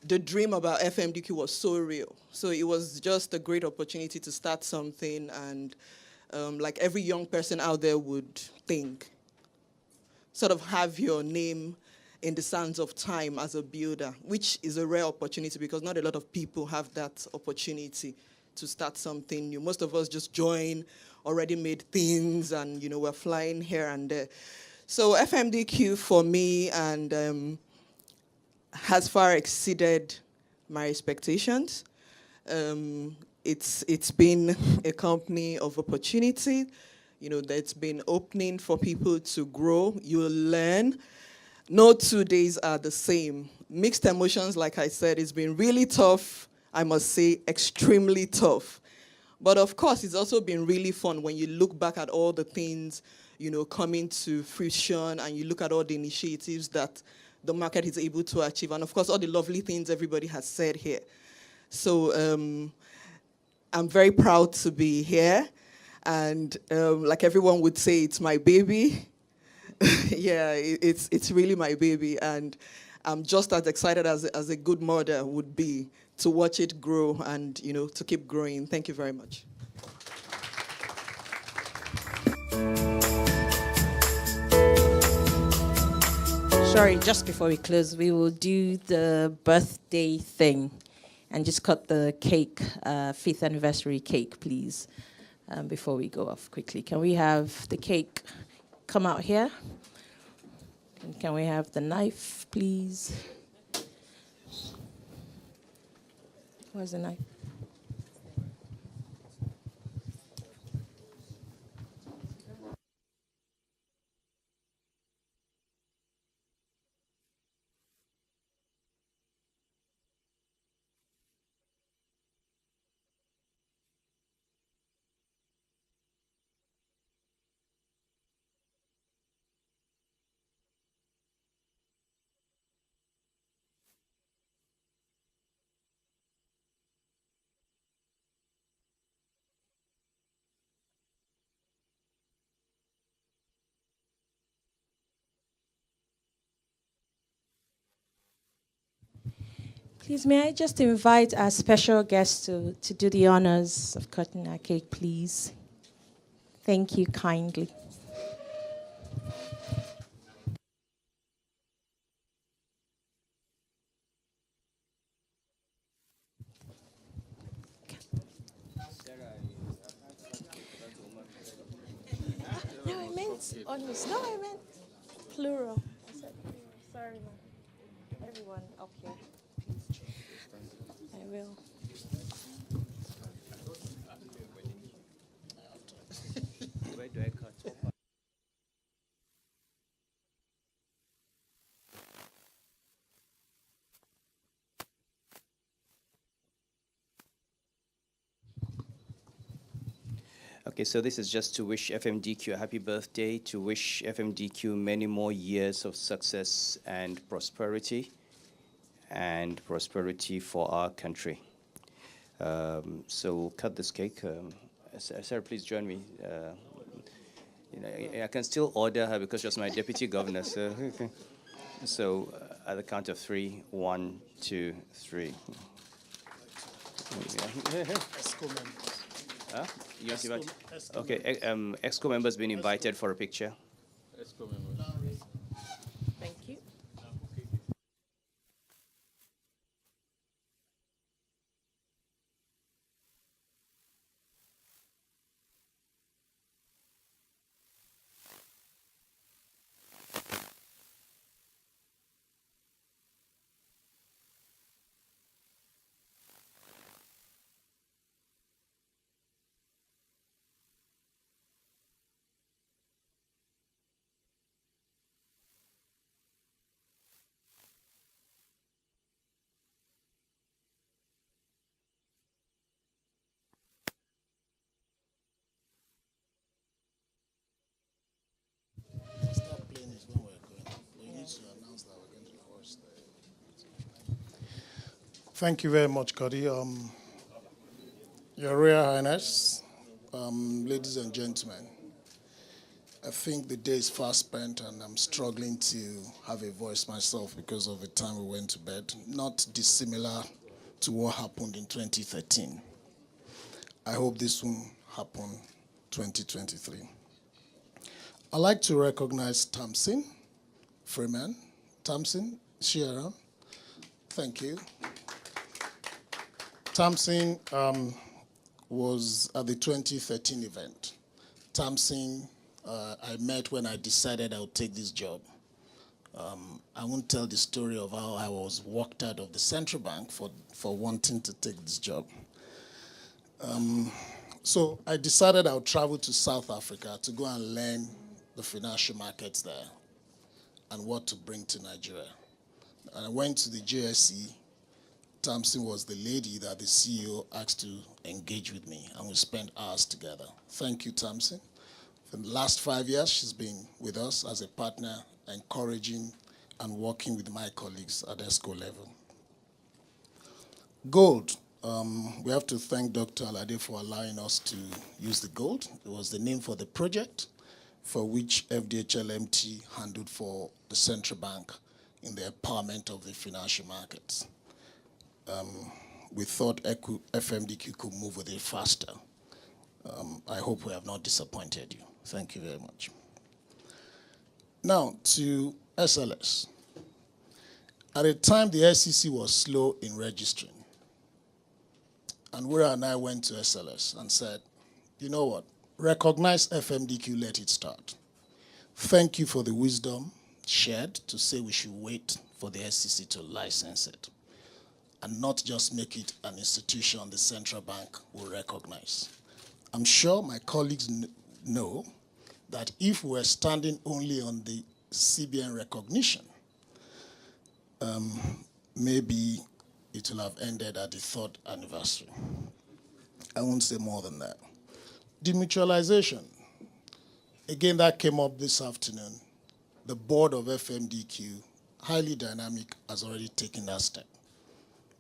the dream about FMDQ was so real. So it was just a great opportunity to start something, and like every young person out there would think, sort of have your name in the sands of time as a builder, which is a rare opportunity because not a lot of people have that opportunity to start something new. Most of us just join already made things, and we're flying here and there. So FMDQ for me and has far exceeded my expectations. It's been a company of opportunity, that's been opening for people to grow. You learn. No 2 days are the same. Mixed emotions, like I said, it's been really tough. I must say, extremely tough. But of course, it's also been really fun when you look back at all the things, coming to fruition, and you look at all the initiatives that the market is able to achieve, and of course, all the lovely things everybody has said here. So I'm very proud to be here, and like everyone would say, it's my baby. Yeah, it's really my baby, and I'm just as excited as a good mother would be to watch it grow and to keep growing. Thank you very much. Sorry, just before we close, we will do the birthday thing and just cut the cake, 5th anniversary cake, please, before we go off quickly. Can we have the cake come out here? And can we have the knife, please? Where's the knife? Please, may I just invite our special guest to do the honors of cutting our cake, please? Thank you kindly. No, I meant honors. No, I meant plural. I said plural. Sorry, ma'am. Everyone up here, please. I will. Where do I cut? Okay, so this is just to wish FMDQ a happy birthday, to wish FMDQ many more years of success and prosperity for our country. So we'll cut this cake. Sarah, please join me. I can still order her because she's my deputy governor. So at the count of 3, 1, 2, 3. Huh? Okay, EXCO members been invited for a picture. Thank you. Thank you very much, Cody. Your Royal Highness, ladies and gentlemen, I think the day is fast spent and I'm struggling to have a voice myself because of the time we went to bed. Not dissimilar to what happened in 2013. I hope this won't happen 2023. I'd like to recognize Tamsin Freeman. Tamsin, is she around? Thank you. Tamsin was at the 2013 event. Tamsin, I met when I decided I would take this job. I won't tell the story of how I was walked out of the central bank for wanting to take this job. So I decided I would travel to South Africa to go and learn the financial markets there and what to bring to Nigeria. And I went to the JSE. Tamsin was the lady that the CEO asked to engage with me, and we spent hours together. Thank you, Tamsin. For the last 5 years, she's been with us as a partner, encouraging and working with my colleagues at ESCO level. Gold. We have to thank Dr. Alade for allowing us to use the gold. It was the name for the project for which FDHLMT handled for the central bank in the empowerment of the financial markets. We thought FMDQ could move with it faster. I hope we have not disappointed you. Thank you very much. Now to SLS. At a time, the SEC was slow in registering. And Wira and I went to SLS and said, you know what, recognize FMDQ, let it start. Thank you for the wisdom shared to say we should wait for the SEC to license it and not just make it an institution the central bank will recognize. I'm sure my colleagues know that if we're standing only on the CBN recognition, maybe it will have ended at the 3rd anniversary. I won't say more than that. Demutualization. Again, that came up this afternoon. The board of FMDQ, highly dynamic, has already taken that step.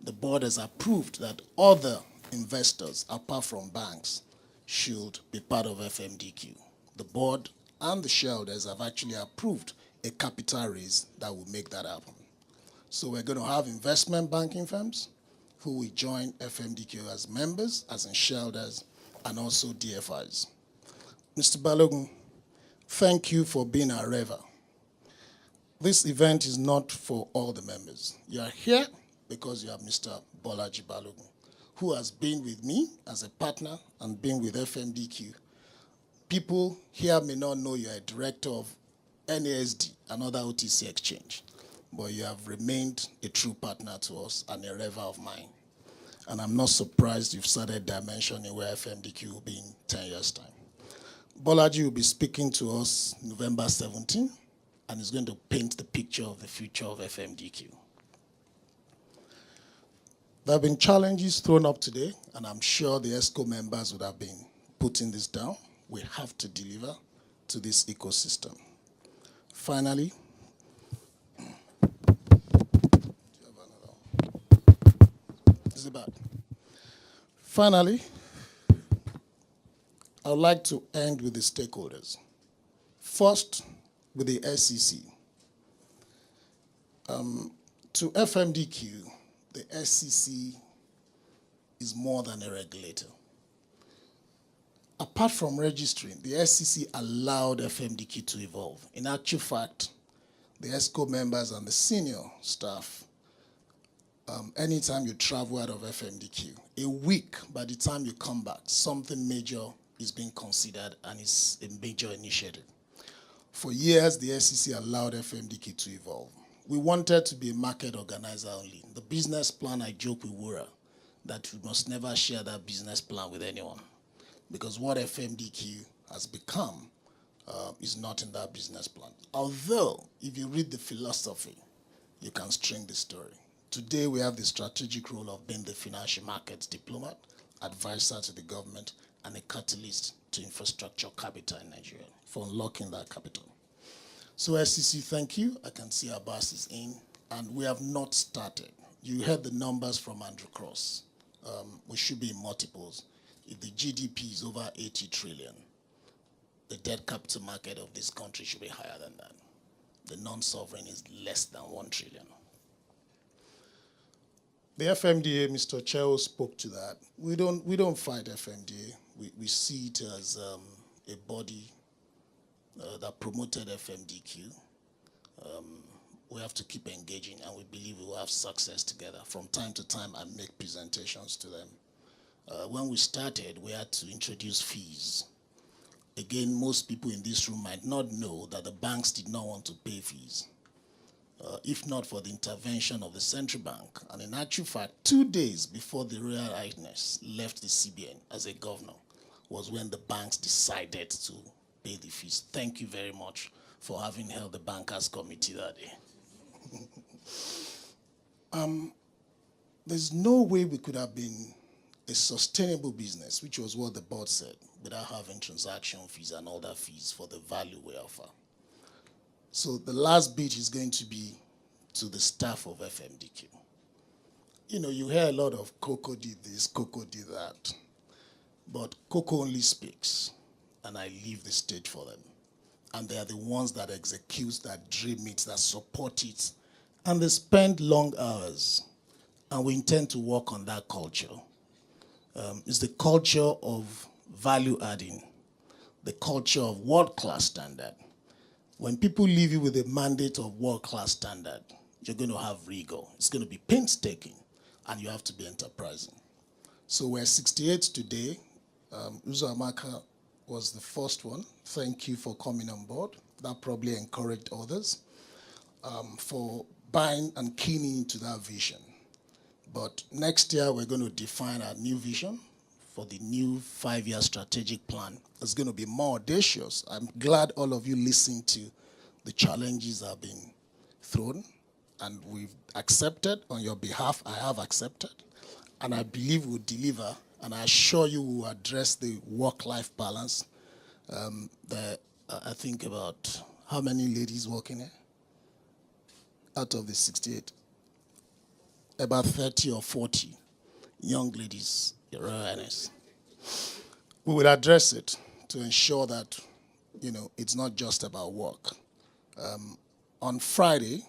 The board has approved that other investors, apart from banks, should be part of FMDQ. The board and the shareholders have actually approved a capital raise that will make that happen. So we're going to have investment banking firms who will join FMDQ as members, as in shareholders, and also DFIs. Mr. Balogun, thank you for being our rever. This event is not for all the members. You are here because you have Mr. Bolaji Balogun, who has been with me as a partner and been with FMDQ. People here may not know you're a director of NASD, another OTC exchange, but you have remained a true partner to us and a rever of mine. And I'm not surprised you've started dimensioning where FMDQ will be in 10 years' time. Bolaji will be speaking to us November 17, and is going to paint the picture of the future of FMDQ. There have been challenges thrown up today, and I'm sure the ESCO members would have been putting this down. We have to deliver to this ecosystem. Finally, is it bad? Finally, I would like to end with the stakeholders. First, with the SEC. To FMDQ, the SEC is more than a regulator. Apart from registering, the SEC allowed FMDQ to evolve. In actual fact, the ESCO members and the senior staff, anytime you travel out of FMDQ, a week by the time you come back, something major is being considered and it's a major initiative. For years, the SEC allowed FMDQ to evolve. We wanted to be a market organizer only. The business plan, I joke with Wura, that we must never share that business plan with anyone, because what FMDQ has become is not in that business plan. Although, if you read the philosophy, you can string the story. Today, we have the strategic role of being the financial markets diplomat, advisor to the government, and a catalyst to infrastructure capital in Nigeria for unlocking that capital. So SEC, thank you. I can see Abbas is in, and we have not started. You heard the numbers from Andrew Cross. We should be in multiples. If the GDP is over 80 trillion, the debt capital market of this country should be higher than that. The non-sovereign is less than 1 trillion. The FMDA, Mr. Cheo spoke to that. We don't fight FMDA. We see it as a body that promoted FMDQ. We have to keep engaging, and we believe we will have success together from time to time and make presentations to them. When we started, we had to introduce fees. Again, most people in this room might not know that the banks did not want to pay fees, if not for the intervention of the central bank. And in actual fact, 2 days before the Royal Highness left the CBN as a governor was when the banks decided to pay the fees. Thank you very much for having held the bankers committee that day. There's no way we could have been a sustainable business, which was what the board said, without having transaction fees and other fees for the value we offer. So the last bit is going to be to the staff of FMDQ. You know, you hear a lot of Coco did this, Coco did that, but Coco only speaks, and I leave the stage for them. And they are the ones that execute, that dream it, that support it, and they spend long hours. And we intend to work on that culture. It's the culture of value adding, the culture of world-class standard. When people leave you with a mandate of world-class standard, you're going to have rigor. It's going to be painstaking, and you have to be enterprising. So we're 68 today. Uzo Amaka was the first one. Thank you for coming on board. That probably encouraged others for buying and keying into that vision. But next year, we're going to define our new vision for the new 5-year strategic plan. It's going to be more audacious. I'm glad all of you listened to the challenges that have been thrown, and we've accepted on your behalf. I have accepted, and I believe we'll deliver, and I assure you we'll address the work-life balance. I think about how many ladies working here? Out of the 68. About 30 or 40 young ladies, Your Royal Highness. We will address it to ensure that, you know, it's not just about work. On Friday,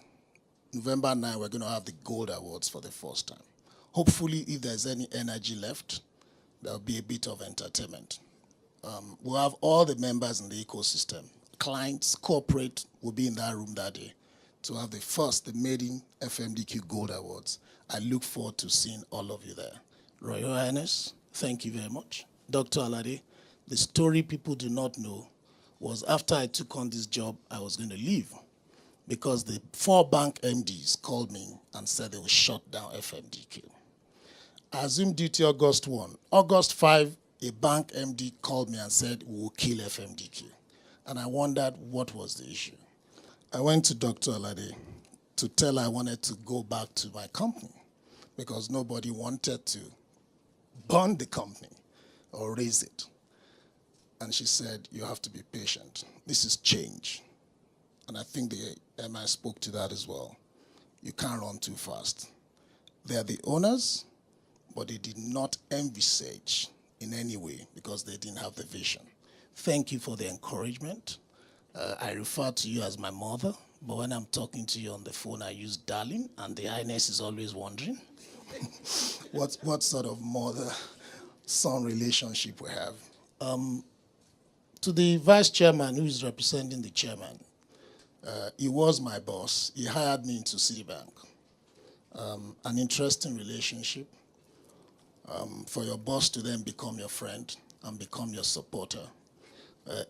November 9, we're going to have the Gold Awards for the first time. Hopefully, if there's any energy left, there'll be a bit of entertainment. We'll have all the members in the ecosystem. Clients, corporate will be in that room that day to have the maiden FMDQ Gold Awards. I look forward to seeing all of you there. Royal Highness, thank you very much. Dr. Alade, the story people do not know was after I took on this job, I was going to leave because the 4 bank MDs called me and said they will shut down FMDQ. I assumed duty August 1. August 5, a bank MD called me and said, we will kill FMDQ. And I wondered what was the issue. I went to Dr. Alade to tell her I wanted to go back to my company because nobody wanted to burn the company or raise it. And she said, you have to be patient. This is change. And I think the MI spoke to that as well. You can't run too fast. They are the owners, but they did not envisage in any way because they didn't have the vision. Thank you for the encouragement. I refer to you as my mother, but when I'm talking to you on the phone, I use darling, and the Highness is always wondering what sort of mother-son relationship we have. To the vice chairman who is representing the chairman, he was my boss. He hired me into Citibank. An interesting relationship. For your boss to then become your friend and become your supporter.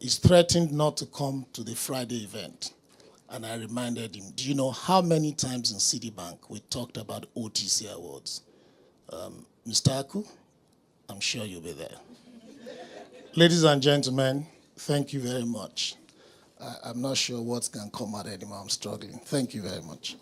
He's threatened not to come to the Friday event. And I reminded him, do you know how many times in Citibank we talked about OTC awards? Mr. Aku, I'm sure you'll be there. Ladies and gentlemen, thank you very much. I'm not sure what can come out anymore. I'm struggling. Thank you very much.